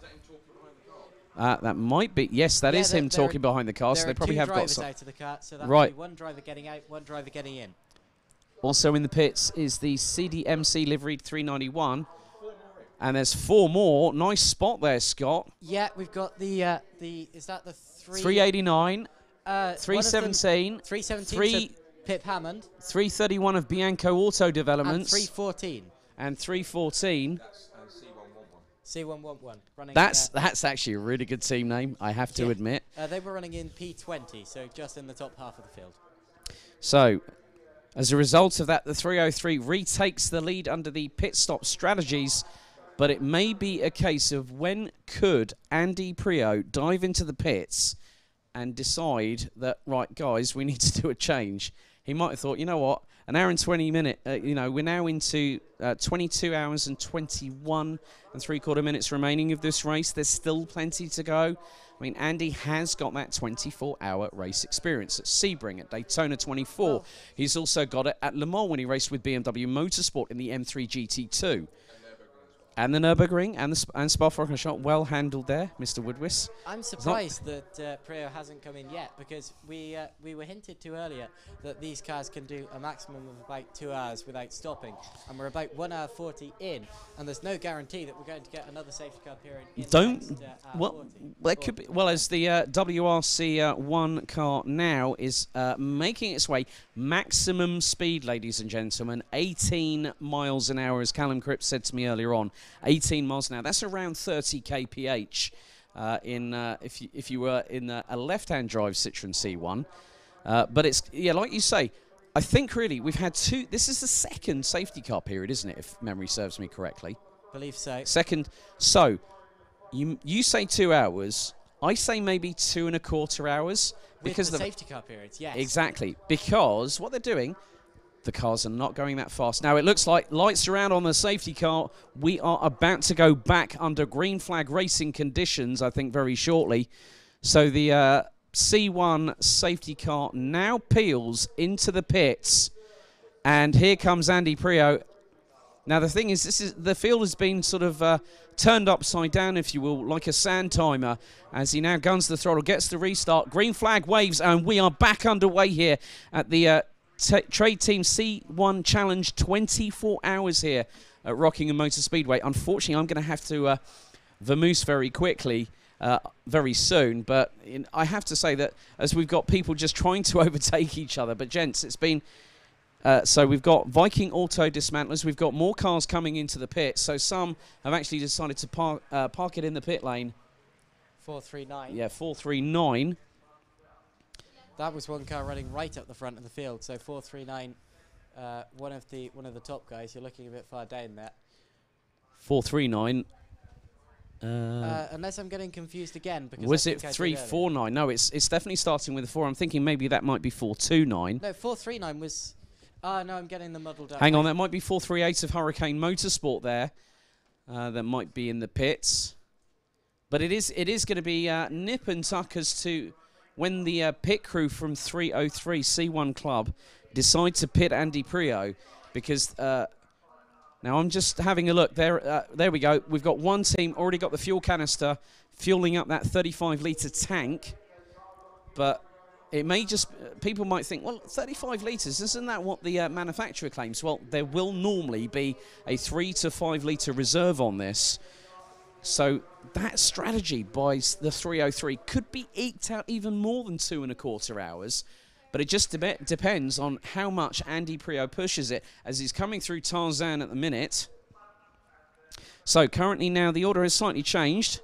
that him talking behind the car? That might be. Yes, that is him talking behind the car, so they probably have got some. There are 2 drivers out of the car, so that right. would be 1 driver getting out, 1 driver getting in. Also in the pits is the CDMC liveried 391. And there's 4 more. Nice spot there, Scott. Yeah, we've got the is that the 389, 317, 317 Pip Hammond, 331 of Bianco Auto Developments, and 314. And 314. C111 running. That's actually a really good team name, I have to admit. They were running in P20, so just in the top half of the field. So, as a result of that, the 303 retakes the lead under the pit stop strategies, but it may be a case of when could Andy Prio dive into the pits and decide that, right, guys, we need to do a change. He might have thought, you know what, an hour and 20 minutes, we're now into 22 hours and 21 and 3/4 minutes remaining of this race. There's still plenty to go. I mean, Andy has got that 24-hour race experience at Sebring, at Daytona 24. Well, he's also got it at Le Mans when he raced with BMW Motorsport in the M3 GT2. And the Nürburgring and Spa-Francorchamps, well handled there, Mr. Woodwiss. I'm surprised that Prio hasn't come in yet, because we were hinted to earlier that these cars can do a maximum of about 2 hours without stopping, and we're about 1 hour 40 in, and there's no guarantee that we're going to get another safety car period in the next hour 40. That could be, well, as the WRC1 car now is making its way maximum speed, ladies and gentlemen, 18 miles an hour, as Callum Cripps said to me earlier on. 18 miles an hour. That's around 30 kph if you were in a left-hand drive Citroen C1. But it's, yeah, like you say, I think really we've had 2. This is the second safety car period, isn't it, if memory serves me correctly? Believe so. Second. So you say 2 hours. I say maybe 2¼ hours. Because the safety car periods, yes. Exactly. Because what they're doing, the cars are not going that fast. Now, it looks like lights are out on the safety car. We are about to go back under green flag racing conditions, I think, very shortly. So the C1 safety car now peels into the pits. And here comes Andy Prio. Now, the thing is, the field has been sort of turned upside down, if you will, like a sand timer, as he now guns the throttle, gets the restart. Green flag waves, and we are back underway here at the Trade Team C1 Challenge, 24 hours here at Rockingham Motor Speedway. Unfortunately, I'm going to have to vamoose very quickly, very soon. But I have to say that as we've got people just trying to overtake each other. But, gents, it's been... so we've got Viking Auto Dismantlers. We've got more cars coming into the pit. So some have actually decided to park it in the pit lane. 439. Yeah, 439. That was one car running right up the front of the field. So 439 one of the top guys. You're looking a bit far down there. 439. Unless I'm getting confused again, because Was it 349? No, it's definitely starting with a 4. I'm thinking maybe that might be 429. No, 439 was. No, I'm getting them muddled up. Hang on, that might be 438 of Hurricane Motorsport there. That might be in the pits. But it is going to be nip and tuck as to when the pit crew from 303 C1 Club decide to pit Andy Prio, because now I'm just having a look. There we go. We've got one team already got the fuel canister fueling up that 35-litre tank. But it may just, people might think, well, 35 litres, isn't that what the manufacturer claims? Well, there will normally be a 3 to 5 litre reserve on this. So that strategy by the 303 could be eked out even more than 2.25 hours. But it just depends on how much Andy Prio pushes it as he's coming through Tarzan at the minute. So currently now the order has slightly changed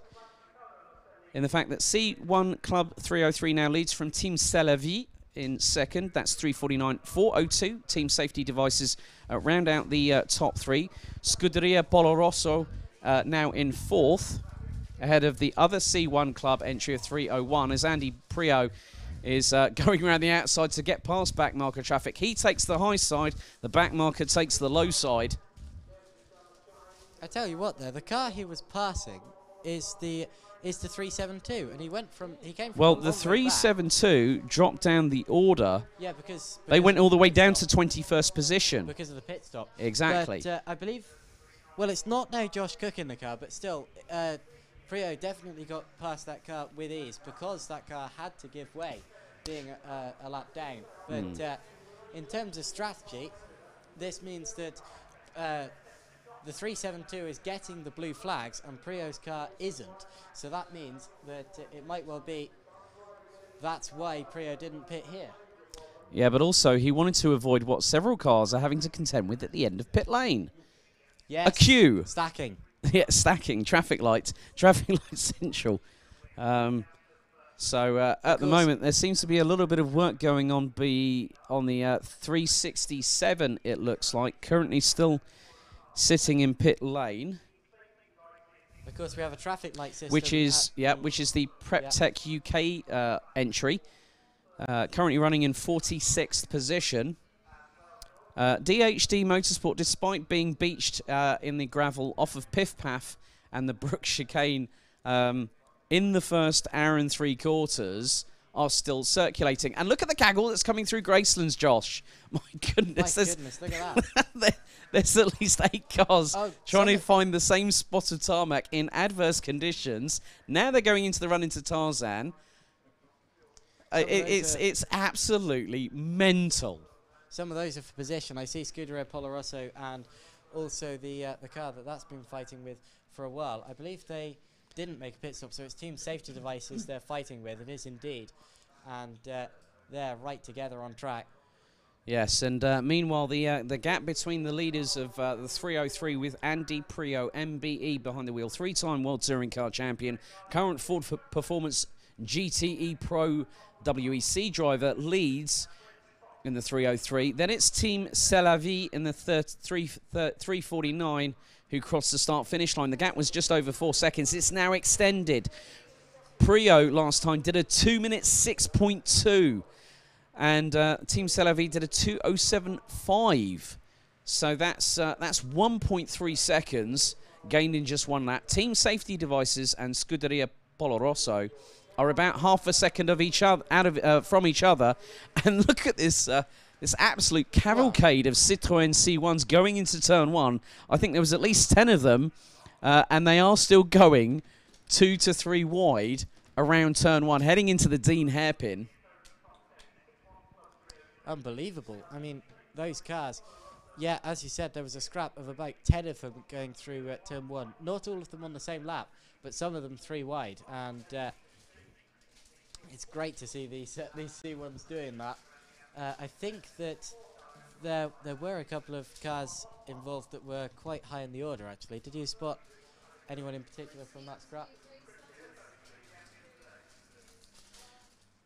in the fact that C1 Club 303 now leads from Team C'est La Vie in second. That's 349, 402. Team Safety Devices round out the top 3. Scuderia Polo Rosso now in 4th, ahead of the other C1 Club entry of 301, as Andy Prio is going around the outside to get past back marker traffic. He takes the high side, the back marker takes the low side. I tell you what, there, the car he was passing is the 372, and he came from Well, the 372 dropped down the order. Yeah, because they went all the way down to 21st position because of the pit stop. Exactly. But I believe, well, it's not now Josh Cook in the car, but still, Prio definitely got past that car with ease because that car had to give way, being a lap down. But in terms of strategy, this means that the 372 is getting the blue flags and Prio's car isn't. So that means that it might well be that's why Prio didn't pit here. Yeah, but also he wanted to avoid what several cars are having to contend with at the end of pit lane. Yes. A queue. Stacking. Yeah, stacking, traffic light central. So at the moment there seems to be a little bit of work going on on the 367, it looks like, currently still sitting in pit lane. Of course, we have a traffic light system, which is the PrepTech UK entry, currently running in 46th position. DHD Motorsport, despite being beached in the gravel off of Piff Paff and the Brook Chicane in the first hour and 3/4, are still circulating. And look at the gaggle that's coming through Graceland's, Josh. My goodness. Look at that. There's at least 8 cars trying to find the same spot of tarmac in adverse conditions. Now they're going into the run into Tarzan. It's absolutely mental. Some of those are for position. I see Scuderia Polo Rosso and also the car that's been fighting with for a while. I believe they didn't make a pit stop, so it's Team Safety Devices they're fighting with. It is indeed. And they're right together on track. Yes, and meanwhile, the gap between the leaders of the 303 with Andy Prio, MBE behind the wheel, 3-time World Touring Car Champion, current Ford Performance GTE Pro WEC driver, leads in the 303. Then it's Team C'est La Vie in the 349 who crossed the start-finish line. The gap was just over 4 seconds. It's now extended. Prio last time did a 2 minute 6.2. And Team C'est La Vie did a 2:07.5. So that's 1.3 seconds gained in just one lap. Team Safety Devices and Scuderia Polo Rosso are about half a second of each other from each other. And look at this this absolute cavalcade of Citroën C1s going into turn 1. I think there was at least 10 of them, and they are still going 2 to 3 wide around turn 1, heading into the Dean hairpin. Unbelievable. I mean, those cars, yeah, as you said, there was a scrap of about 10 of them going through turn 1. Not all of them on the same lap, but some of them 3 wide. And it's great to see these C1s doing that. I think that there were a couple of cars involved that were quite high in the order, actually. Did you spot anyone in particular from that scrap?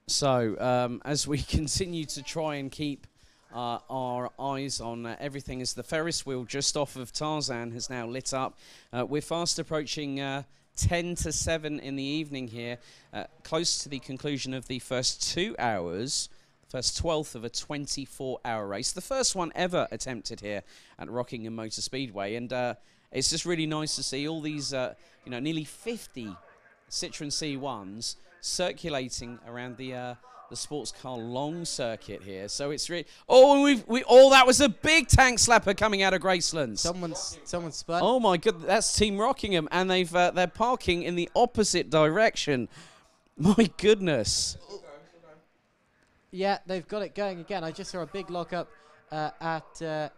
So, as we continue to try and keep our eyes on everything as the Ferris wheel just off of Tarzan has now lit up. We're fast approaching 10 to 7 in the evening here, close to the conclusion of the first 2 hours, first 12th of a 24-hour race, the first one ever attempted here at Rockingham Motor Speedway, and it's just really nice to see all these, nearly 50 Citroen C1s circulating around the sports car long circuit here. So it's really that was a big tank slapper coming out of Graceland. Someone's spun. Oh my goodness, that's Team Rockingham, and they're parking in the opposite direction. My goodness. Yeah, they've got it going again. I just saw a big lockup at.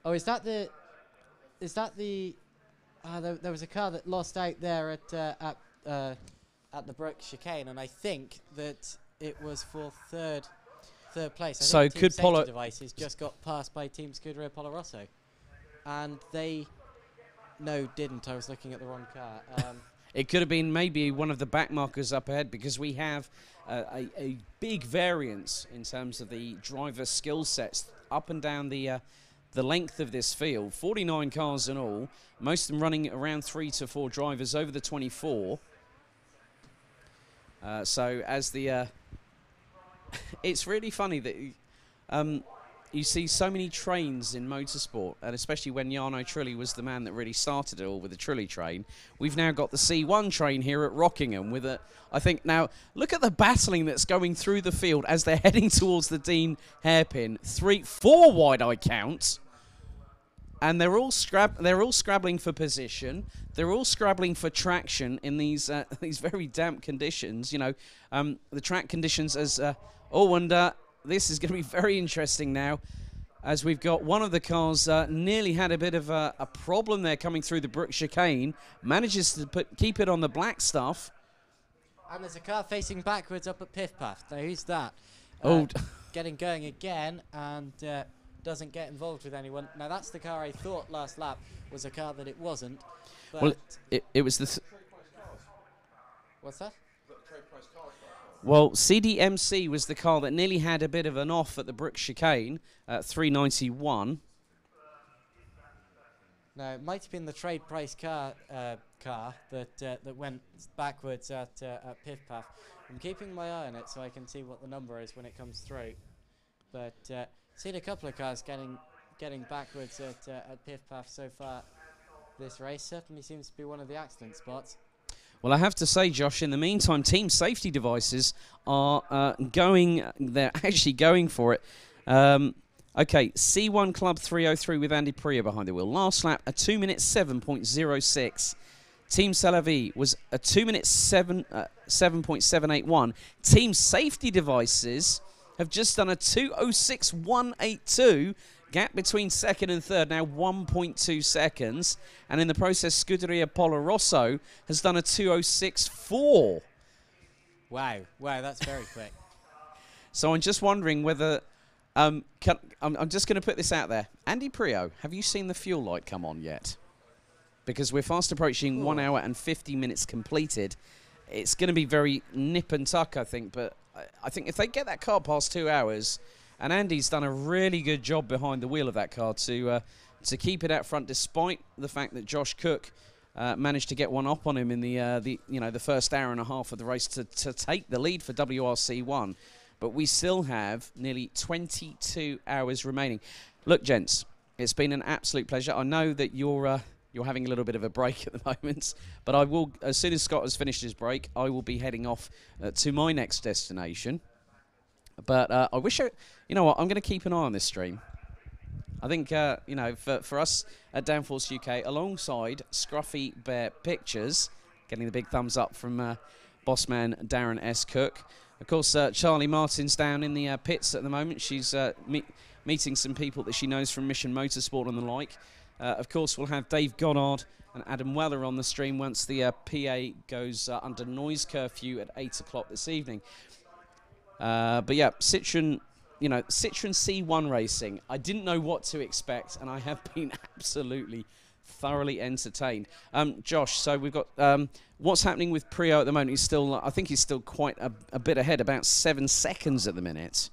Is that the? There was a car that lost out there at the Brook chicane, and I think that it was for third place. So I think could Team Polo Safety Devices just got passed by Team Scuderia Polo Rosso, and they didn't. I was looking at the wrong car. It could have been maybe one of the back markers up ahead, because we have a big variance in terms of the driver skill sets up and down the length of this field. 49 cars in all, most of them running around 3 to 4 drivers over the 24. So as the it's really funny that you see so many trains in motorsport, and especially when Jarno Trulli was the man that really started it all with the Trulli train. We've now got the C1 train here at Rockingham with I think now, look at the battling that's going through the field as they're heading towards the Dean hairpin. 4 wide I count. And they're all scrabbling for position. They're all scrabbling for traction in these very damp conditions. The track conditions as this is going to be very interesting now, as we've got one of the cars nearly had a bit of a problem there coming through the Brook chicane, manages to keep it on the black stuff. And there's a car facing backwards up at Piff Path. Now who's that? Getting going again and doesn't get involved with anyone. Now that's the car I thought last lap was a car that it wasn't. But well, it was the. What's that? Well, CDMC was the car that nearly had a bit of an off at the Brook chicane at 391. No, it might have been the trade price car that went backwards at Piff Path. I'm keeping my eye on it so I can see what the number is when it comes through. But seen a couple of cars getting backwards at Piff Path so far this race. Certainly seems to be one of the accident spots. Well, I have to say, Josh, in the meantime, Team Safety Devices are they're actually going for it. Okay, C1 Club 303 with Andy Priya behind the wheel. Last lap, a 2 minute 7.06. Team Salavi was a 2 minute 7.781. Team Safety Devices have just done a 2:06.182. Gap between second and third now 1.2 seconds. And in the process, Scuderia Polo Rosso has done a 2:06.4. Wow, that's very quick. So I'm just wondering whether... I'm just going to put this out there. Andy Prio, have you seen the fuel light come on yet? Because we're fast approaching 1 hour and 50 minutes completed. It's going to be very nip and tuck, I think. But I think if they get that car past 2 hours... And Andy's done a really good job behind the wheel of that car to keep it out front, despite the fact that Josh Cook managed to get one up on him in the first hour and a half of the race to take the lead for WRC1. But we still have nearly 22 hours remaining. Look, gents, it's been an absolute pleasure. I know that you're having a little bit of a break at the moment, but I will, as soon as Scott has finished his break, I will be heading off to my next destination. But I wish you know what, I'm going to keep an eye on this stream. I think, for us at Downforce UK, alongside Scruffy Bear Pictures, getting the big thumbs up from bossman Darren S. Cook. Of course, Charlie Martin's down in the pits at the moment. She's meeting some people that she knows from Mission Motorsport and the like. Of course, we'll have Dave Goddard and Adam Weller on the stream once the PA goes under noise curfew at 8 o'clock this evening. But yeah, Citroen C1 racing. I didn't know what to expect, and I have been absolutely thoroughly entertained. Josh, so we've got what's happening with Prio at the moment. I think he's still quite a bit ahead, about 7 seconds at the minute.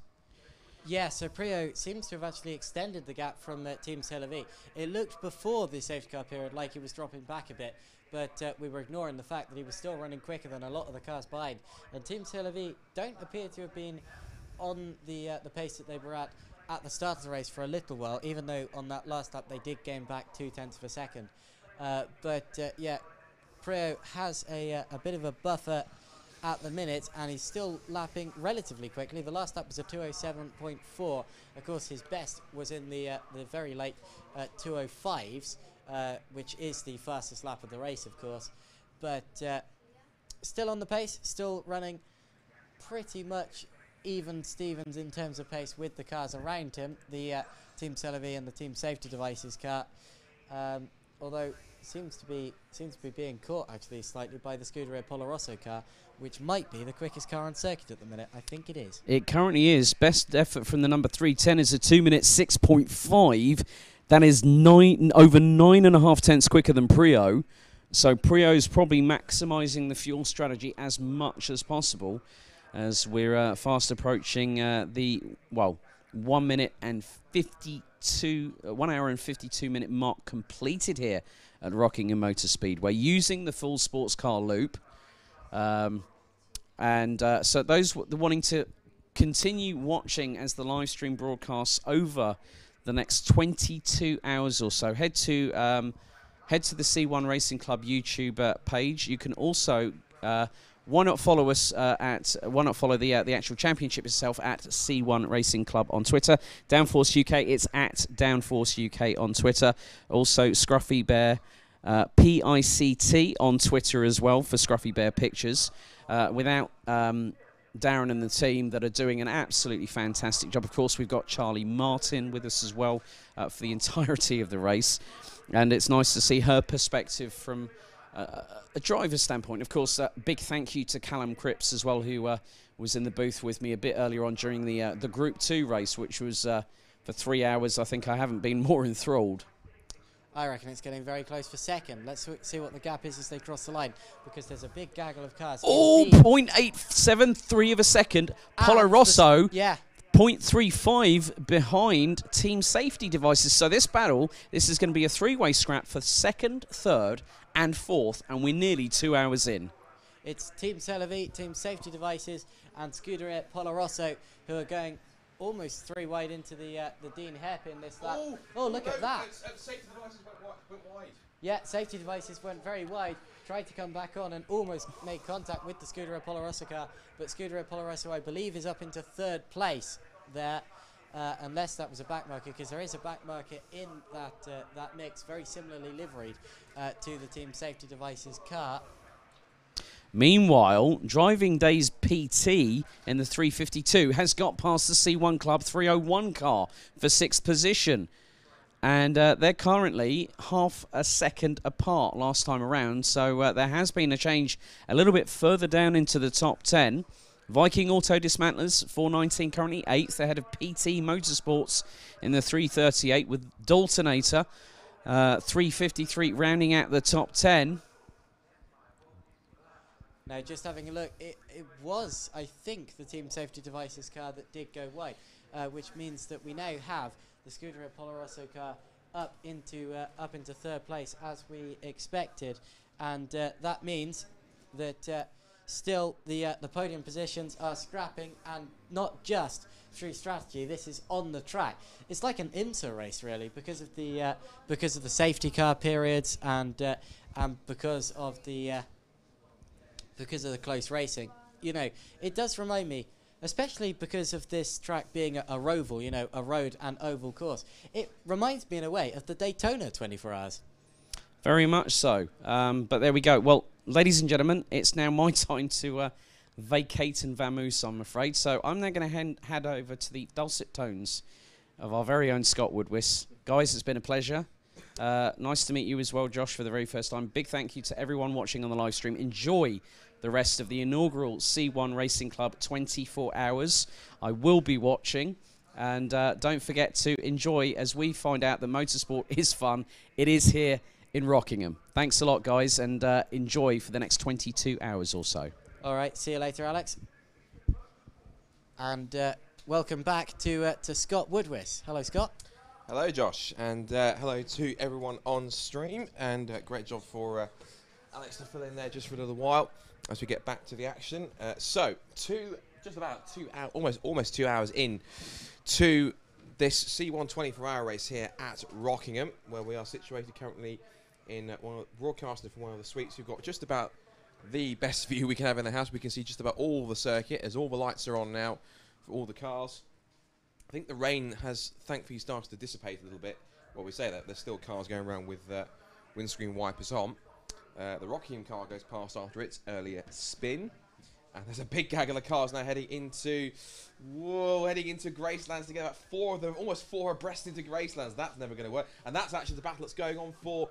Yeah, so Prio seems to have actually extended the gap from Team Celavi. It looked before the safety car period like he was dropping back a bit, but we were ignoring the fact that he was still running quicker than a lot of the cars behind. And Team Celavi don't appear to have been on the pace that they were at the start of the race for a little while, even though on that last lap they did gain back 0.2 of a second. Yeah, Prio has a bit of a buffer at the minute, and he's still lapping relatively quickly. The last lap was a 2:07.4. Of course, his best was in the very late 2:05s, which is the fastest lap of the race, of course. But still on the pace, still running pretty much even Stevens in terms of pace with the cars around him, the Team Celavi and the Team Safety Devices car. Although seems to be being caught actually slightly by the Scuderia Polo Rosso car, which might be the quickest car on circuit at the minute. I think it is. It currently is. Best effort from the number 310 is a 2-minute 6.5. That is over 9.5 tenths quicker than Prio. So Prio's probably maximising the fuel strategy as much as possible, as we're fast approaching the 1 hour and 52 minute mark completed here at Rockingham Motor Speedway using the full sports car loop. So those wanting to continue watching as the live stream broadcasts over the next 22 hours or so, head to the C1 Racing Club YouTube page. You can also why not follow us why not follow the actual championship itself at C1 Racing Club on Twitter. Downforce UK, it's at Downforce UK on Twitter. Also Scruffy Bear PICT on Twitter as well for Scruffy Bear Pictures. Without Darren and the team that are doing an absolutely fantastic job. Of course, we've got Charlie Martin with us as well for the entirety of the race. And it's nice to see her perspective from a driver's standpoint. Of course, big thank you to Callum Cripps as well, who was in the booth with me a bit earlier on during the Group 2 race, which was for 3 hours. I think I haven't been more enthralled. I reckon it's getting very close for second. Let's see what the gap is as they cross the line, because there's a big gaggle of cars. Oh, 0.873 of a second. Polo Rosso, yeah, 0.35 behind Team Safety Devices. So this battle, this is going to be a three-way scrap for second, third, and fourth, and we're nearly 2 hours in. It's Team Celavi, Team Safety Devices, and Scuderia Polo Rosso who are going almost 3 wide into the Dean hairpin this lap. Oh, look at that. Safety Devices went wide. Yeah, Safety Devices went very wide, tried to come back on and almost made contact with the Scuderia Polo Rosso car, but Scuderia Polo Rosso, I believe, is up into third place there, unless that was a back marker, because there is a back marker in that mix, very similarly liveried to the Team Safety Devices car. Meanwhile, Driving Days PT in the 352 has got past the C1 Club 301 car for 6th position. And they're currently half a second apart last time around. So there has been a change a little bit further down into the top 10. Viking Auto Dismantlers, 419 currently 8th, ahead of PT Motorsports in the 338 with Daltonator, 353 rounding out the top 10. Now, just having a look, it was, I think, the Team Safety Devices car that did go wide, which means that we now have the Scuderia Polo Rosso car up into third place as we expected, and that means that still the podium positions are scrapping, and not just through strategy. This is on the track. It's like an IMSA race, really, because of the safety car periods and because of the close racing. You know, it does remind me, especially because of this track being a roval, you know, a road and oval course. It reminds me in a way of the Daytona 24 Hours. Very much so. But there we go. Well, ladies and gentlemen, it's now my time to vacate and vamoose, I'm afraid. So I'm now going to head over to the dulcet tones of our very own Scott Woodwiss. Guys, it's been a pleasure. Nice to meet you as well, Josh, for the very first time. Big thank you to everyone watching on the live stream. Enjoy the rest of the inaugural C1 Racing Club 24 hours. I will be watching. And don't forget to enjoy as we find out that motorsport is fun. It is here in Rockingham. Thanks a lot, guys, and enjoy for the next 22 hours or so. All right, see you later, Alex. And welcome back to Scott Woodwis. Hello, Scott. Hello, Josh, and hello to everyone on stream, and great job for Alex to fill in there just for a little while as we get back to the action. So, just about 2 hours, almost 2 hours in to this C1 24-hour race here at Rockingham, where we are situated currently in broadcasting from one of the suites. We've got just about the best view we can have in the house. We can see just about all the circuit as all the lights are on now for all the cars. I think the rain has thankfully started to dissipate a little bit. Well, we say that there's still cars going around with windscreen wipers on. The Rockingham car goes past after its earlier spin. And there's a big gaggle of cars now heading into Gracelands to get about 4 of them, almost 4 abreast into Gracelands. That's never going to work. And that's actually the battle that's going on for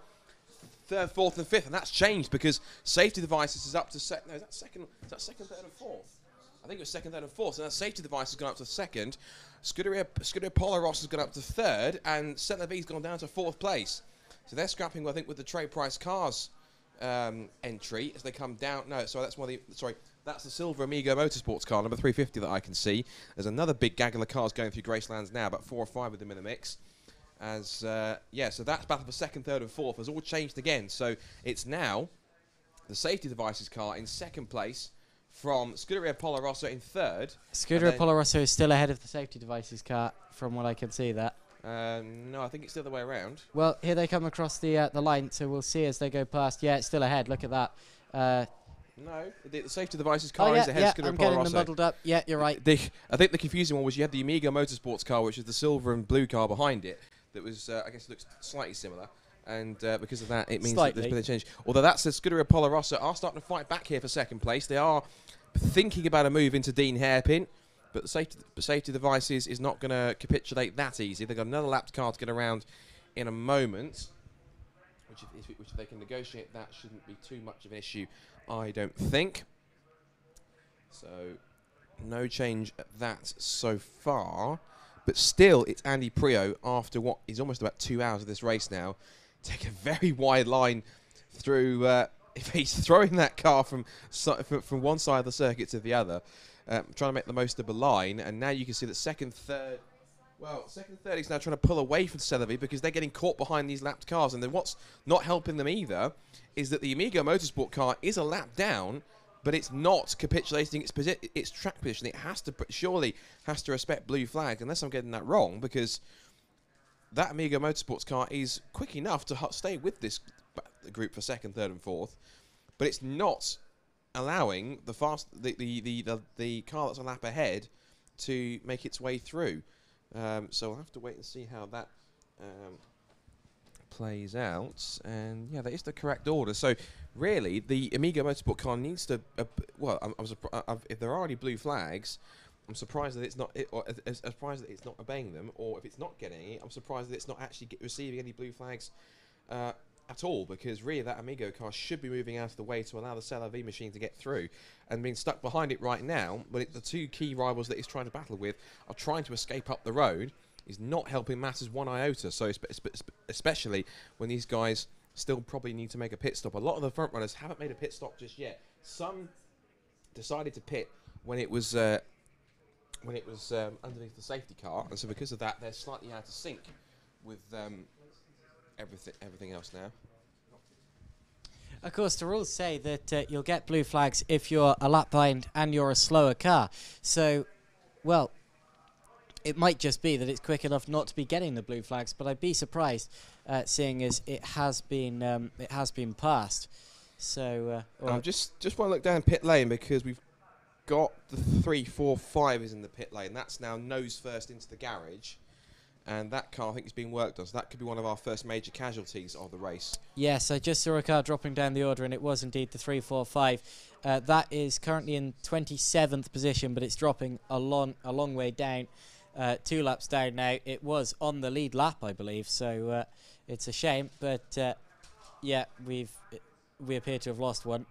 3rd, 4th, and 5th. And that's changed because safety devices is up to second, third, and 4th? I think it was 2nd, 3rd, and 4th. So that safety device has gone up to 2nd. Scuderia Polo Ross has gone up to 3rd, and Settle V's gone down to 4th place. So they're scrapping, I think, with the trade price cars entry as they come down. No, sorry, that's the silver Amigo Motorsports car, number 350 that I can see. There's another big gaggle of cars going through Gracelands now, about 4 or 5 of them in the mix. As so that's battle for 2nd, 3rd, and 4th has all changed again. So it's now the safety devices car in 2nd place, from Scuderia Polo Rosso in 3rd. Scuderia Polo Rosso is still ahead of the safety devices car, from what I can see that. No, I think it's the other way around. Well, here they come across the line, so we'll see as they go past. Yeah, it's still ahead. Look at that. No, the safety devices car is ahead of Scuderia Polo Rosso. I'm getting them muddled up. Yeah, you're right. I think the confusing one was you had the Amigo Motorsports car, which is the silver and blue car behind it. That was, I guess, looks slightly similar. And because of that, it means that there's been a change. Although that's the Scuderia Polo Rosso are starting to fight back here for 2nd place. They are thinking about a move into Dean Hairpin, but the safety devices is not going to capitulate that easy. They've got another lapped car to get around in a moment, which if they can negotiate, that shouldn't be too much of an issue, I don't think. So no change at that so far, but still it's Andy Prio after what is almost about 2 hours of this race now. Take a very wide line through. If he's throwing that car from one side of the circuit to the other, trying to make the most of the line, and now you can see that 2nd, 3rd. Well, 2nd, 3rd is now trying to pull away from Celebi because they're getting caught behind these lapped cars. And then what's not helping them either is that the Amigo Motorsport car is a lap down, but it's not capitulating its track position. It surely has to respect blue flag, unless I'm getting that wrong, because that Amigo Motorsports car is quick enough to stay with this group for 2nd, 3rd, and 4th, but it's not allowing the car that's a lap ahead to make its way through. So we'll have to wait and see how that plays out. And yeah, that is the correct order. So really, the Amigo Motorsport car needs to. If there are already blue flags, I'm surprised that it's not. Surprised that it's not obeying them, or if it's not getting it, I'm surprised that it's not actually receiving any blue flags at all. Because really, that Amigo car should be moving out of the way to allow the CLV machine to get through. And being stuck behind it right now, but the 2 key rivals that he's trying to battle with are trying to escape up the road, is not helping matters one iota. So especially when these guys still probably need to make a pit stop. A lot of the front runners haven't made a pit stop just yet. Some decided to pit when it was underneath the safety car, and so because of that, they're slightly out of sync with everything else now. Of course, the rules say that you'll get blue flags if you're a lap behind and you're a slower car. So, well, it might just be that it's quick enough not to be getting the blue flags, but I'd be surprised, seeing as it has been passed. So, just want to look down pit lane because we've got the 3, 4, 5 is in the pit lane. That's now nose first into the garage. And that car, I think, is being worked on. So that could be one of our first major casualties of the race. Yes, I just saw a car dropping down the order, and it was indeed the 3, 4, 5. That is currently in 27th position, but it's dropping a long way down. 2 laps down now. It was on the lead lap, I believe. So it's a shame, but yeah, we appear to have lost one.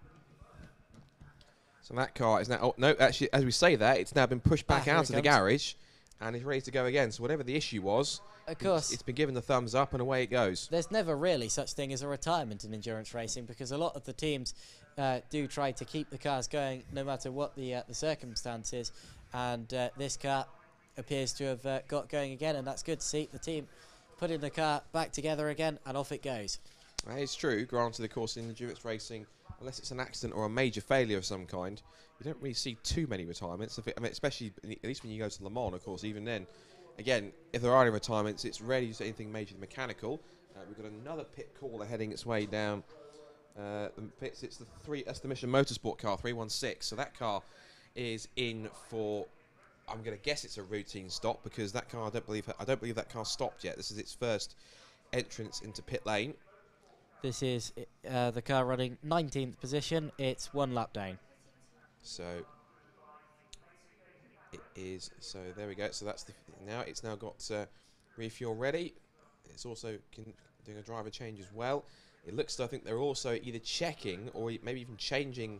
So that car is now. Oh, no, actually, as we say that, it's now been pushed back out of the garage. And it's ready to go again. So whatever the issue was, of course, it's been given the thumbs up and away it goes. There's never really such thing as a retirement in endurance racing, because a lot of the teams do try to keep the cars going no matter what the circumstances. And this car appears to have got going again, and that's good to see. The team putting the car back together again, and off it goes. That is true. Granted, of course, in endurance racing, unless it's an accident or a major failure of some kind, you don't really see too many retirements. I mean, especially at least when you go to Le Mans, of course. Even then, again, if there are any retirements, it's rarely you see anything major mechanical. We've got another pit caller heading its way down the pits. It's that's the Mission Motorsport car 316. So that car is in for, I'm going to guess it's a routine stop, because that car, I don't believe that car stopped yet. This is its first entrance into pit lane. This is the car running 19th position. It's 1 lap down. So it is. So there we go. So that's it's now got refuel ready. It's also doing a driver change as well. It looks, I think they're also either checking or maybe even changing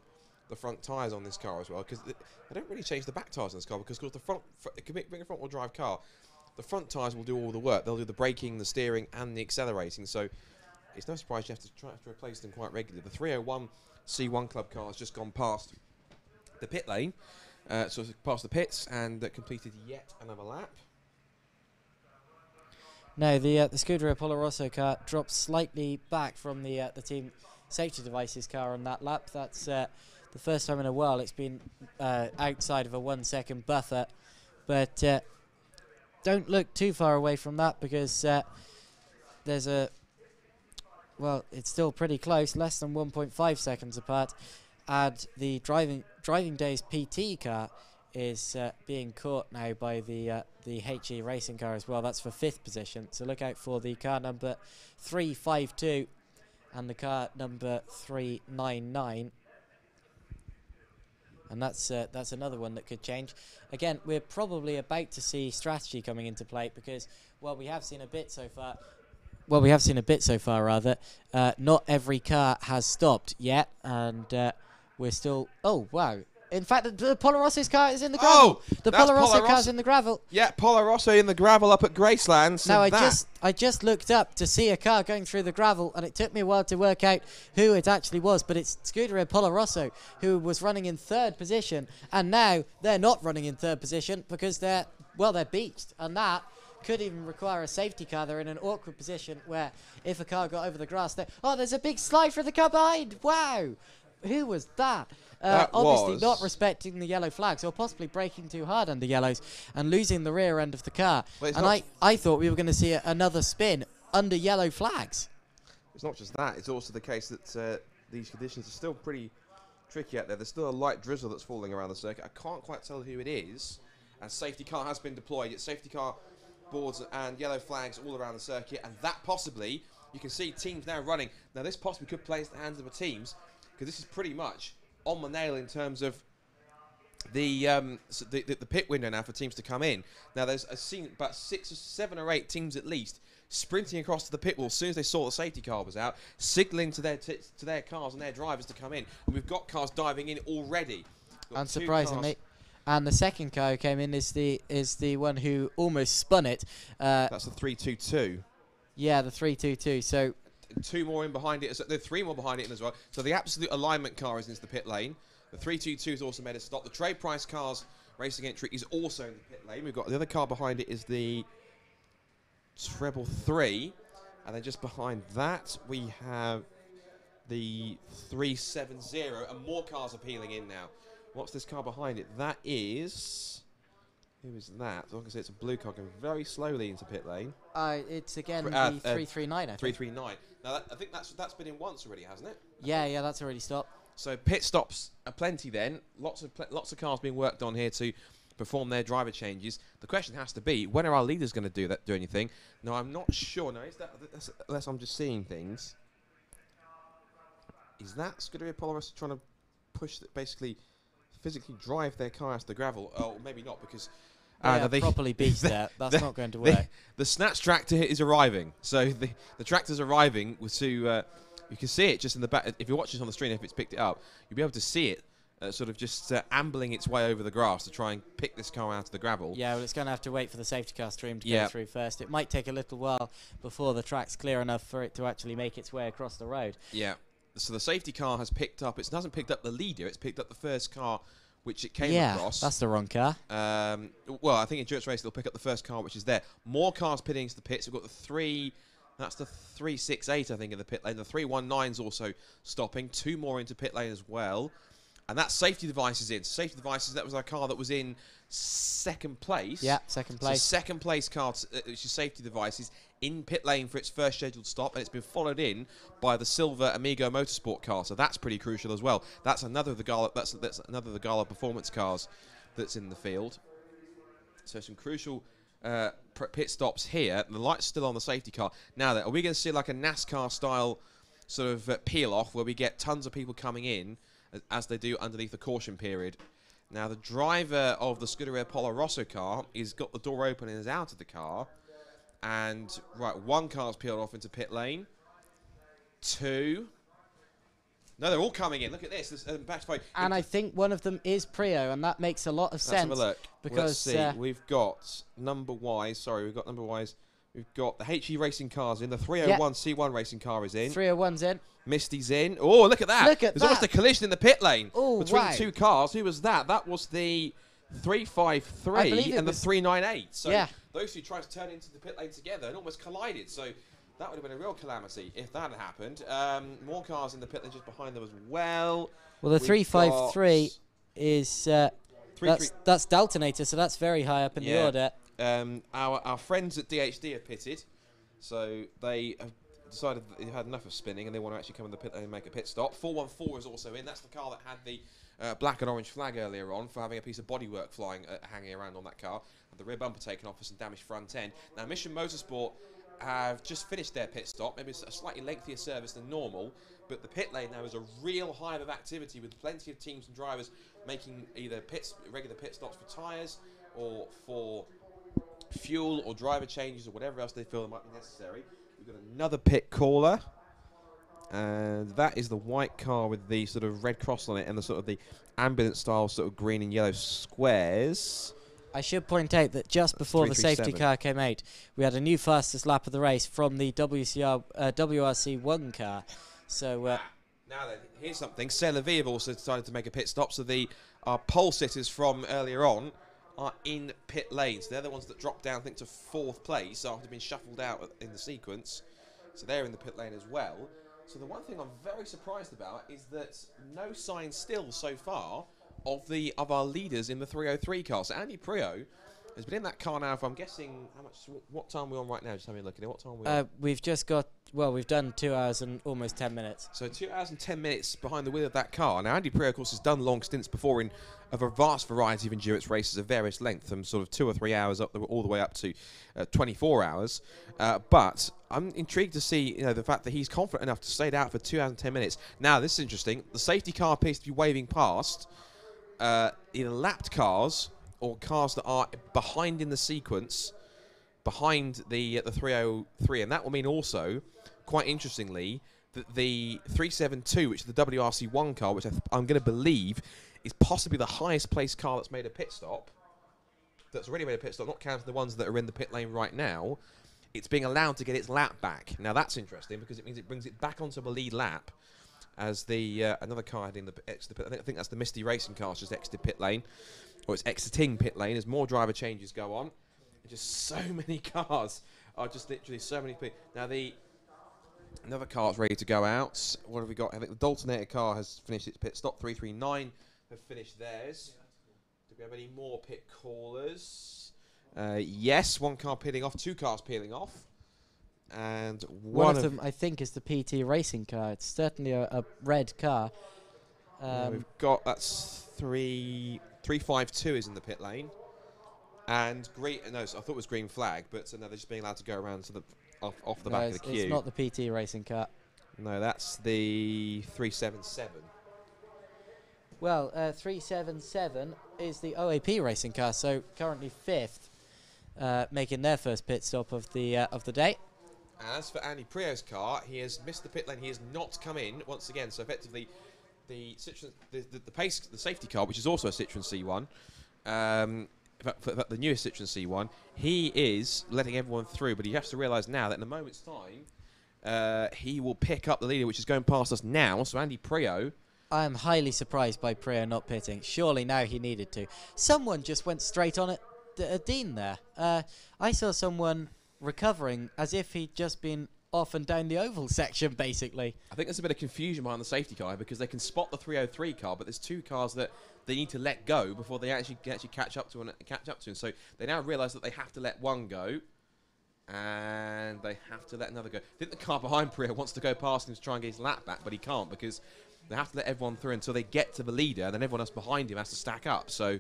the front tyres on this car as well, because they don't really change the back tyres on this car, because the front, being a front-wheel drive car, the front tyres will do all the work. They'll do the braking, the steering, and the accelerating. So it's no surprise you have to replace them quite regularly. The 301 C1 Club car has just gone past the pit lane, so it's past the pits, and completed yet another lap. No, the Scuderia Polo Rosso car dropped slightly back from the team safety devices car on that lap. That's the first time in a while it's been outside of a 1 second buffer. But don't look too far away from that, because there's well, it's still pretty close, less than 1.5 seconds apart. And the driving days PT car is being caught now by the HE racing car as well. That's for 5th position. So look out for the car number 352 and the car number 399. And that's another one that could change. Again, we're probably about to see strategy coming into play, because we have seen a bit so far. Well, we have seen a bit so far, rather. Not every car has stopped yet, and we're still. Oh wow! In fact, the Polo Rosso's car is in the gravel. Oh, the Polo Rosso car's in the gravel. Yeah, Polo Rosso in the gravel up at Graceland. So now I just looked up to see a car going through the gravel, and it took me a while to work out who it actually was. But it's Scuderia Polo Rosso, who was running in 3rd position, and now they're not running in 3rd position because they're beached, and that could even require a safety car. They're in an awkward position where if a car got over the grass, there's a big slide for the car behind. Wow, who was that? Obviously not respecting the yellow flags, or possibly braking too hard under yellows and losing the rear end of the car. And I thought we were going to see another spin under yellow flags. It's not just that, it's also the case that these conditions are still pretty tricky out there. There's still a light drizzle that's falling around the circuit. I can't quite tell who it is, and safety car has been deployed. It's safety car boards and yellow flags all around the circuit, and that possibly, you can see teams now running. Now this possibly could play into the hands of the teams, because this is pretty much on the nail in terms of the pit window now for teams to come in. Now there's seen about 6 or 7 or 8 teams at least sprinting across to the pit wall as soon as they saw the safety car was out, signalling to their cars and their drivers to come in. And we've got cars diving in already. Unsurprisingly. And the second car who came in is the one who almost spun it. That's the 322. Yeah, the 322. So 2 more in behind it. There are 3 more behind it as well. So the absolute alignment car is into the pit lane. The 322 has also made a stop. The trade price cars racing entry is also in the pit lane. We've got the other car behind it is the treble 3, and then just behind that we have the 370, and more cars are peeling in now. What's this car behind it? That is... Who is that? Like I say, it's a blue car going very slowly into pit lane. It's again the 339, I think. 339. Now, I think that's been in once already, hasn't it? Yeah, that's already stopped. So pit stops are plenty then. Lots of cars being worked on here to perform their driver changes. The question has to be, when are our leaders going to do anything? No, I'm not sure. Now, unless I'm just seeing things. Is that Scuderia Polo Rosso trying to push basically physically drive their car out the gravel? Oh, maybe not, because they properly beat that. That's not going to work. The Snatch tractor is arriving. So the tractor's arriving to. You can see it just in the back. If you watch this on the screen, if it's picked it up, you'll be able to see it sort of just ambling its way over the grass to try and pick this car out of the gravel. Yeah, well, it's going to have to wait for the safety car stream to go through first. It might take a little while before the track's clear enough for it to actually make its way across the road. Yeah. So the safety car has picked up. It hasn't picked up the leader. It's picked up the first car which it came Yeah, across. that's the wrong car. Well, I think Endurance Race they'll pick up the first car, which is there. More cars pitting into the pits. We've got the 3. That's the 368, I think, in the pit lane. The 319's also stopping. 2 more into pit lane as well. And that safety devices in. Safety devices, that was our car that was in second place. Yeah, second place. So second place car, which is safety devices, in pit lane for its first scheduled stop. And it's been followed in by the silver Amigo Motorsport car. So that's pretty crucial as well. That's another of the Gala, that's another of the Gala performance cars that's in the field. So some crucial pit stops here. The light's still on the safety car. Now, are we going to see like a NASCAR-style sort of peel-off where we get tons of people coming in as they do underneath the caution period? Now, the driver of the Scuderia Polo Rosso car is got the door open and is out of the car. And, right, 1 car's peeled off into pit lane. 2. No, they're all coming in. Look at this. And I think one of them is Prio, and that makes a lot of sense. Let's have a look. Because let's see. We've got number-wise. Sorry, we've got number-wise. We've got the HE Racing cars in. The 301 C1 Racing car is in. 301's in. Misty's in. Oh, look at that. Look at There's that. almost a collision in the pit lane between wow. 2 cars. Who was that? That was the 353 and the 398. So yeah. those 2 tried to turn into the pit lane together and almost collided. So that would have been a real calamity if that had happened. More cars in the pit lane just behind them as well. Well, the 353 is that's Daltonator, so that's very high up in the order. Our friends at DHD have pitted, so they have decided that they've had enough of spinning and they want to actually come in the pit lane and make a pit stop. 414 is also in. That's the car that had the black and orange flag earlier on for having a piece of bodywork flying, hanging around on that car, and the rear bumper taken off for some damaged front end. Now, Mission Motorsport have just finished their pit stop. Maybe it's a slightly lengthier service than normal, but the pit lane now is a real hive of activity with plenty of teams and drivers making either regular pit stops for tyres or for fuel or driver changes or whatever else they feel might be necessary. We've got another pit caller, and that is the white car with the sort of red cross on it and the sort of the ambulance style sort of green and yellow squares. I should point out that just before the safety car came out, we had a new fastest lap of the race from the WRC1 car. So now then, here's something. C'est La Vie have also decided to make a pit stop, so our pole sitters from earlier on are in pit lanes. They're the ones that dropped down, I think, to 4th place after being shuffled out in the sequence. So they're in the pit lane as well. So the one thing I'm very surprised about is that no sign still so far of our leaders in the 303 car. So Andy Prio has been in that car now for, I'm guessing, what time are we on right now? Just having a look at it. What time are we on? We've just got, we've done 2 hours and almost 10 minutes. So 2 hours and 10 minutes behind the wheel of that car. Now, Andy Prio, of course, has done long stints before of a vast variety of endurance races of various lengths, from sort of 2 or 3 hours all the way up to 24 hours. But I'm intrigued to see, the fact that he's confident enough to stay out for 2 hours and 10 minutes. Now, this is interesting. The safety car appears to be waving past either lapped cars or cars that are behind in the sequence, behind the 303, and that will mean also, quite interestingly, that the 372, which is the WRC1 car, which I'm going to believe is possibly the highest placed car that's made a pit stop, that's already made a pit stop, not counting the ones that are in the pit lane right now, it's being allowed to get its lap back. Now that's interesting because it means it brings it back onto the lead lap as the another car heading the exit pit. I think that's the Misty Racing car just exited pit lane, or it's exiting pit lane as more driver changes go on. Just so many cars are just literally so many people. Now another car's ready to go out. What have we got? I think the Daltonator car has finished its pit stop. 339 have finished theirs. Do we have any more pit callers? Yes, 1 car peeling off, 2 cars peeling off. And one of them, I think, is the PT Racing car. It's certainly a red car. We've got, that's 352 is in the pit lane. And green, no, so I thought it was green flag, but no, they're just being allowed to go around to the off the back of the queue. It's not the PT Racing car. No, that's the 377. Well, 377 is the OAP Racing car, so currently 5th, making their first pit stop of the day. And as for Andy Prio's car, he has missed the pit lane. He has not come in once again. So effectively, the Citroen, the safety car, which is also a Citroen C1, for the newest Citroen C1, he is letting everyone through. But he has to realise now that in a moment's time, he will pick up the leader, which is going past us now. So Andy Prio I am highly surprised by Priya not pitting. Surely now he needed to. Someone just went straight on it. Dean there. I saw someone recovering as if he'd just been off and down the oval section, basically. I think there's a bit of confusion behind the safety car because they can spot the 303 car, but there's 2 cars that they need to let go before they actually catch up to. And so they now realise that they have to let one go, and they have to let another go. I think the car behind Priya wants to go past him to try and get his lap back, but he can't because they have to let everyone through until they get to the leader, and then everyone else behind him has to stack up. So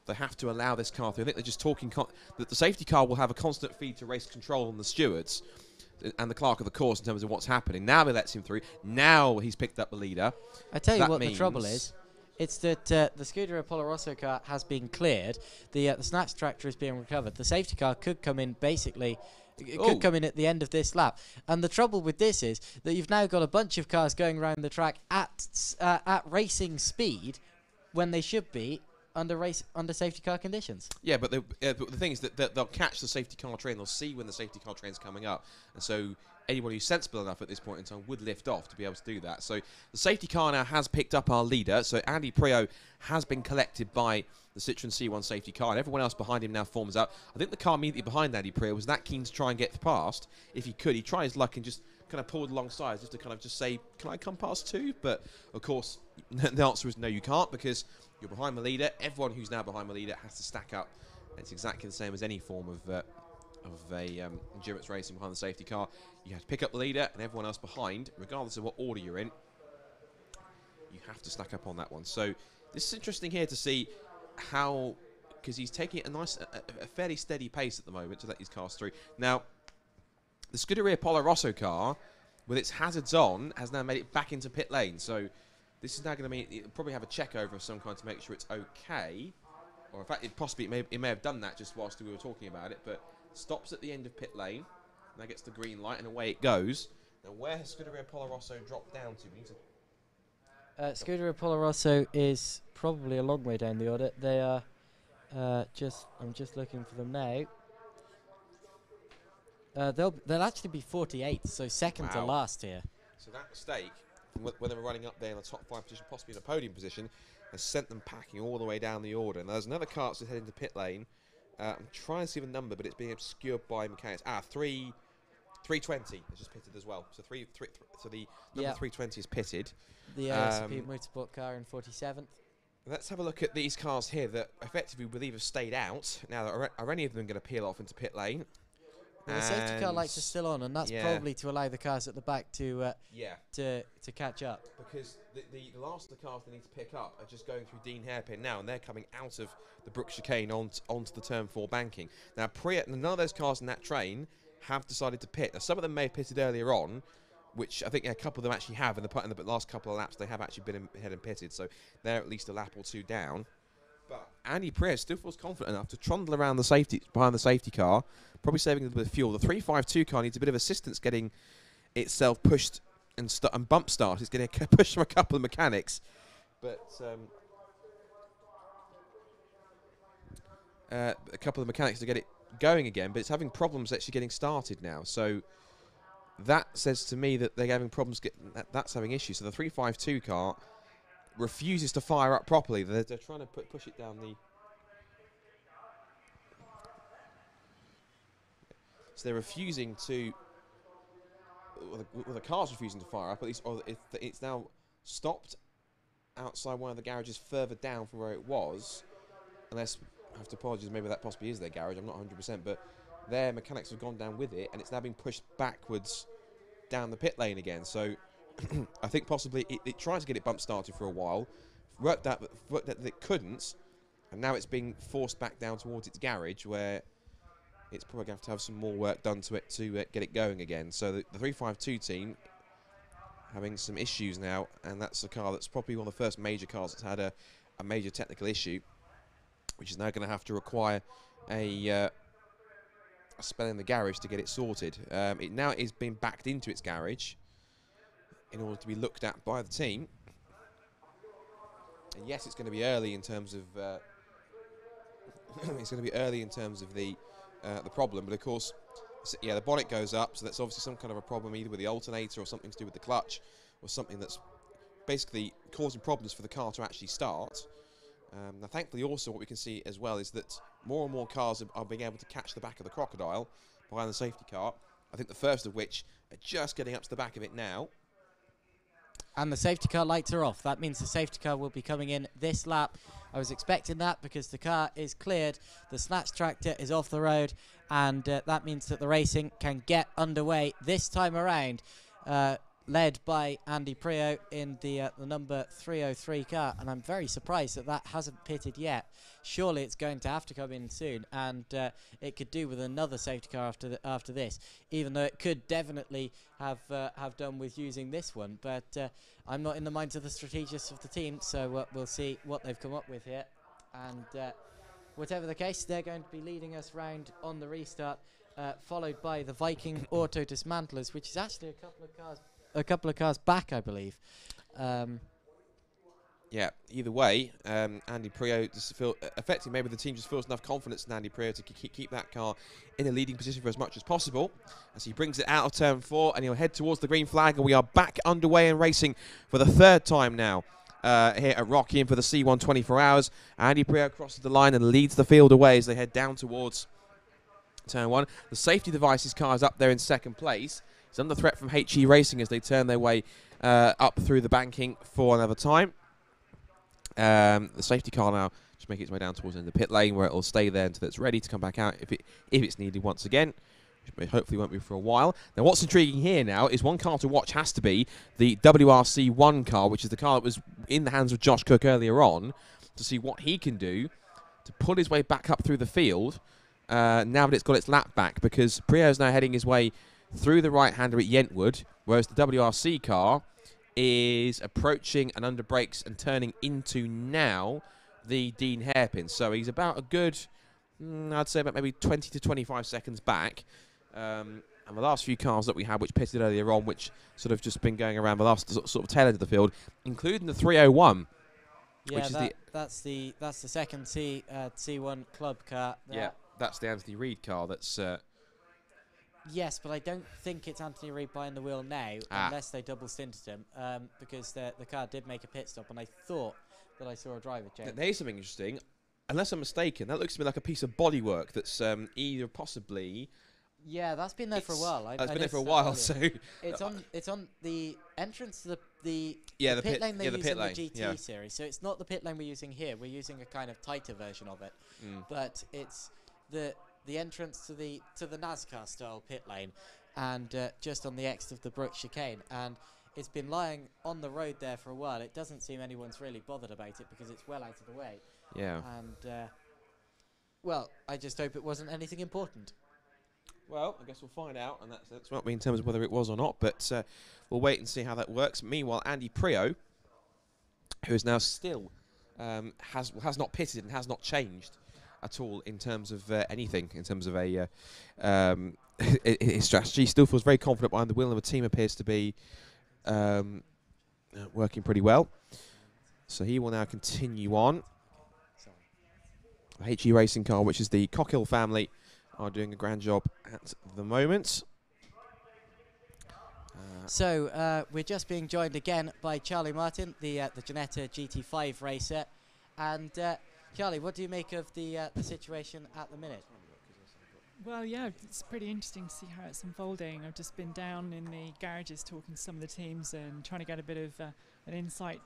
they have to allow this car through. I think they're just talking that the safety car will have a constant feed to race control on the stewards and the clerk of the course in terms of what's happening. Now he lets him through. Now he's picked up the leader. I tell you what the trouble is. It's that the Scuderia Polarosso car has been cleared. The snatch tractor is being recovered. The safety car could come in basically. It could come in at the end of this lap. And the trouble with this is that you've now got a bunch of cars going around the track at racing speed when they should be under safety car conditions. Yeah, but the thing is that they'll catch the safety car train. They'll see when the safety car train's coming up. And so anyone who's sensible enough at this point in time would lift off to be able to do that. So the safety car now has picked up our leader. So Andy Prio has been collected by the Citroen C1 safety car, and everyone else behind him now forms out. I think the car immediately behind Andy Prio was that keen to try and get past. If he could, he'd try his luck and just kind of pulled alongside just to kind of just say, can I come past too? But, of course, the answer is no, you can't, because you're behind the leader. Everyone who's now behind the leader has to stack up. It's exactly the same as any form of endurance racing behind the safety car. You have to pick up the leader, and everyone else behind, regardless of what order you're in, you have to stack up on that one. So this is interesting here to see how, because he's taking a fairly steady pace at the moment to let these cars through. Now, the Scuderia Polo Rosso car, with its hazards on, has now made it back into pit lane. So this is now going to mean it'll probably have a check over of some kind to make sure it's okay. Or in fact, it may have done that just whilst we were talking about it, but stops at the end of pit lane. Now gets the green light, and away it goes. Now, where has Scuderia Polo Rosso dropped down to? We need to Scuderia Polarosso is probably a long way down the order. They are I'm just looking for them now. They'll actually be 48th, so second to last here. So that mistake, when they were running up there in the top 5 position, possibly in a podium position, has sent them packing all the way down the order. And there's another car that's heading to pit lane. I'm trying to see the number, but it's being obscured by mechanics. 320 has just pitted as well. So so the number 320 is pitted. The ASP Motorsport car in 47th. Let's have a look at these cars here that effectively we believe have stayed out. Now, are any of them going to peel off into pit lane? Well, the safety car lights are still on, and that's probably to allow the cars at the back to catch up. Because the last of the cars they need to pick up are just going through Dean Hairpin now, and they're coming out of the Brook chicane onto the turn 4 banking. Now, none of those cars in that train have decided to pit. Now, some of them may have pitted earlier on, which I think a couple of them actually have. In the last couple of laps, they have actually been ahead and pitted, so they're at least a lap or two down. But Andy Prius still feels confident enough to trundle around behind the safety car, probably saving a little bit of fuel. The 352 car needs a bit of assistance getting itself pushed and bump start. It's getting a push from a couple of mechanics, but a couple of mechanics to get it going again. But it's having problems actually getting started now. So that says to me that they're having problems that's having issues. So the 352 car refuses to fire up properly. They're trying to push it down the. So they're refusing to. Well, the car's refusing to fire up. At least, or it's now stopped outside one of the garages further down from where it was. Unless I have to apologise, maybe that possibly is their garage. I'm not 100%, but their mechanics have gone down with it, and it's now being pushed backwards down the pit lane again. So I think possibly it tried to get it bump started for a while, worked out that it couldn't, and now it's being forced back down towards its garage, where it's probably going to have some more work done to it to get it going again. So the 352 team having some issues now, and that's a car that's probably one of the first major cars that's had a major technical issue, which is now going to have to require a spell in the garage to get it sorted. It now is being backed into its garage in order to be looked at by the team. And yes, it's going to be early in terms of the problem, but of course, the bonnet goes up, so that's obviously some kind of a problem either with the alternator or something to do with the clutch or something that's basically causing problems for the car to actually start. Now, thankfully, also what we can see as well is that more and more cars are being able to catch the back of the crocodile behind the safety car. I think the first of which are just getting up to the back of it now. And the safety car lights are off. That means the safety car will be coming in this lap. I was expecting that because the car is cleared, the snatch tractor is off the road, and that means that the racing can get underway this time around, led by Andy Prio in the number 303 car. And I'm very surprised that that hasn't pitted yet. Surely it's going to have to come in soon, and it could do with another safety car after this, even though it could definitely have done with using this one. But I'm not in the minds of the strategists of the team, so we'll see what they've come up with here. And whatever the case, they're going to be leading us round on the restart, followed by the Viking Auto Dismantlers, which is actually a couple of cars back, I believe. Yeah, either way, Andy Prio just effectively maybe the team just feels enough confidence in Andy Prio to keep that car in a leading position for as much as possible as he brings it out of turn 4, and he'll head towards the green flag, and we are back underway and racing for the 3rd time now here at Rockingham for the C1 24 Hours. Andy Prio crosses the line and leads the field away as they head down towards turn 1. The safety devices car is up there in 2nd place. It's under threat from HE Racing as they turn their way up through the banking for another time. The safety car now just making its way down towards the end of the pit lane, where it will stay there until it's ready to come back out if it's needed once again, which hopefully won't be for a while. Now, what's intriguing here now is one car to watch has to be the WRC1 car, which is the car that was in the hands of Josh Cook earlier on, to see what he can do to pull his way back up through the field now that it's got its lap back, because Prio is now heading his way through the right-hander at Yentwood, whereas the WRC car is approaching and under brakes and turning into now the Dean hairpin. So he's about a good, I'd say about maybe 20 to 25 seconds back. And the last few cars that we had, which pitted earlier on, which sort of just been going around the last sort of tail end of the field, including the 301. Yeah, which is that's the second C1 club car. Yeah, that's the Anthony Reid car. That's. Yes, but I don't think it's Anthony Reid behind the wheel now, unless they double stinted him, because the car did make a pit stop, and I thought that I saw a driver change. Here's something interesting. Unless I'm mistaken, that looks to me like a piece of bodywork that's either possibly... Yeah, that's been there for a while. It's been there for a while, so... It's on the entrance to the pit lane they use in lane. the GT series. So it's not the pit lane we're using here. We're using a kind of tighter version of it. But it's the entrance to the NASCAR style pit lane, and just on the exit of the Brook chicane, and it's been lying on the road there for a while. It doesn't seem anyone's really bothered about it because it's well out of the way. Yeah. And well, I just hope it wasn't anything important. Well, I guess we'll find out, and that's not me in terms of whether it was or not, but we'll wait and see how that works. Meanwhile, Andy Prio, who is now still has not pitted and has not changed at all in terms of anything, in terms of a his strategy. Still feels very confident behind the wheel, and the team appears to be working pretty well. So he will now continue on. The HE Racing car, which is the Cockhill family, are doing a grand job at the moment. So we're just being joined again by Charlie Martin, the Ginetta GT5 racer, and Charlie, what do you make of the situation at the minute? Well, yeah, it's pretty interesting to see how it's unfolding. I've just been down in the garages talking to some of the teams and trying to get a bit of an insight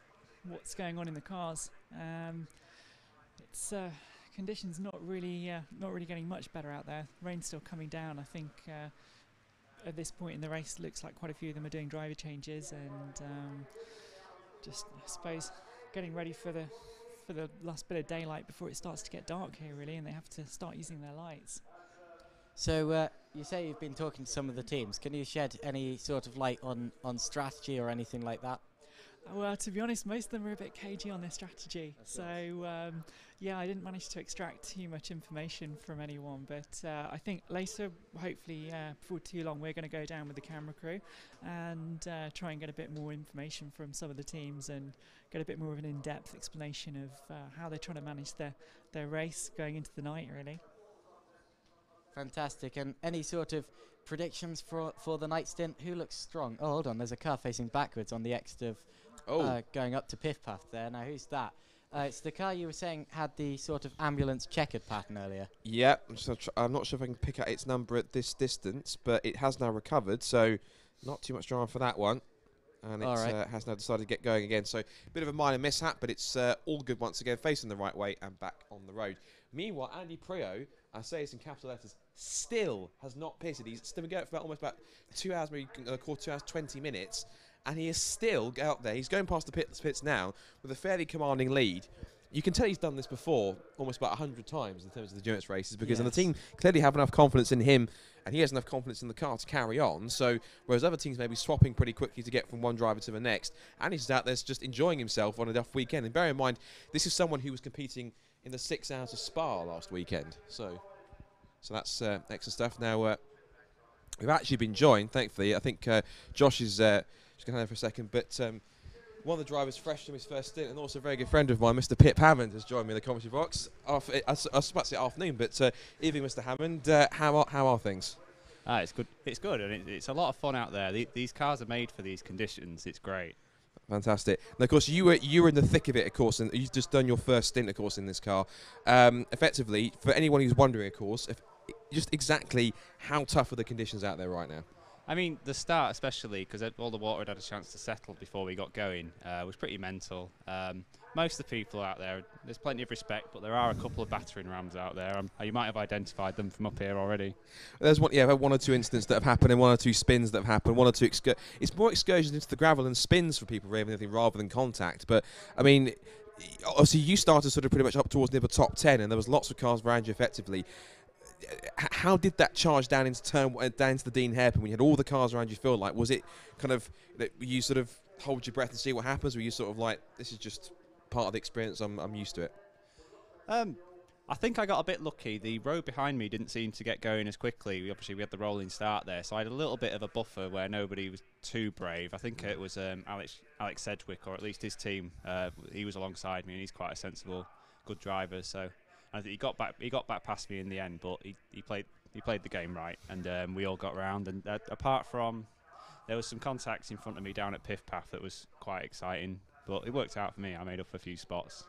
what's going on in the cars. It's conditions not really getting much better out there. Rain's still coming down. I think at this point in the race, it looks like quite a few of them are doing driver changes and just, I suppose, getting ready for the last bit of daylight before it starts to get dark here, really, and they have to start using their lights. So you say you've been talking to some of the teams. Can you shed any sort of light on strategy or anything like that? Well, to be honest, most of them are a bit cagey on their strategy. So, yeah, I didn't manage to extract too much information from anyone. But I think later, hopefully, before too long, we're going to go down with the camera crew and try and get a bit more information from some of the teams and get a bit more of an in-depth explanation of how they're trying to manage their race going into the night, really. Fantastic. And any sort of predictions for the night stint? Who looks strong? Oh, hold on. There's a car facing backwards on the exit of going up to Piff Path there. Now, who's that? It's the car you were saying had the sort of ambulance checkered pattern earlier. Yeah, I'm not sure if I can pick out its number at this distance, but it has now recovered, so not too much drama for that one. And it has now decided to get going again. So a bit of a minor mishap, but it's all good once again, facing the right way and back on the road. Meanwhile, Andy Prio, I say this in capital letters, still has not pitted. He's still been going for almost about 2 hours, maybe quarter 2 hours, 20 minutes. And he is still out there. He's going past the pits now with a fairly commanding lead. You can tell he's done this before almost about 100 times in terms of the endurance races, because the team clearly have enough confidence in him, and he has enough confidence in the car to carry on. So whereas other teams may be swapping pretty quickly to get from one driver to the next, and he's out there just enjoying himself on a off weekend. And bear in mind, this is someone who was competing in the 6 hours of Spa last weekend. So that's excellent stuff. Now we've actually been joined, thankfully. I think Josh is just going to have for a second, but one of the drivers fresh from his first stint, and also a very good friend of mine, Mr. Pip Hammond, has joined me in the commentary box. I was about to say afternoon, but evening, Mr. Hammond. How are things? It's good. It's good, and it's a lot of fun out there. These cars are made for these conditions. It's great. Fantastic. And of course, you were in the thick of it, of course, and you've just done your first stint, of course, in this car. Effectively, for anyone who's wondering, of course, just exactly how tough are the conditions out there right now? I mean, the start especially, because all the water had a chance to settle before we got going, was pretty mental. Most of the people out there, there's plenty of respect, but there are a couple of battering rams out there. You might have identified them from up here already. There's one or two incidents that have happened, and one or two spins that have happened, one or two it's more excursions into the gravel and spins for people rather than contact. But I mean, obviously you started sort of pretty much up towards near the top 10, and there was lots of cars around you effectively. How did that charge down into the Dean hairpin when you had all the cars around you feel like? Was it kind of that you sort of hold your breath and see what happens? Were you sort of like, this is just part of the experience, I'm used to it? I think I got a bit lucky. The road behind me didn't seem to get going as quickly. We had the rolling start there, so I had a little bit of a buffer where nobody was too brave. I think it was Alex Sedgwick, or at least his team. He was alongside me, and he's quite a sensible, good driver. So I think he got back past me in the end, but he played the game right, and we all got round. And apart from, there was some contacts in front of me down at Piff Path that was quite exciting, but it worked out for me. I made up a few spots.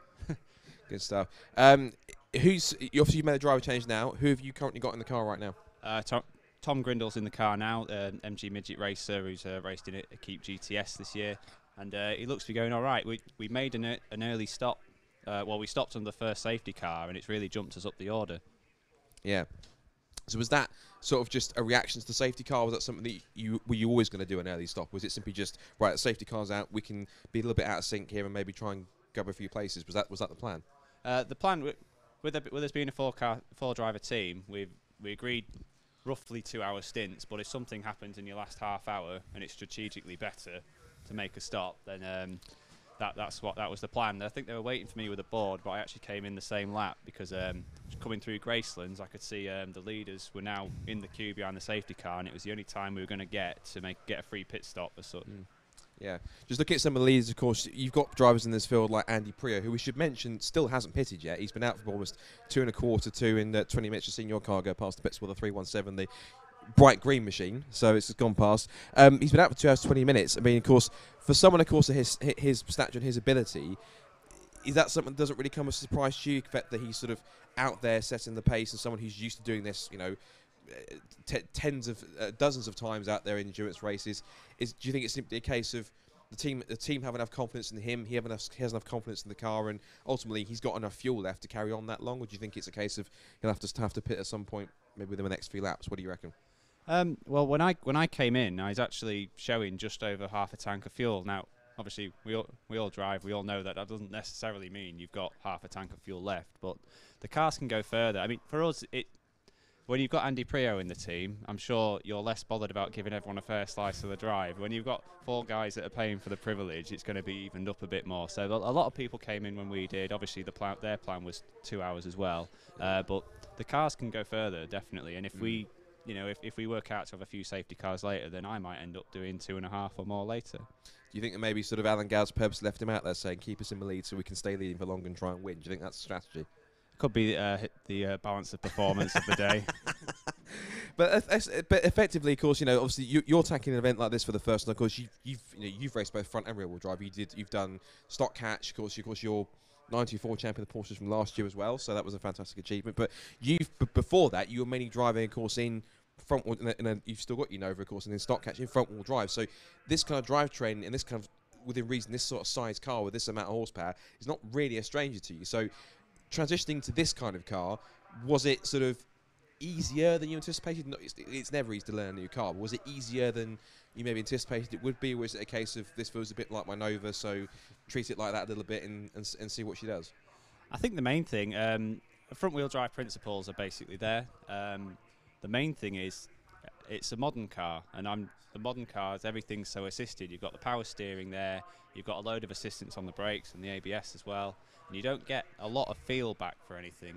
Good stuff. Obviously you made a driver change now. Who have you currently got in the car right now? Tom Grindle's in the car now, MG midget racer who's raced in a Keep GTS this year, and he looks to be going all right. We made an early stop. We stopped on the first safety car, and it's really jumped us up the order. Yeah. So was that sort of just a reaction to the safety car? Was that something that were you always going to do an early stop? Was it simply just, right, the safety car's out, we can be a little bit out of sync here and maybe try and grab a few places? Was that the plan? The plan, with us being a four-driver team, we agreed roughly 2 hour stints, but if something happens in your last half hour and it's strategically better to make a stop, then that was the plan. I think they were waiting for me with a board, but I actually came in the same lap because coming through Gracelands, I could see the leaders were now in the queue behind the safety car, and it was the only time we were going to get a free pit stop as such. Yeah, just looking at some of the leaders, of course, you've got drivers in this field like Andy Prio, who we should mention still hasn't pitted yet. He's been out for almost 2 1/4 in 20 minutes. Just seen your car go past the pits with a 317, the bright green machine, so it's gone past. He's been out for 2 hours 20 minutes. I mean, of course, for someone, of course, of his stature and his ability, is that something that doesn't really come as a surprise to you, the fact that he's sort of out there setting the pace and someone who's used to doing this, dozens of times out there in endurance races? Do you think it's simply a case of the team have enough confidence in him, he has enough confidence in the car, and ultimately he's got enough fuel left to carry on that long? Or do you think it's a case of he'll have to pit at some point, maybe within the next few laps? What do you reckon? Well, when I came in, I was actually showing just over half a tank of fuel. Now, obviously, we all drive. We all know that doesn't necessarily mean you've got half a tank of fuel left, but the cars can go further. I mean, for us, when you've got Andy Prio in the team, I'm sure you're less bothered about giving everyone a fair slice of the drive. When you've got 4 guys that are paying for the privilege, it's going to be evened up a bit more. So a lot of people came in when we did. Obviously, their plan was 2 hours as well. But the cars can go further, definitely. And if we work out to have a few safety cars later, then I might end up doing 2.5 or more later. Do you think that maybe sort of Alan Gow's purpose left him out there saying keep us in the lead so we can stay leading for longer and try and win? Do you think that's a strategy? Could be the balance of performance of the day. But effectively, of course, obviously you're tackling an event like this for the first time. Of course, you've raced both front and rear wheel drive. You've done stock catch. Of course, you're 94 champion of the Porsches from last year as well. So that was a fantastic achievement. But before that, you were mainly driving, of course, in front wheel, and you've still got Nova, of course, and in stock catch in front wheel drive. So this kind of drivetrain and this kind of, within reason, this sort of size car with this amount of horsepower is not really a stranger to you. So transitioning to this kind of car, was it sort of easier than you anticipated? No, it's never easy to learn a new car. But was it easier than you maybe anticipated it would be, or was it a case of this feels a bit like my Nova, so treat it like that a little bit and see what she does? I think the main thing, front wheel drive principles are basically there. The main thing is it's a modern car, and the modern cars, everything's so assisted. You've got the power steering there, you've got a load of assistance on the brakes and the ABS as well, and you don't get a lot of feel back for anything.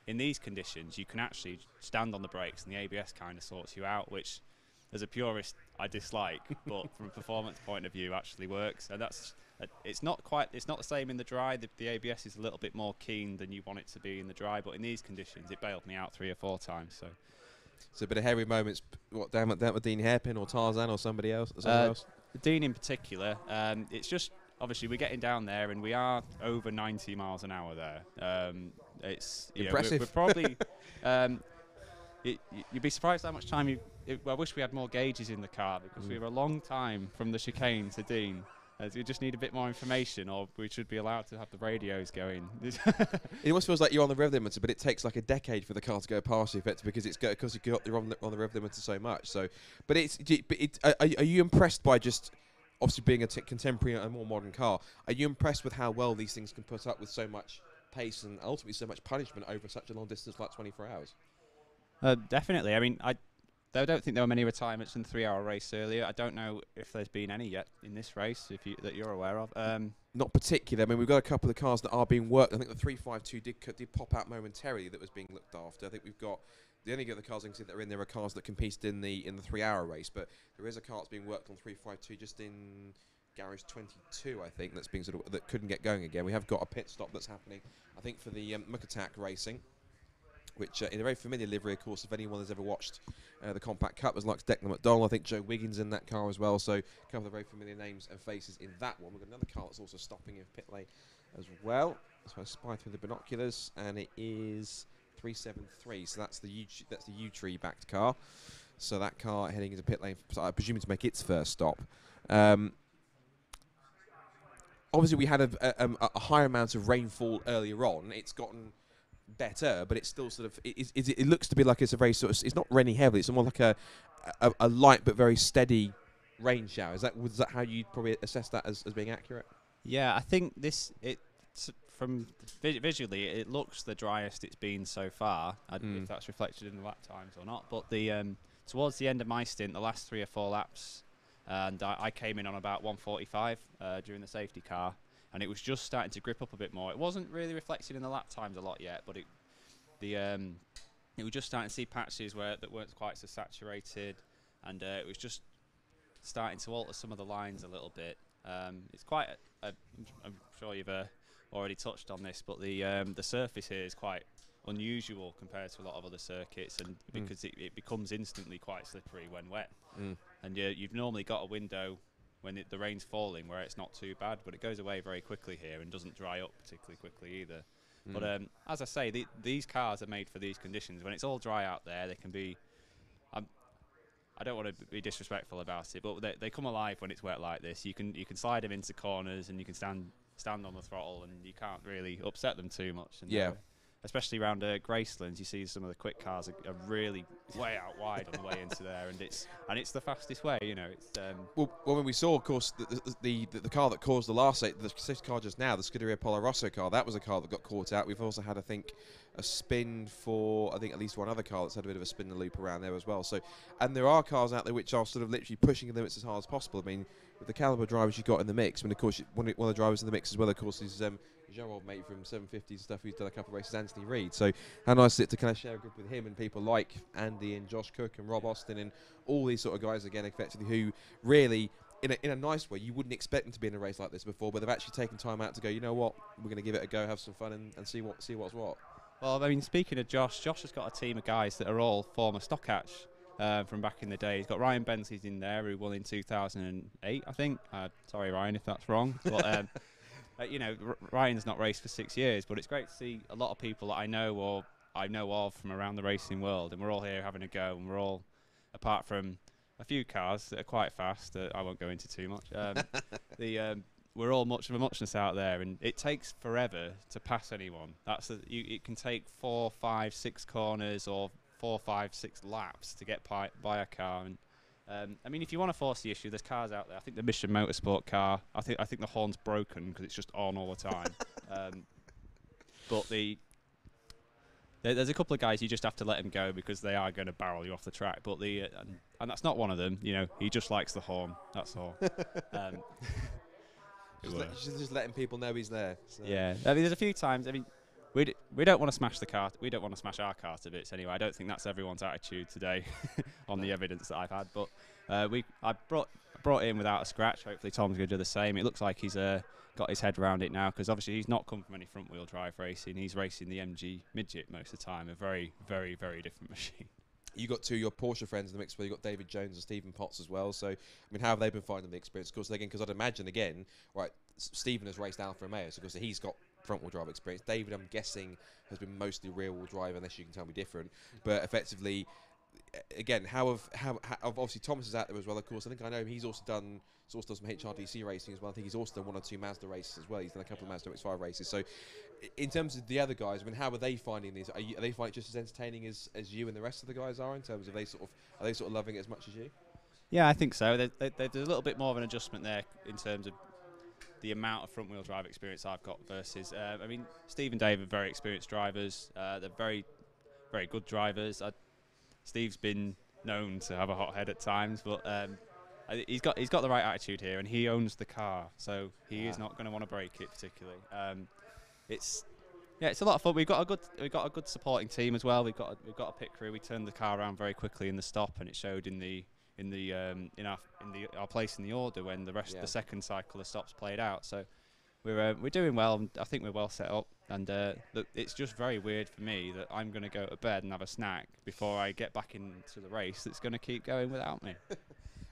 In these conditions, you can actually stand on the brakes and the ABS kind of sorts you out, which, as a purist, I dislike, but from a performance point of view, actually works. And it's not the same in the dry. The ABS is a little bit more keen than you want it to be in the dry, but in these conditions, it bailed me out 3 or 4 times. So a bit of hairy moments. What down with Dean Hairpin or Tarzan or somebody else? Dean in particular. It's just obviously we're getting down there, and we are over 90 miles an hour there. It's impressive. We're probably. You'd be surprised how much time I wish we had more gauges in the car, because we were a long time from the chicane to Dean. We just need a bit more information, or we should be allowed to have the radios going. It almost feels like you're on the rev limiter, but it takes like a decade for the car to go past the effect, because you're on the rev limiter so much. So, are you impressed by just obviously being a contemporary and a more modern car? Are you impressed with how well these things can put up with so much pace and ultimately so much punishment over such a long distance like 24 hours? Definitely. I mean, I don't think there were many retirements in the 3-hour race earlier. I don't know if there's been any yet in this race, that you're aware of. Not particularly. I mean, we've got a couple of cars that are being worked. I think the 352 did pop out momentarily that was being looked after. I think we've got the only other cars I can see that are in there are cars that competed in the 3-hour race, but there is a car that's being worked on 352 just in Garage 22, I think, that's being that couldn't get going again. We have got a pit stop that's happening, I think, for the Mukatak Racing, which in a very familiar livery, of course, if anyone has ever watched the Compact Cup, as like Declan McDonald, I think Joe Wiggins in that car as well, so a couple of very familiar names and faces in that one. We've got another car that's also stopping in pit lane as well, so I spy through the binoculars, and it is 373, so that's the U-Tree backed car, so that car heading into pit lane, so I presume to make its first stop. Obviously, we had a higher amount of rainfall earlier on. It's gotten better, but it's still sort of it looks to be like it's a very sort of, it's not raining heavily. It's more like a light but very steady rain shower. Was that how you probably assess that as being accurate? Yeah, I think from visually it looks the driest it's been so far. I don't know if that's reflected in the lap times or not. But towards the end of my stint, the last 3 or 4 laps, and I came in on about 145 during the safety car, and it was just starting to grip up a bit more. It wasn't really reflected in the lap times a lot yet, but it was just starting to see patches that weren't quite so saturated, and it was just starting to alter some of the lines a little bit. It's quite I'm sure you've already touched on this, but the surface here is quite unusual compared to a lot of other circuits, and because it becomes instantly quite slippery when wet. And you've normally got a window when the rain's falling where it's not too bad, but it goes away very quickly here and doesn't dry up particularly quickly either. But as I say, these cars are made for these conditions. When it's all dry out there, they can be I don't want to be disrespectful about it, but they come alive when it's wet like this. You can slide them into corners, and you can stand on the throttle, and you can't really upset them too much. And especially around Gracelands, you see some of the quick cars are really way out wide on the way into there, and it's the fastest way. It's well, when we saw, of course, the car that caused the last the car just now, the Scuderia Polo Rosso car, that was a car that got caught out. We've also had, I think, a spin for, I think, at least one other car that's had a bit of a spin and loop around there as well. So, and there are cars out there which are sort of literally pushing the limits as hard as possible. I mean, with the caliber drivers you've got in the mix, I mean, of course, one of the drivers in the mix as well, of course, is your old mate from 750s and stuff, who's done a couple of races, Anthony Reid. So how nice is it to kind of share a group with him and people like Andy and Josh Cook and Rob Austin and all these sort of guys, again, effectively, who really, in a nice way, you wouldn't expect them to be in a race like this before, but they've actually taken time out to go, you know what, we're going to give it a go, have some fun, and see what's what. Well, I mean, speaking of Josh has got a team of guys that are all former Stockhatch from back in the day. He's got Ryan Bensley's in there, who won in 2008, I think. Sorry, Ryan, if that's wrong. But, you know, Ryan's not raced for 6 years, but it's great to see a lot of people that I know or I know of from around the racing world, and we're all here having a go, and we're all, apart from a few cars that are quite fast, that I won't go into too much, we're all much of a muchness out there, and it takes forever to pass anyone. It can take 4, 5, 6 corners or 4, 5, 6 laps to get by a car. And I mean, if you want to force the issue, there's cars out there. I think the Mission Motorsport car, I think the horn's broken because it's just on all the time. But there's a couple of guys you just have to let them go because they are going to barrel you off the track. But and that's not one of them. You know, he just likes the horn. That's all. Just letting people know he's there. So. Yeah, I mean, there's a few times. I mean, we don't want to smash the car. We don't want to smash our car to bits anyway. I don't think that's everyone's attitude today, on the evidence that I've had. But I brought in without a scratch. Hopefully, Tom's going to do the same. It looks like he's got his head around it now because obviously he's not come from any front wheel drive racing. He's racing the MG midget most of the time. A very, very, very different machine. You got two of your Porsche friends in the mix where you got David Jones and Stephen Potts as well. So, I mean, how have they been finding the experience? Of course, again, because I'd imagine, again, right, Stephen has raced Alfa Romeo, so because he's got front-wheel drive experience. David, I'm guessing, has been mostly rear-wheel drive, unless you can tell me different. But effectively, again, how obviously Thomas is out there as well. Of course, I think I know he's also done some HRDC racing as well. I think he's also done 1 or 2 Mazda races as well. He's done a couple of Mazda X5 races. So, in terms of the other guys, I mean, how are they finding these? Are they finding it just as entertaining as you and the rest of the guys are? In terms of are they sort of loving it as much as you? Yeah, I think so. There's a little bit more of an adjustment there in terms of the amount of front-wheel drive experience I've got versus. I mean, Steve and Dave are very experienced drivers. They're very, very good drivers. Steve's been known to have a hot head at times, but he's got the right attitude here, and he owns the car, so he is not going to want to break it particularly. It's a lot of fun. We've got a good supporting team as well. We've got a pit crew. We turned the car around very quickly in the stop, and it showed in our place in the order when the second cycle of stops played out. So we're doing well. And I think we're well set up. And look, it's just very weird for me that I'm going to go to bed and have a snack before I get back into the race. That's going to keep going without me.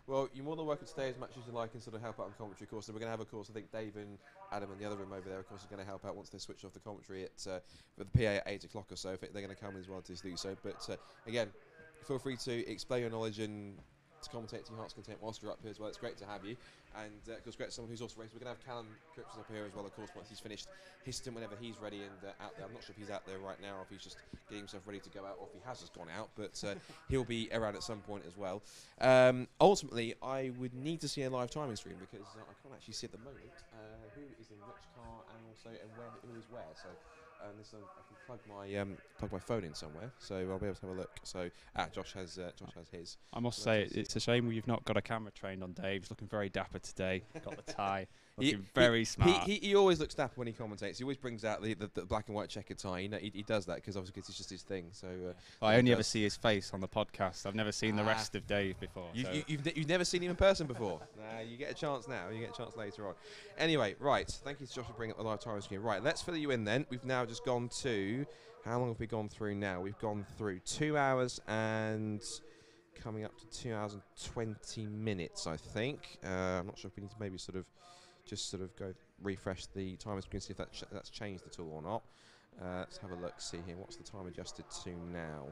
Well, you're more than welcome to stay as much as you like and sort of help out on commentary, of course. So we're going to have, of course, I think Dave and Adam in the other room over there, of course, are going to help out once they switch off the commentary with the PA at 8 o'clock or so. If they're going to come as well to do so. But again, feel free to explain your knowledge and to commentate to your heart's content whilst you're up here as well. It's great to have you. And of course, great to someone who's also racing. We're going to have Callum Cripps up here as well, of course, once he's finished his stint, whenever he's ready and out there. I'm not sure if he's out there right now or if he's just getting himself ready to go out or if he has just gone out, but he'll be around at some point as well. Ultimately, I would need to see a live timing stream because I can't actually see at the moment who is in which car and also who is where. So I can plug my phone in somewhere, so I'll be able to have a look. So Josh has his. I must say it's a shame you've not got a camera trained on Dave. He's looking very dapper today. Got the tie, looking very smart. He always looks dapper when he commentates. He always brings out the black and white checkered tie. He does that because obviously it's just his thing. So I only ever see his face on the podcast. I've never seen the rest of Dave before. You've never seen him in person before. You get a chance now. You get a chance later on. Anyway, right. Thank you to Josh for bringing up the live timing screen. Right, let's fill you in then. We've now just gone to. How long have we gone through now? We've gone through 2 hours and coming up to 2 hours and 20 minutes, I think. I'm not sure if we need to maybe sort of go refresh the timer screen, see if that's changed at all or not. Let's have a look, see here. What's the time adjusted to now?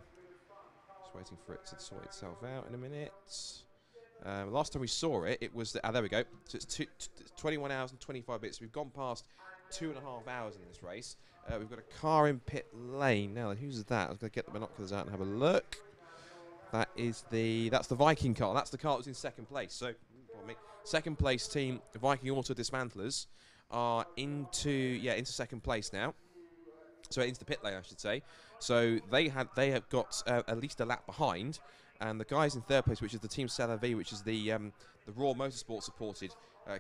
Just waiting for it to sort itself out in a minute. Last time we saw it, it was there we go. So it's 21 hours and 25 minutes. We've gone past 2.5 hours in this race. We've got a car in pit lane. Now, who's that? I was going to get the binoculars out and have a look. That's the Viking car. That's the car that was in second place. So, second place team, Viking Auto Dismantlers, are into second place now. So into the pit lane, I should say. So they have got at least a lap behind, and the guys in third place, which is the Team Salavi, which is the Raw Motorsport supported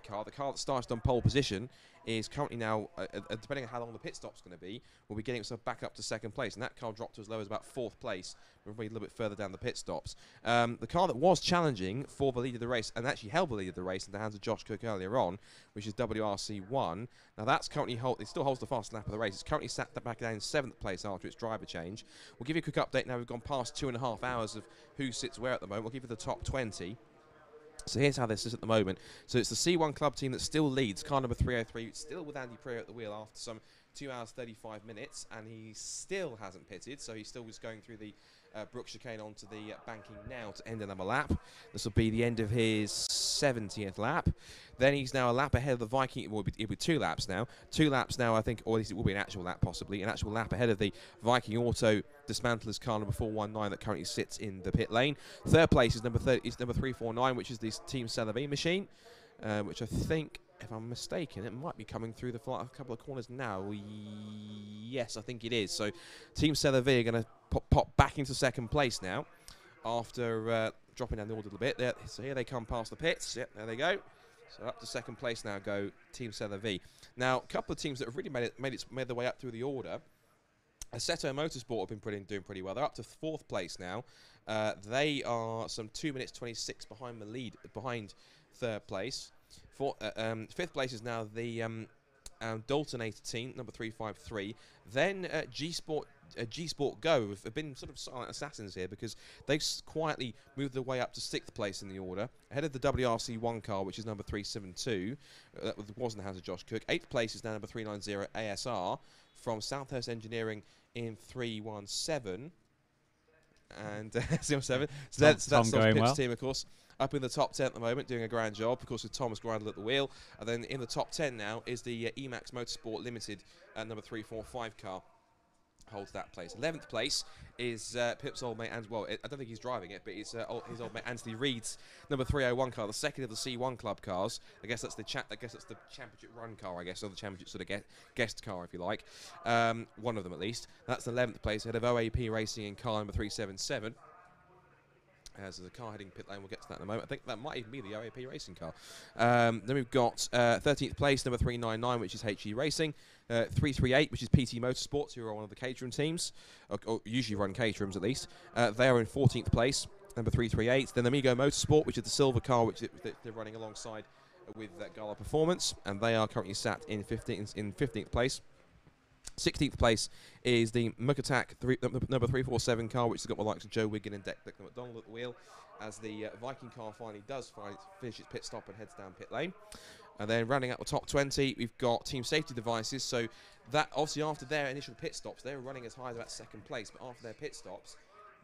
car. The car that started on pole position is currently now, depending on how long the pit stop's going to be, will be getting itself back up to second place. And that car dropped to as low as about 4th place. We're probably a little bit further down the pit stops. The car that was challenging for the lead of the race, and actually held the lead of the race in the hands of Josh Cook earlier on, which is WRC1. Now that's currently, it still holds the fastest lap of the race. It's currently sat back down in 7th place after its driver change. We'll give you a quick update now. We've gone past 2.5 hours of who sits where at the moment. We'll give you the top 20. So here's how this is at the moment. So it's the C1 club team that still leads. Car number 303, still with Andy Pryor at the wheel after some 2 hours 35 minutes, and he still hasn't pitted, so he still was going through the Brook chicane onto the banking now to end another lap. This will be the end of his 70th lap. Then he's now a lap ahead of the Viking. It'll be 2 laps now. 2 laps now, I think, or at least it will be an actual lap possibly. An actual lap ahead of the Viking Auto Dismantlers car number 419 that currently sits in the pit lane. 3rd place is number 349, which is this Team Celebi machine, which I think, if I'm mistaken, it might be coming through the a couple of corners now. Yes, I think it is. So Team Celebi are going to pop back into 2nd place now after dropping down the order a little bit. So here they come past the pits. Yep, there they go. So up to 2nd place now go Team Celebi. Now, a couple of teams that have really made their way up through the order. Assetto Motorsport have been doing pretty well. They're up to 4th place now. They are some 2 minutes 26 behind the lead, behind 3rd place. 5th place is now the Daltonator team, number 353. Then G-Sport Go have been sort of silent assassins here because they've quietly moved their way up to 6th place in the order, ahead of the WRC1 car, which is number 372. That was in the hands of Josh Cook. 8th place is now number 390 ASR from Southhurst Engineering in 317. And 317. So that's Pip's well. Team, of course. Up in the top 10 at the moment, doing a grand job, of course, with Thomas Grindle at the wheel. And then in the top 10 now is the Emax Motorsport Limited number 345 car. Holds that place. 11th place is Pip's old mate, and well, I don't think he's driving it, but it's his old mate Anthony Reed's number 301 car, the second of the C1 club cars. I guess that's the championship run car, I guess, or the championship sort of guest car, if you like. One of them at least. That's 11th place, ahead of OAP Racing in car number 377. As there's a car heading pit lane, we'll get to that in a moment. I think that might even be the OAP racing car. Then we've got 13th place, number 399, which is HE Racing. 338, which is PT Motorsports, who are one of the Caterham teams, or usually run Caterhams at least. They are in 14th place, number 338. Then Amigo Motorsport, which is the silver car, which they're running alongside with Gala Performance, and they are currently sat in 15th place. 16th place is the Mukatak number 347 car, which has got the likes of Joe Wiggin and Declan McDonald at the wheel, as the Viking car finally finish its pit stop and heads down pit lane. And then rounding out the top 20, we've got Team Safety Devices. So that obviously after their initial pit stops, they were running as high as about 2nd place, but after their pit stops,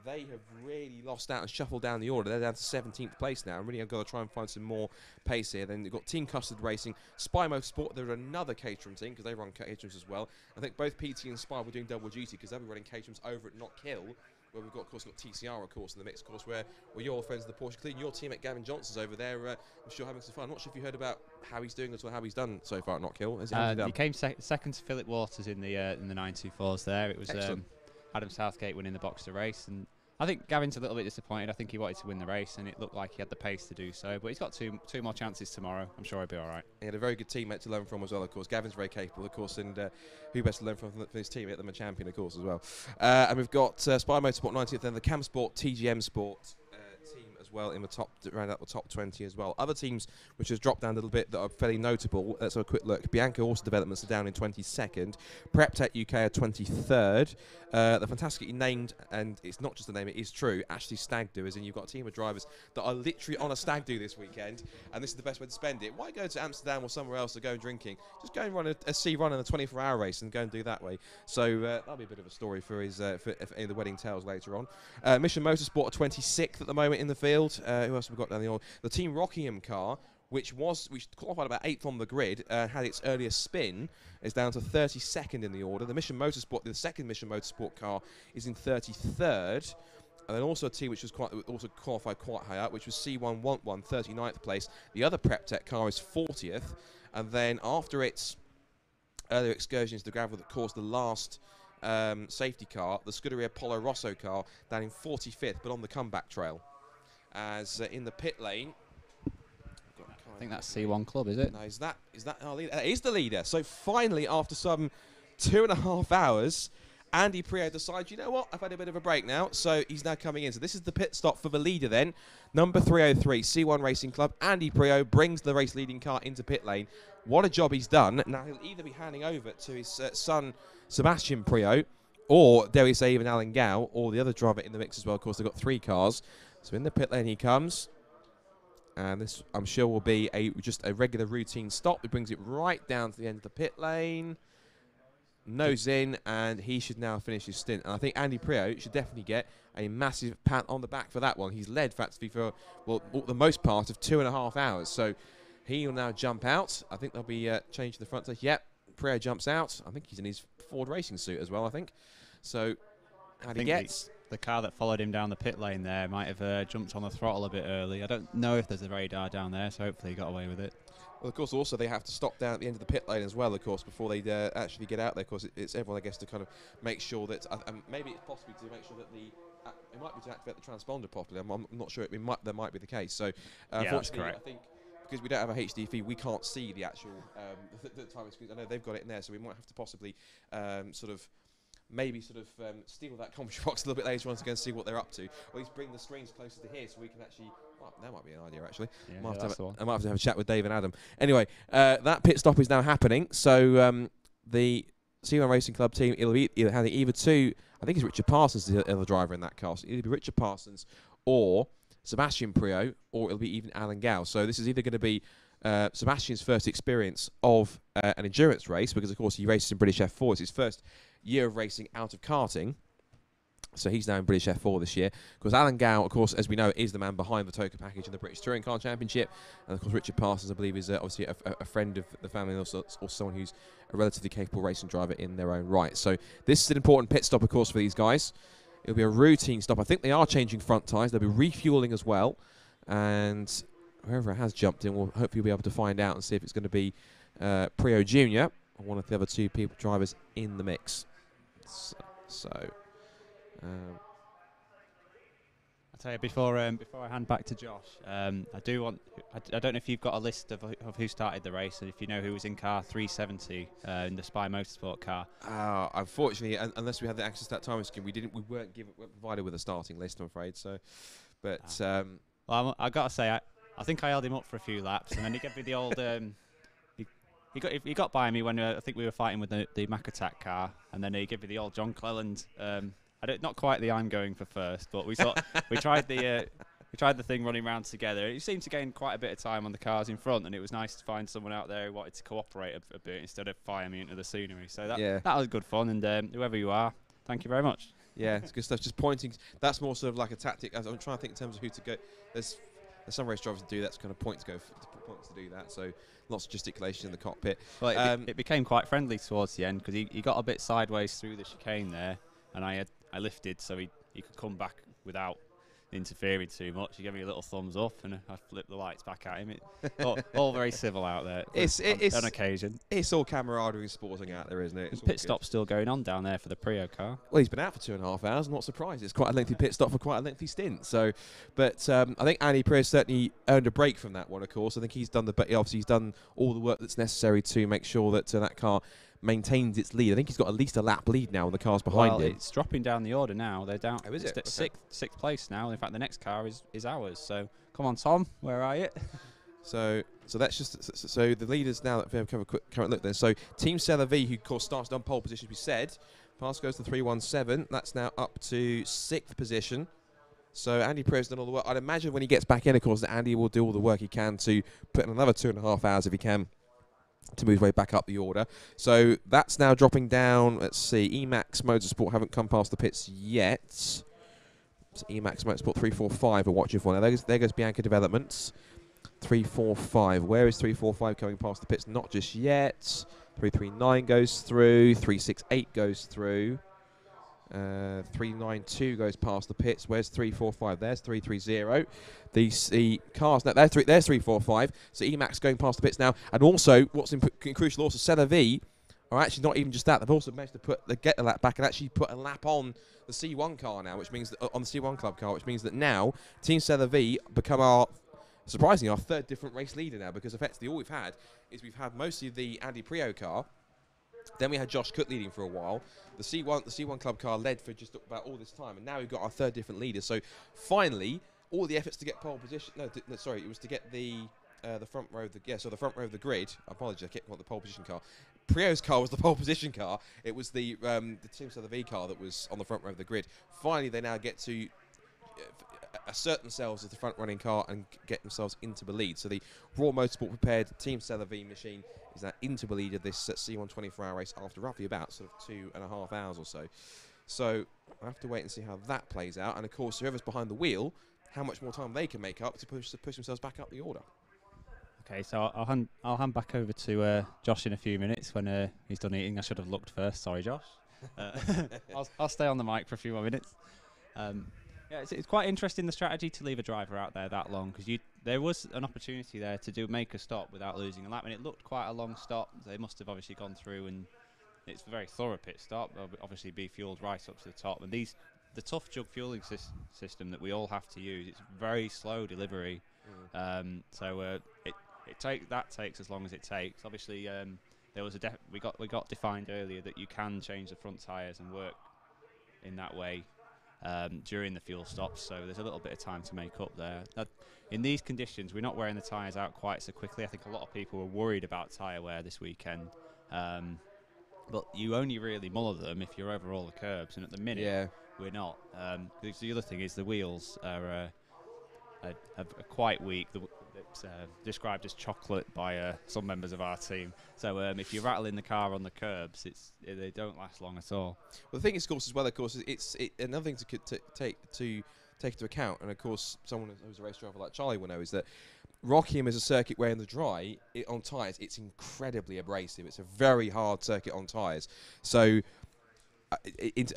they have really lost out and shuffled down the order. They're down to 17th place now, and really have got to try and find some more pace here. Then you've got Team Custard Racing, Spy Motorsport. They're another Caterham team because they run Caterhams as well. I think both PT and Spy were doing double duty because they'll be running Caterhams over at Not Kill, where we've got, of course, TCR, of course, in the mix, of course, where you're friends of the Porsche, including your teammate Gavin Johnson's over there. I'm sure having some fun. I'm not sure if you heard about how he's doing as well, how he's done so far at Not Kill. He came second to Philip Waters in the 924s there. It was Adam Southgate winning the Boxster race, and I think Gavin's a little bit disappointed. I think he wanted to win the race, and it looked like he had the pace to do so. But he's got two more chances tomorrow. I'm sure he'll be all right. He had a very good teammate to learn from as well, of course. Gavin's very capable, of course, and who best to learn from his teammate than a champion, of course, as well. And we've got Spy Motorsport 90th, then the Cam Sport TGM Sport team as well in the top, round out the top 20 as well. Other teams which has dropped down a little bit that are fairly notable. Let's have a quick look. Bianca Auto Developments are down in 22nd. PrepTech UK are 23rd. The fantastically named, and it's not just a name, it is true, Ashley Stag Do, as in you've got a team of drivers that are literally on a stag do this weekend, and this is the best way to spend it. Why go to Amsterdam or somewhere else to go drinking? Just go and run a C run in a 24-hour race and go and do that way. So that'll be a bit of a story for his for the wedding tales later on. Mission Motorsport are 26th at the moment in the field. Who else have we got down the order? The Team Rockingham car, which qualified about 8th on the grid, had its earliest spin, is down to 32nd in the order. The Mission Motorsport, the second Mission Motorsport car, is in 33rd. And then also a team which was also qualified quite high up, which was C1 Want One, 39th place. The other PrepTech car is 40th. And then after its earlier excursions to gravel that caused the last safety car, the Scuderia Polo Rosso car, down in 45th, but on the comeback trail. As in the pit lane, I think that's C1 Club, is it? No, is that our leader? That is the leader. So finally, after some 2.5 hours, Andy Prio decides, you know what, I've had a bit of a break now, so he's now coming in. So this is the pit stop for the leader then. Number 303, C1 Racing Club. Andy Prio brings the race leading car into pit lane. What a job he's done. Now he'll either be handing over to his son, Sebastian Prio, or dare we say even Alan Gow, or the other driver in the mix as well. Of course, they've got 3 cars. So in the pit lane he comes. And this, I'm sure, will be just a regular routine stop. It brings it right down to the end of the pit lane. Nose in, and he should now finish his stint. And I think Andy Prio should definitely get a massive pat on the back for that one. He's led practically for, well, the most part of 2.5 hours. So he'll now jump out. I think they'll be changing the front. Yep, Prio jumps out. I think he's in his Ford racing suit as well, I think. So how he gets... The car that followed him down the pit lane there might have jumped on the throttle a bit early. I don't know if there's a radar down there, so hopefully he got away with it. Well, of course, also they have to stop down at the end of the pit lane as well, of course, before they actually get out there. Of course, it's everyone, I guess, to kind of make sure that, maybe it's possibly to make sure that it might be to activate the transponder properly. I'm not sure. That might be the case. So, unfortunately, I think because we don't have a HD feed, we can't see the actual the timing screens. I know they've got it in there, so we might have to possibly maybe steal that commentary box a little bit later on to go and see what they're up to, or at least bring the screens closer to here so we can actually. Well, that might be an idea actually. Yeah, I might have to have a chat with Dave and Adam. Anyway, that pit stop is now happening. So the C1 Racing Club team, it'll be either two. I think it's Richard Parsons, the other driver in that car. So it'll be Richard Parsons or Sebastian Prio, or it'll be even Alan Gow. So this is either going to be Sebastian's first experience of an endurance race, because of course he races in British F4. It's his first year of racing out of karting. So he's now in British F4 this year. Because Alan Gow, of course, as we know, is the man behind the Toka package and the British Touring Car Championship. And of course, Richard Parsons, I believe, is obviously a friend of the family, and also someone who's a relatively capable racing driver in their own right. So this is an important pit stop, of course, for these guys. It'll be a routine stop. I think they are changing front tyres. They'll be refueling as well. And whoever has jumped in, we'll hopefully be able to find out and see if it's going to be Prio Jr. or one of the other two drivers in the mix. I'll tell you before I hand back to Josh. I don't know if you've got a list of who started the race, and if you know who was in car 370 in the Spy Motorsport car. Unfortunately, unless we had the access to that timing scheme, we weren't provided with a starting list, I'm afraid. So, but well, I gotta say, I think I held him up for a few laps, and then he gave me the old. He got by me when I think we were fighting with the Mack Attack car, and then he gave me the old John Cleland. Not quite the I'm going for first, but we tried the thing running around together. It seemed to gain quite a bit of time on the cars in front, and it was nice to find someone out there who wanted to cooperate a bit instead of fire me into the scenery. So that was good fun, and whoever you are, thank you very much. Yeah, it's good stuff. Just pointing. That's more sort of like a tactic. As I'm trying to think in terms of who to go. There's some race drivers that do that kind of points to do that. So lots of gesticulation in the cockpit. Well, it became quite friendly towards the end, because he got a bit sideways through the chicane there, and I lifted so he could come back without interfering too much. He gave me a little thumbs up, and I flipped the lights back at him. All very civil out there. It's on occasion. It's all camaraderie and sporting out there, isn't it? Pit stop's still going on down there for the Prio car. Well, he's been out for 2.5 hours. I'm not surprised. It's quite a lengthy pit stop for quite a lengthy stint. So, but I think Andy Prio certainly earned a break from that one. Of course, I think he's done he's done all the work that's necessary to make sure that that car maintains its lead. I think he's got at least a lap lead now on the cars behind him. It's dropping down the order now. They're down. Oh, is it? Sixth place now. In fact, the next car is ours. So come on, Tom, where are you? So that's just so the leaders now that we have a quick current look then. So Team Seller V, who of course started on pole position, as we said, pass goes to 317. That's now up to 6th position. So Andy Prio's done all the work. I'd imagine when he gets back in, of course, that Andy will do all the work he can to put in another 2.5 hours if he can, to move his way back up the order. So that's now dropping down. Let's see, Emax Motorsport haven't come past the pits yet. So Emax Motorsport 345 are watching for. Now there goes Bianca Developments. 345. Where is 345 coming past the pits? Not just yet. 339 goes through. 368 goes through. 392 goes past the pits. Where's 345? There's 330. The cars now, there's 345. So Emax going past the pits now, and also what's crucial, also Seller V are actually not even just that. They've also managed to get the lap back and actually put a lap on the C1 car now, which means that, on the C1 Club car, which means that now Team Seller V become our surprisingly, our third different race leader now, because effectively all we've had is we've had mostly the Andy Prio car. Then we had Josh Cook leading for a while. The C1 Club car led for just about all this time, and now we've got our third different leader. So finally, all the efforts to get pole position. No, sorry, it was to get the front row of the front row of the grid. I apologize, I kept calling it the pole position car. Prio's car was the pole position car. It was the Team Southern V car that was on the front row of the grid. Finally, they now get to assert themselves as the front running car and get themselves into the lead. So the Raw Motorsport prepared Team Stellar V machine is now into the lead of this C1 24-hour race after roughly about sort of 2.5 hours or so. So I have to wait and see how that plays out. And of course, whoever's behind the wheel, how much more time they can make up to push themselves back up the order. Okay, so I'll hand back over to Josh in a few minutes when he's done eating. I should have looked first. Sorry, Josh. I'll stay on the mic for a few more minutes. Yeah, it's quite interesting, the strategy to leave a driver out there that long, because there was an opportunity there to make a stop without losing a lap, and it looked quite a long stop. They must have obviously gone through, and it's a very thorough pit stop. Obviously, be fueled right up to the top, and the tough jug fueling system that we all have to use. It's very slow delivery, so that takes as long as it takes. Obviously, there was we got defined earlier that you can change the front tyres and work in that way during the fuel stops, so there's a little bit of time to make up there. In these conditions, we're not wearing the tyres out quite so quickly. I think a lot of people were worried about tyre wear this weekend, but you only really muller them if you're over all the curbs, and at the minute we're not. The other thing is the wheels are quite weak. It's described as chocolate by some members of our team. So if you rattle in the car on the curbs, they don't last long at all. Well, the thing is, of course, it's another thing to take into account, and of course, someone who's a race driver like Charlie will know, is that Rockingham is a circuit where in the dry, on tyres, it's incredibly abrasive. It's a very hard circuit on tyres. So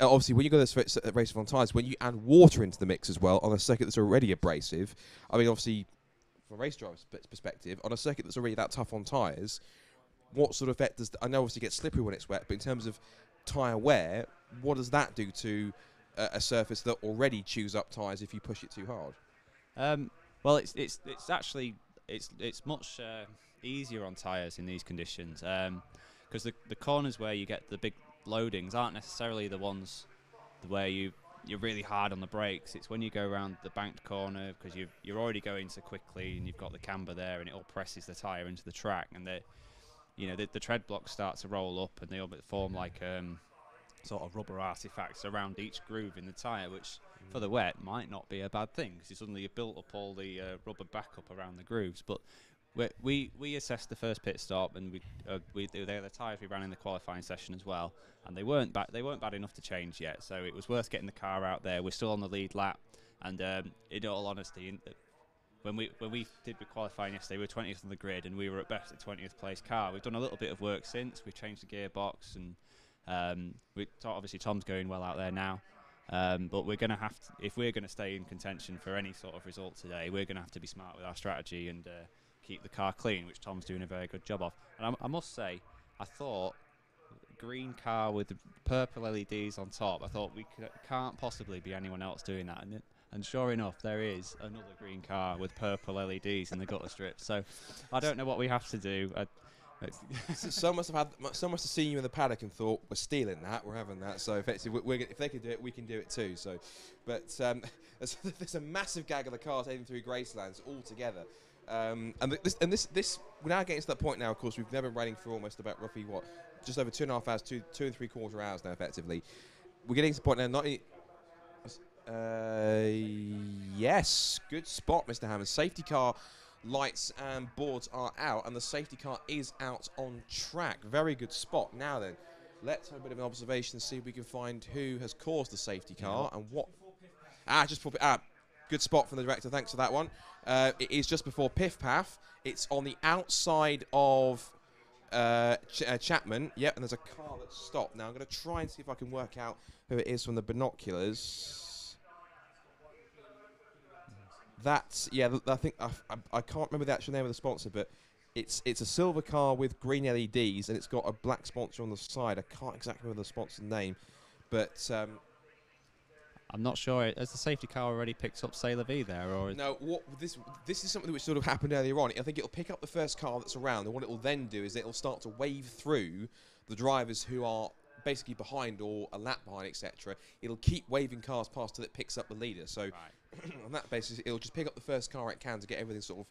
obviously, when you go this abrasive on tyres, when you add water into the mix as well on a circuit that's already abrasive, I mean, obviously, from a race driver's perspective, on a circuit that's already that tough on tyres, what sort of effect does I know obviously it gets slippery when it's wet, but in terms of tyre wear, what does that do to a surface that already chews up tyres if you push it too hard? Well, it's actually much easier on tyres in these conditions, because the corners where you get the big loadings aren't necessarily the ones where you're really hard on the brakes. It's when you go around the banked corner, because you're already going so quickly and you've got the camber there, and it all presses the tyre into the track, and the tread blocks start to roll up, and they all form like sort of rubber artifacts around each groove in the tyre, which for the wet might not be a bad thing, because suddenly you've built up all the rubber backup around the grooves. But we assessed the first pit stop, and they're the tyres we ran in the qualifying session as well, and they weren't bad enough to change yet. So it was worth getting the car out there. We're still on the lead lap, and in all honesty, when we did the qualifying yesterday, we were 20th on the grid, and we were at best a 20th place car. We've done a little bit of work since. We've changed the gearbox, and obviously Tom's going well out there now. But we're going to have to, if we're going to stay in contention for any sort of result today, we're going to have to be smart with our strategy and keep the car clean, which Tom's doing a very good job of. And I must say, I thought green car with the purple LEDs on top, I thought can't possibly be anyone else doing that. And sure enough, there is another green car with purple LEDs in the gutter strip. So I don't know what we have to do. Someone must have seen you in the paddock and thought, we're stealing that, we're having that. So effectively, if they can do it, we can do it too. So, but there's a massive gag of the cars heading through Gracelands all together. And this we're now getting to that point now. Of course, we've never been riding for almost about roughly just over 2.5 hours, two and 3/4 hours now. Effectively, we're getting to the point now. Yes, good spot, Mr. Hammond. Safety car lights and boards are out, and the safety car is out on track. Very good spot. Now then, let's have a bit of an observation and see if we can find who has caused the safety car and what. Good spot from the director. Thanks for that one. It is just before Piff Paff. It's on the outside of Chapman. Yep, and there's a car that's stopped. Now I'm going to try and see if I can work out who it is from the binoculars. I think I can't remember the actual name of the sponsor, but it's a silver car with green LEDs, and it's got a black sponsor on the side. I can't exactly remember the sponsor's name, but I'm not sure. Has the safety car already picked up Sailor V there, or No, this is something which sort of happened earlier on. I think it'll pick up the first car that's around, and what it will then do is it'll start to wave through the drivers who are basically behind or a lap behind, etc. It'll keep waving cars past till it picks up the leader. So on that basis, it'll just pick up the first car it can to get everything sort of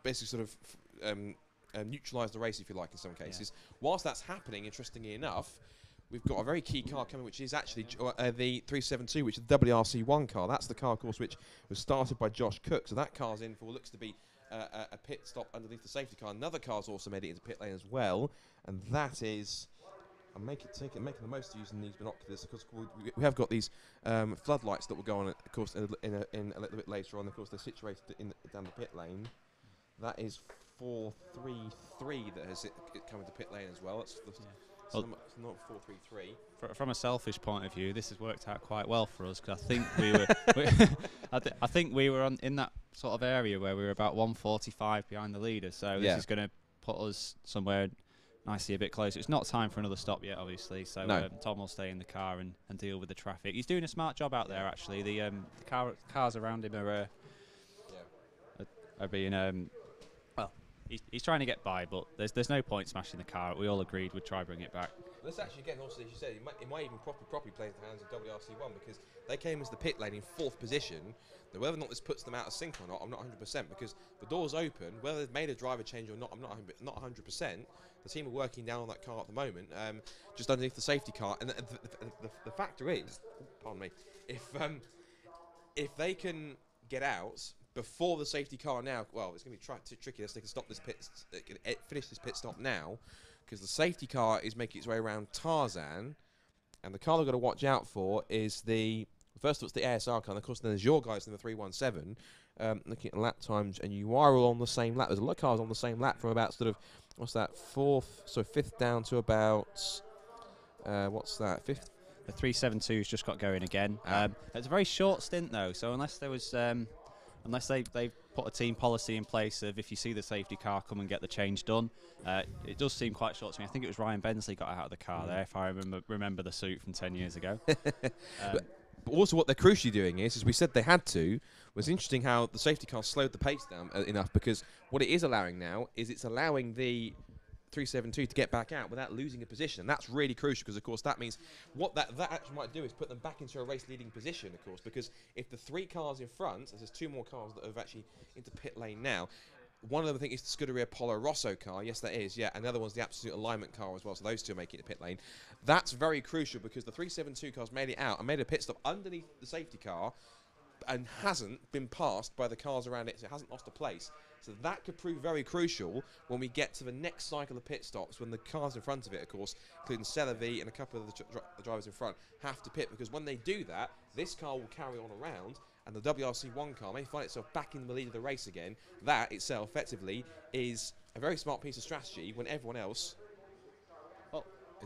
basically sort of neutralise the race, if you like, in some cases. Whilst that's happening, interestingly enough, we've got a very key car coming, which is actually the 372, which is the WRC1 car. That's the car, of course, which was started by Josh Cook. So that car's in for what looks to be a pit stop underneath the safety car. Another car's also made it into pit lane as well, and that is... I'm making the most of using these binoculars, because we have got these floodlights that will go on, of course, in a little bit later on. Of course, they're situated down the pit lane. That is 433 that has come into pit lane as well. That's not 433. From a selfish point of view, this has worked out quite well for us, because I think we were, I think we were in that sort of area where we were about 145 behind the leader. So this is going to put us somewhere nicely a bit closer. It's not time for another stop yet, obviously. So Tom will stay in the car and deal with the traffic. He's doing a smart job out there, actually. The cars around him are being well. He's trying to get by, but there's no point smashing the car. We all agreed we'd try bring it back. Let's actually, again, also, as you said, it might even properly play into the hands of WRC1, because they came into the pit lane in 4th position. Now, whether or not this puts them out of sync or not, I'm not 100%, because the door's open. Whether they've made a driver change or not, I'm not 100%. The team are working down on that car at the moment, just underneath the safety car. And the factor is, pardon me, if they can get out before the safety car now, well, it's going to be tricky unless they can stop this finish this pit stop now, because the safety car is making its way around Tarzan, and the car they've got to watch out for is first of all, it's the ASR car, and of course then there's your guys in the 317, looking at lap times, and you are all on the same lap. There's a lot of cars on the same lap from about sort of, what's that, 5th down to about, what's that, 5th? The 372's just got going again. It's a very short stint though, so unless there was... unless they put a team policy in place of, if you see the safety car, come and get the change done. It does seem quite short to me. I think it was Ryan Bensley got out of the car there, if I remember the suit from 10 years ago. But also what they're crucially doing is, as we said they had to, was interesting how the safety car slowed the pace down enough, because what it is allowing now is it's allowing the 372 to get back out without losing a position, and that's really crucial, because of course that means what that actually might do is put them back into a race leading position, of course, because if the 3 cars in front, there's 2 more cars that have actually into pit lane now. One of them, I think, is the Scuderia Polo Rosso car. Yes, that is. Yeah, another one's the Absolute Alignment car as well. So those 2 are making it to pit lane. That's very crucial, because the 372 cars made it out and made a pit stop underneath the safety car and hasn't been passed by the cars around it, so it hasn't lost a place. So that could prove very crucial when we get to the next cycle of pit stops, when the cars in front of it, of course, including Celavi and a couple of the drivers in front, have to pit, because when they do that, this car will carry on around, and the WRC1 car may find itself back in the lead of the race again. That itself, effectively, is a very smart piece of strategy when everyone else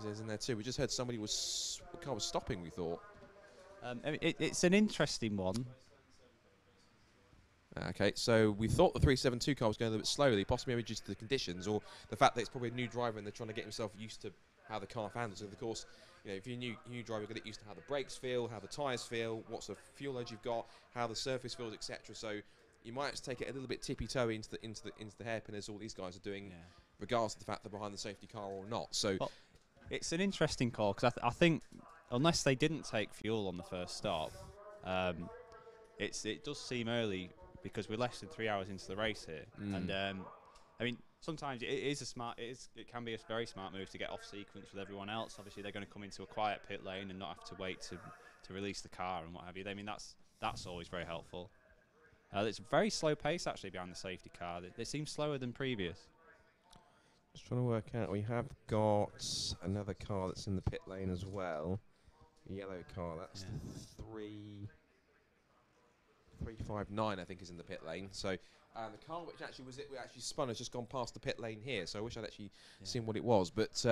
is in there too. We just heard the car was stopping, we thought. It's an interesting one. Okay, so we thought the 372 car was going a little bit slowly, possibly due to the conditions, or the fact that it's probably a new driver and they're trying to get himself used to how the car handles. And of course, you know, if you're a new driver, you've got to get used to how the brakes feel, how the tyres feel, what sort of fuel load you've got, how the surface feels, etc. So you might have to take it a little bit tippy-toey into the hairpin, as all these guys are doing, regardless of the fact they're behind the safety car or not. So it's an interesting call, because I think unless they didn't take fuel on the first stop, it does seem early, because we're less than 3 hours into the race here, and I mean, sometimes it can be a very smart move to get off sequence with everyone else. Obviously, they're going to come into a quiet pit lane and not have to wait to release the car and what have you. I mean, that's always very helpful. It's a very slow pace actually behind the safety car. They seem slower than previous. Just trying to work out. We have got another car that's in the pit lane as well. A yellow car. That's 359, I think, is in the pit lane. So the car which actually spun has just gone past the pit lane here. So I wish I'd actually seen what it was. But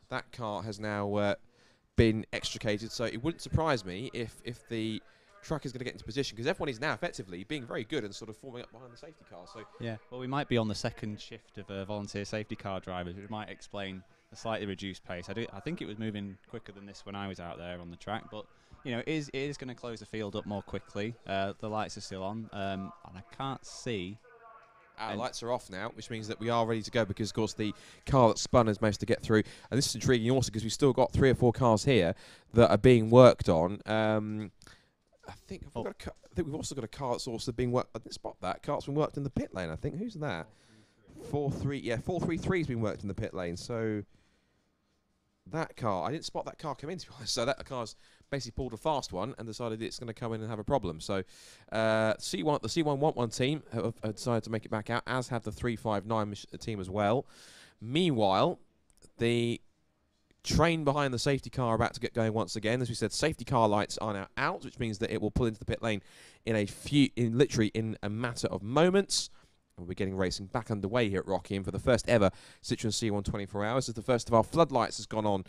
that car has now been extricated. So it wouldn't surprise me if the truck is going to get into position, because everyone is now effectively being very good and sort of forming up behind the safety car. So well, we might be on the second shift of volunteer safety car drivers, which might explain a slightly reduced pace. I think it was moving quicker than this when I was out there on the track, but you know, it is going to close the field up more quickly. The lights are still on, and I can't see. Our lights are off now, which means that we are ready to go because, of course, the car that spun has managed to get through. And this is intriguing also because we've still got 3 or 4 cars here that are being worked on. I think we've also got a car that's also being worked. I didn't spot that. Car's been worked in the pit lane, I think. Who's that? 4-3. Yeah, 433's been worked in the pit lane. So that car, I didn't spot that car come in, to be honest. So that car's basically pulled a fast one and decided it's going to come in and have a problem. So the C111 team have decided to make it back out, as have the 359 team as well. Meanwhile, the train behind the safety car are about to get going once again. As we said, safety car lights are now out, which means that it will pull into the pit lane literally in a matter of moments. We'll be getting racing back underway here at Rockingham for the first ever Citroen C1 24 hours. As the first of our floodlights has gone on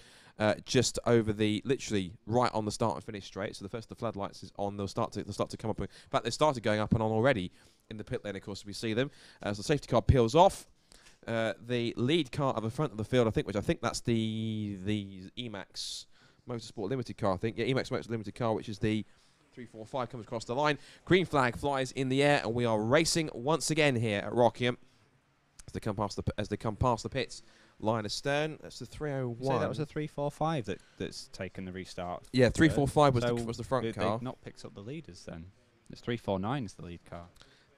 just over literally right on the start and finish straight. So the first of the floodlights is on. They'll start to come up. In fact, they started going up and on already in the pit lane. Of course, we see them as the safety car peels off. The lead car at the front of the field, I think that's the Emax Motorsport Limited car. I think Emax Motorsport Limited car, which is the 345 comes across the line. Green flag flies in the air, and we are racing once again here at Rockingham as they come past the pits. Line astern. That's the 301. So that was the 345 that's taken the restart. Yeah, 345 was the front car. They've not picked up the leaders then. It's 349 is the lead car.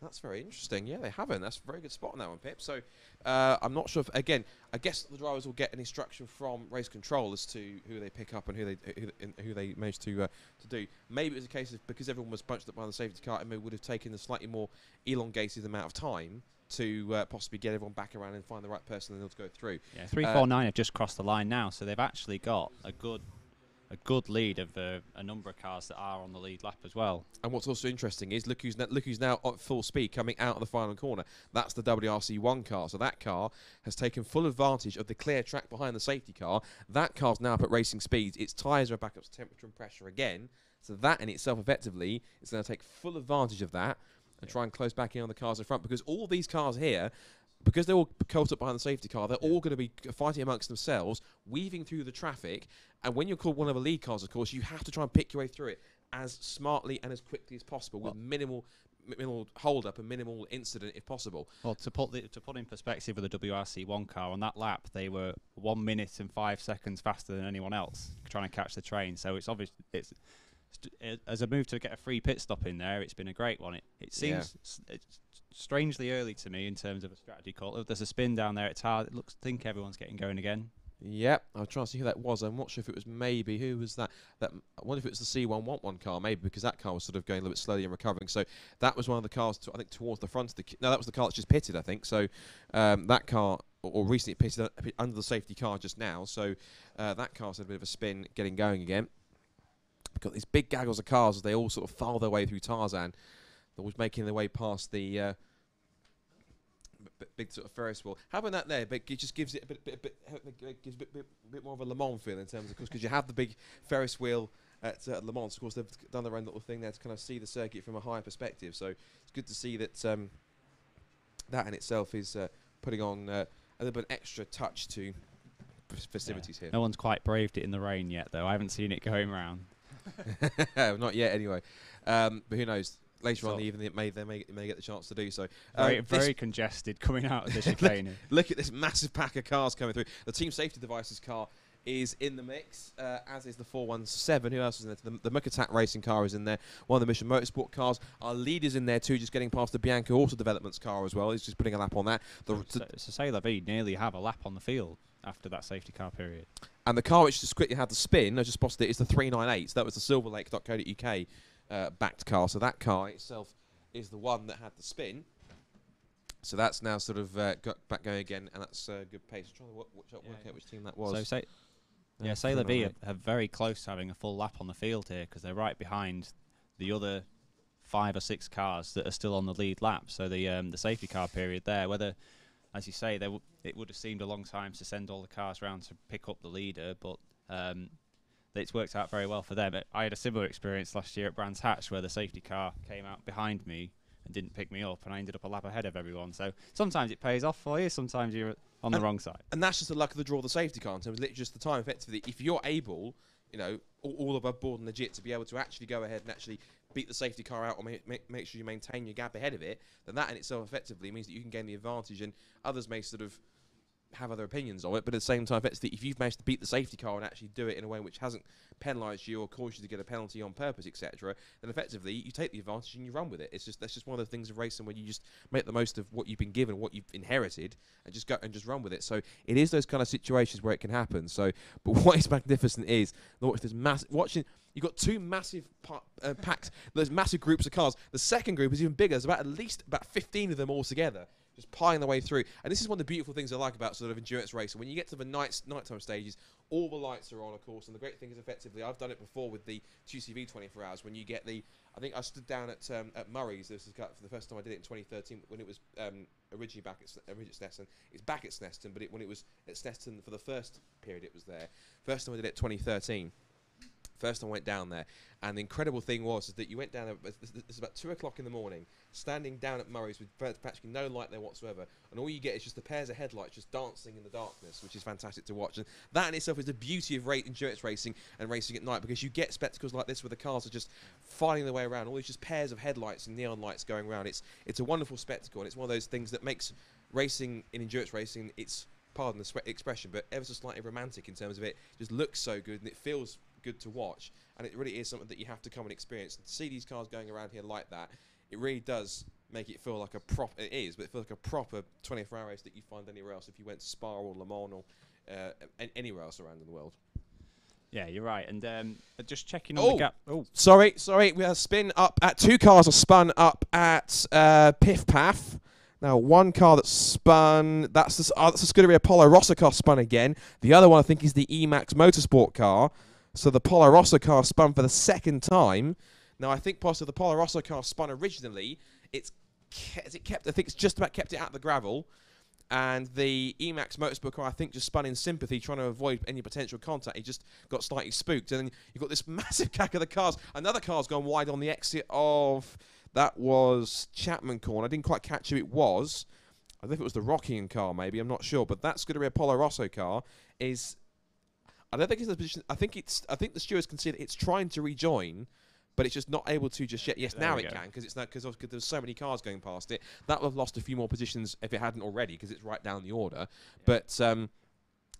That's very interesting. Yeah, they haven't. That's a very good spot on that one, Pip. So I'm not sure if, again, I guess the drivers will get an instruction from race control as to who they pick up and who they manage to do. Maybe it was a case of because everyone was bunched up behind the safety car, it would have taken a slightly more elongated amount of time to possibly get everyone back around and find the right person and they'll go through. Yeah, 349 have just crossed the line now, so they've actually got a good lead of a number of cars that are on the lead lap as well. And what's also interesting is look who's now at full speed coming out of the final corner. That's the WRC1 car. So that car has taken full advantage of the clear track behind the safety car. That car's now up at racing speeds. Its tyres are back up to temperature and pressure again. So that in itself effectively is going to take full advantage of that and try and close back in on the cars in front, because all these cars here, because they're all caught up behind the safety car, they're all going to be fighting amongst themselves, weaving through the traffic. And when you're called one of the lead cars, of course, you have to try and pick your way through it as smartly and as quickly as possible with minimal hold-up and minimal incident if possible. Well, to put in perspective with the WRC1 car, on that lap, they were 1 minute and 5 seconds faster than anyone else trying to catch the train. So it's obvious, as a move to get a free pit stop in there, it's been a great one. It seems it's strangely early to me in terms of a strategy call. There's a spin down there. It's hard. Think everyone's getting going again. Yep, I'll try and see who that was. I'm not sure if it was who was that? I wonder if it was the C111 car, maybe, because that car was sort of going a little bit slowly and recovering. So that was one of the cars, I think, towards the front of the... No, that was the car that's just pitted, I think. So that car, or recently pitted under the safety car just now. So that car's had a bit of a spin getting going again. We've got these big gaggles of cars as they all sort of file their way through Tarzan. They're always making their way past the... big sort of Ferris wheel. Having that there, but it just gives it a bit more of a Le Mans feel in terms of, because you have the big Ferris wheel at Le Mans. Of course, they've done their own little thing there to kind of see the circuit from a higher perspective. So it's good to see that that in itself is putting on a little bit extra touch to festivities here. No one's quite braved it in the rain yet, though. I haven't seen it going round. Not yet, anyway. But who knows? Later on in the evening, they may get the chance to do so. Very congested coming out of the chicane. Look at this massive pack of cars coming through. The Team Safety Devices car is in the mix, as is the 417. Who else is in there? The Muckatat racing car is in there. One of the Mission Motorsport cars. Our leader's in there too, just getting past the Bianco Auto Developments car as well. He's just putting a lap on that. So say La Vie nearly have a lap on the field after that safety car period. And the car which just quickly had the spin, I just spotted it, is the 398. So that was the silverlake.co.uk backed car. So that car itself is the one that had the spin. So that's now sort of got back going again, and that's good pace. I'm trying to work out which team that was. So say La Vie are very close to having a full lap on the field here, because they're right behind the other 5 or 6 cars that are still on the lead lap. So the safety car period there, whether, as you say, it would have seemed a long time to send all the cars round to pick up the leader, but it's worked out very well for them. I had a similar experience last year at Brands Hatch, where the safety car came out behind me and didn't pick me up, and I ended up a lap ahead of everyone. So sometimes it pays off for you, sometimes you're on the wrong side. And that's just the luck of the draw of the safety car in terms of literally just the time. Effectively, if you're able, you know, all above board and legit to be able to actually go ahead and actually beat the safety car out or make sure you maintain your gap ahead of it, then that in itself effectively means that you can gain the advantage, and others may sort of have other opinions of it, but at the same time, effectively, if you've managed to beat the safety car and actually do it in a way which hasn't penalised you or caused you to get a penalty on purpose, etc., then effectively you take the advantage and you run with it. That's just one of the things of racing where you just make the most of what you've been given, what you've inherited, and just go and just run with it. So it is those kind of situations where it can happen. So, but what is magnificent is watching. You've got two massive packs, those massive groups of cars. The second group is even bigger. There's at least 15 of them all together, just piling their way through. And this is one of the beautiful things I like about sort of endurance racing. When you get to the nighttime stages, all the lights are on, of course. And the great thing is, effectively, I've done it before with the 2CV 24 hours. When you get I think I stood down at Murray's. This is for the first time I did it in 2013 when it was originally back at Snetton. It's back at Snetton, but when it was at Snetton for the first period, it was there. First time I did it 2013. First time I went down there, and the incredible thing was that you went down there, it's about 2 o'clock in the morning, standing down at Murray's with practically no light there whatsoever, and all you get is just the pairs of headlights just dancing in the darkness, which is fantastic to watch. And that in itself is the beauty of endurance racing and racing at night, because you get spectacles like this where the cars are just filing their way around, all these just pairs of headlights and neon lights going around. It's a wonderful spectacle, and it's one of those things that makes racing in endurance racing, pardon the expression, but ever so slightly romantic in terms of it just looks so good and it feels good to watch, and it really is something that you have to come and experience. And to see these cars going around here like that, it really does make it feel like a proper. It is, but it feels like a proper 24-hour race that you find anywhere else if you went to Spa or Le Mans or anywhere else around in the world. Yeah, you're right. And just checking on the gap. Oh, sorry, we are spin up at 2 cars are spun up at Piff Paff. Now, one car that's spun, that's the Scuderia Apollo Rossa car spun again. The other one, I think, is the Emax Motorsport car. So the Polo Rosso car spun for the second time. Now, I think possibly the Polo Rosso car spun originally. I think it's just about kept it out of the gravel. And the Emax Motorsport car, I think, just spun in sympathy, trying to avoid any potential contact. He just got slightly spooked. And then you've got this massive cack of the cars. Another car's gone wide on the exit of, that was Chapman Corner. I didn't quite catch who it was. I don't know if it was the Rockingham car, maybe. I'm not sure. But that Scuderia Polo Rosso car is... I don't think it's in the position. I think the stewards consider it's trying to rejoin, but it's just not able to just yet. Yes, now it can, because there's so many cars going past it. That would have lost a few more positions if it hadn't already, because it's right down the order. Yeah. But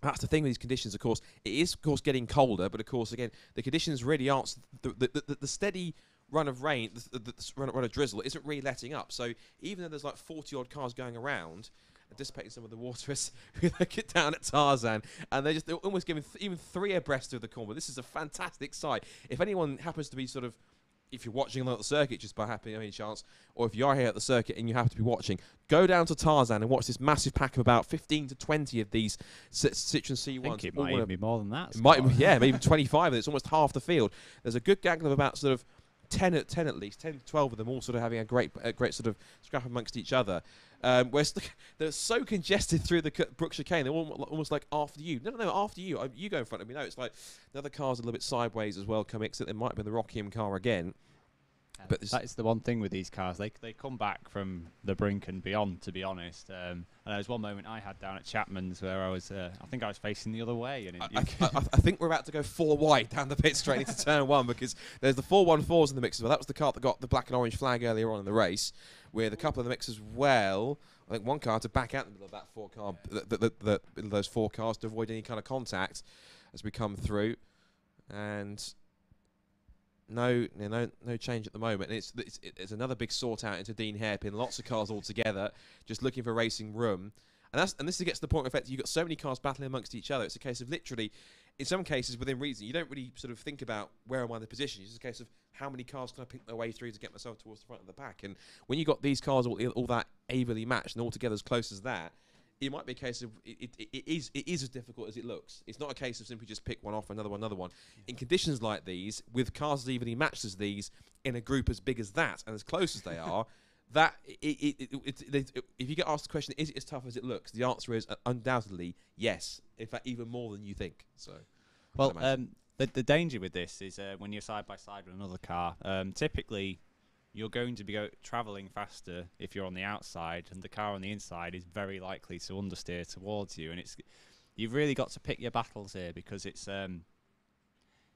that's the thing with these conditions. Of course, it is of course getting colder, but of course again the conditions really aren't the steady run of rain, the run of drizzle isn't really letting up. So even though there's like 40 odd cars going around, dissipating some of the water as we look it down at Tarzan, and they're almost giving even 3 abreast of the corner. This is a fantastic sight. If anyone happens to be sort of, if you're watching along the circuit just by any chance, or if you are here at the circuit and you happen to be watching, go down to Tarzan and watch this massive pack of about 15 to 20 of these Citroen C1s. I think it might even be more than that. It might, yeah, maybe 25, and it's almost half the field. There's a good gaggle of about sort of 10 at least, 10 to 12 of them all sort of having a great sort of scrap amongst each other. Where they're so congested through the Brook chicane, they're almost like after you. No, after you. You go in front of me. No, it's like the other car's a little bit sideways as well coming, so it might be the Rockingham car again. But that is the one thing with these cars. They come back from the brink and beyond, to be honest. And there was one moment I had down at Chapman's where I was, I think I was facing the other way. And I think we're about to go 4 wide down the pit straight into turn 1, because there's the 414s in the mix as well. That was the car that got the black and orange flag earlier on in the race, with a couple of the mix as well. I think one car to back out in the middle of that 4 car, those 4 cars, to avoid any kind of contact as we come through. And no change at the moment. And it's another big sort out into Dean Hairpin. Lots of cars all together, just looking for racing room. And this gets to the point of effect. You've got so many cars battling amongst each other. It's a case of literally, in some cases within reason, you don't really sort of think about where am I in the position. It's just a case of how many cars can I pick their way through to get myself towards the front of the pack. And when you got these cars all that evenly matched and all together as close as that, it might be a case of it is as difficult as it looks. It's not a case of simply just pick one off, another one. In conditions like these, with cars as evenly matched as these, in a group as big as that and as close as they are, that if you get asked the question, is it as tough as it looks? The answer is undoubtedly yes. In fact, even more than you think. So, well, the danger with this is when you're side by side with another car. Typically, you're going to be travelling faster if you're on the outside, and the car on the inside is very likely to understeer towards you. And you've really got to pick your battles here, because it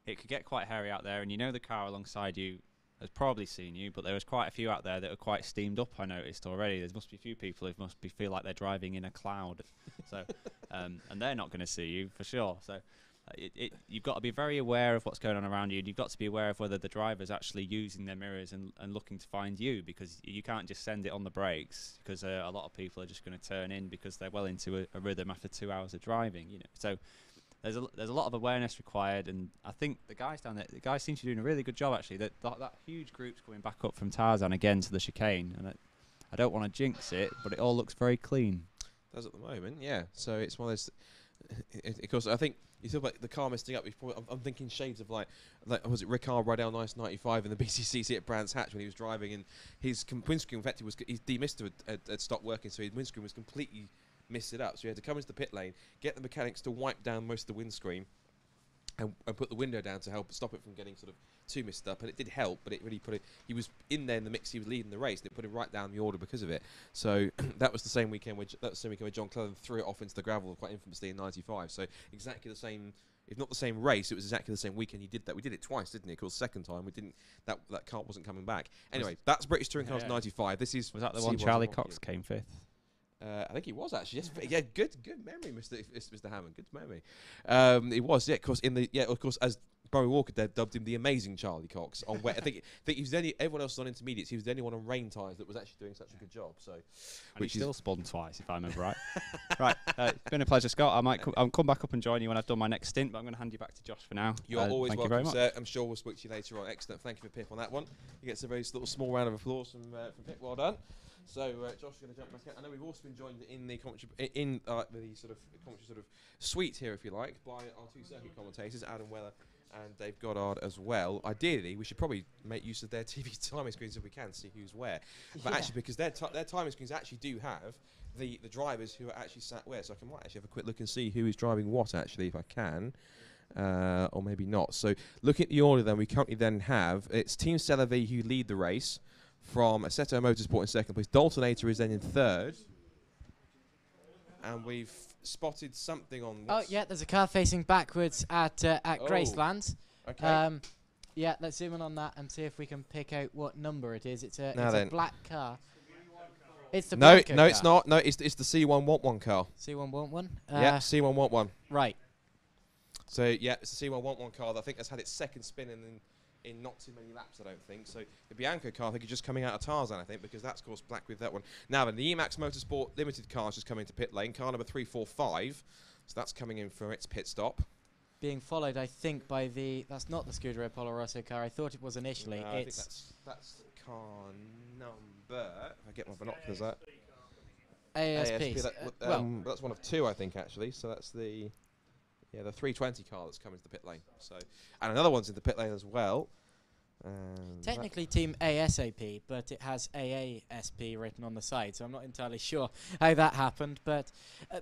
could get quite hairy out there, and the car alongside you has probably seen you, but there was quite a few out there that are quite steamed up. I noticed already. There must be a few people who feel like they're driving in a cloud, so and they're not going to see you for sure. So you've got to be very aware of what's going on around you, and you've got to be aware of whether the driver's actually using their mirrors and looking to find you, because you can't just send it on the brakes, because a lot of people are just going to turn in because they're well into a rhythm after 2 hours of driving. So there's a lot of awareness required, and I think the guys down there, seem to be doing a really good job actually. That huge group's coming back up from Tarzan again to the chicane, and I don't want to jinx it, but it all looks very clean. It does at the moment, yeah. So it's one of those. Of course, I think you talk about the car messing up. I'm thinking shades of like was it Ricard Rydell Nice 95 in the BCCC at Brands Hatch when he was driving, and his windscreen, in fact, his demister had stopped working, so his windscreen was completely missed it up. So he had to come into the pit lane, get the mechanics to wipe down most of the windscreen, and put the window down to help stop it from getting sort of too messed up. And it did help, but it really he was in there in the mix. He was leading the race, and it put him right down the order because of it. So that was the same weekend where John Cleland threw it off into the gravel quite infamously in '95. So exactly the same. If not the same race, it was exactly the same weekend he did that. We did it twice, didn't he? Of course, second time we didn't. That car wasn't coming back. Anyway, that's British Touring Cars '95. Was that the one Charlie Cox came fifth? I think he was actually. Yes, yeah, good memory, Mr. Hammond. Good memory. It was, yeah. Of course, as Barry Walker dubbed him the amazing Charlie Cox on wet. I think he was the only. Everyone else was on intermediates. He was the only one on rain tyres that was actually doing such a good job. So, and he still spun twice, if I remember right. Right, it's been a pleasure, Scott. I'll come back up and join you when I've done my next stint, but I'm going to hand you back to Josh for now. You're always welcome, sir. I'm sure we'll speak to you later on. Excellent. Thank you for Pip on that one. He gets a very little small round of applause from Pip. Well done. So Josh is going to jump back in. I know we've also been joined in the commentary the sort of commentary sort of suite here, if you like, by our two circuit commentators, Adam Weller and Dave Goddard as well. Ideally, we should probably make use of their TV timing screens if we can, see who's where. But actually, because their timing screens actually do have the drivers who are actually sat where, so I might actually have a quick look and see who is driving what actually, if I can. Or maybe not. So looking at the order then, we currently then have, it's Team Celavi who lead the race from Assetto Motorsport in second place. Daltonator is then in third. And we've spotted something on... Oh, yeah, there's a car facing backwards at Graceland. Okay. Yeah, let's zoom in on that and see if we can pick out what number it is. It's a black car. It's the no, it's not. No, it's the C111 car. C111? Yeah, C111. Right. So, yeah, it's the C111 car that I think has had its second spin in not too many laps, I don't think. So the Bianco car, I think, is just coming out of Tarzan, I think, because that's, of course, black with that one. Now then, the Emax Motorsport Limited car is just coming to pit lane, car number 345. So that's coming in for its pit stop. Being followed, I think, by that's not the Scuderia Polo Rosso car. I thought it was initially. No, I think that's car number, if I get my binoculars out. ASP. That's one of two, I think, actually. So that's the 320 car that's coming to the pit lane. So, and another one's in the pit lane as well. Technically Team ASAP, but it has AASP written on the side, so I'm not entirely sure how that happened. But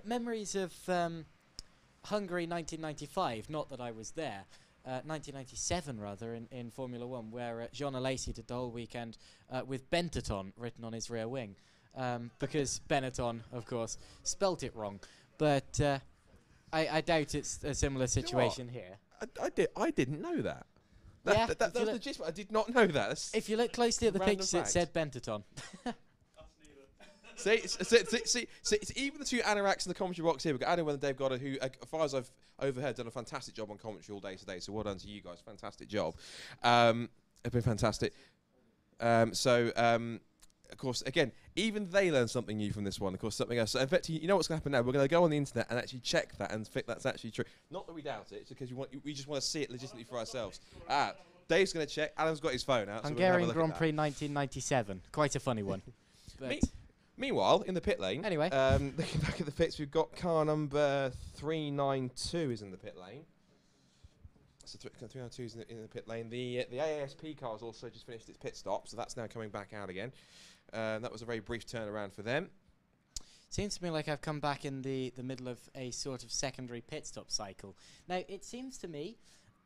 memories of Hungary 1995, not that I was there, 1997 rather, in Formula One, where Jean Alesi did the whole weekend with Benetton written on his rear wing, because Benetton, of course, spelt it wrong. But I doubt it's a similar situation here. I didn't know that. Yeah, that was legitimate. I did not know that. That's if you look closely at the pictures, it said Benetton. See, it's even the two anoraks in the commentary box here. We've got Adam and Dave Goddard, who, as far as I've overheard, done a fantastic job on commentary all day today. So well done to you guys. Fantastic job. It's been fantastic. Of course, again, even they learned something new from this one. Of course, something else. So in fact, you know what's going to happen now? We're going to go on the internet and actually check that and think that's actually true. Not that we doubt it, it's because we just want to see it legitimately for ourselves. Dave's going to check. Adam's got his phone out. Hungarian Grand Prix 1997. Quite a funny one. Meanwhile, in the pit lane, anyway, looking back at the pits, we've got car number 392 is in the pit lane. So 392 is in the pit lane. The AASP car has also just finished its pit stop, so that's now coming back out again. That was a very brief turnaround for them. Seems to me like I've come back in the middle of a sort of secondary pit stop cycle. Now, it seems to me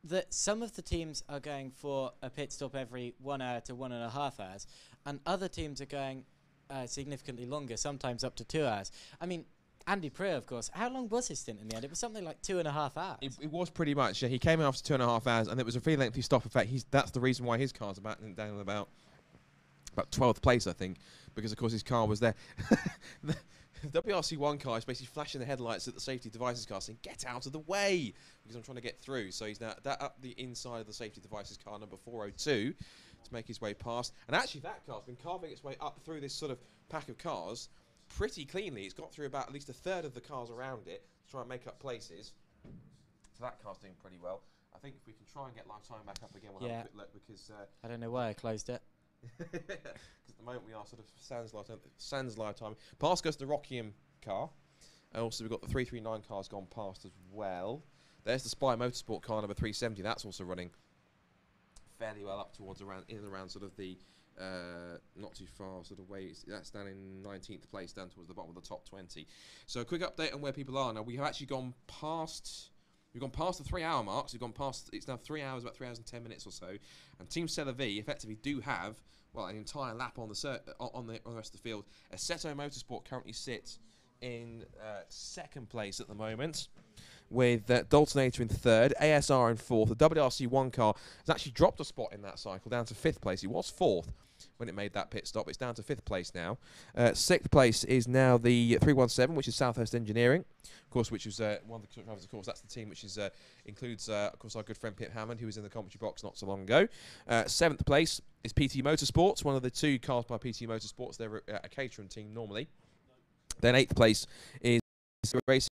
that some of the teams are going for a pit stop every 1 hour to 1.5 hours, and other teams are going significantly longer, sometimes up to 2 hours. I mean, Andy Prieur, of course, how long was his stint in the end? It was something like 2.5 hours. It was pretty much. Yeah, he came in after 2.5 hours, and it was a really lengthy stop. In fact, that's the reason why his car's down about 12th place, I think, because of course his car was there. The WRC1 car is basically flashing the headlights at the safety devices car, saying "Get out of the way!" because I'm trying to get through. So he's now up the inside of the safety devices car number 402 to make his way past. And actually, that car's been carving its way up through this sort of pack of cars pretty cleanly. It's got through about at least a third of the cars around it to try and make up places. So that car's doing pretty well. I think if we can try and get live time back up again, we'll have a quick look because I don't know why I closed it. because at the moment we are sort of sans live time. Past goes the Rockingham car. And also we've got the 339 cars gone past as well. There's the Spy Motorsport car number 370. That's also running fairly well up towards in and around sort of the not too far sort of way. That's down in 19th place, down towards the bottom of the top 20. So a quick update on where people are now. We have actually gone past. We've gone past the 3 hour marks. We've gone past. It's now 3 hours, about 3 hours and 10 minutes or so. And Team Stella V effectively do have an entire lap on the rest of the field. Assetto Motorsport currently sits in second place at the moment, with Daltonator in third, ASR in fourth. The WRC1 car has actually dropped a spot in that cycle down to fifth place. It was fourth when it made that pit stop. It's down to fifth place now. Sixth place is now the 317, which is Southhurst Engineering, of course, which is one of the drivers. Of course, that's the team which is includes, of course, our good friend Pip Hammond, who was in the commentary box not so long ago. Seventh place is PT Motorsports, one of the two cars by PT Motorsports. They're a catering team normally. Then eighth place is Racing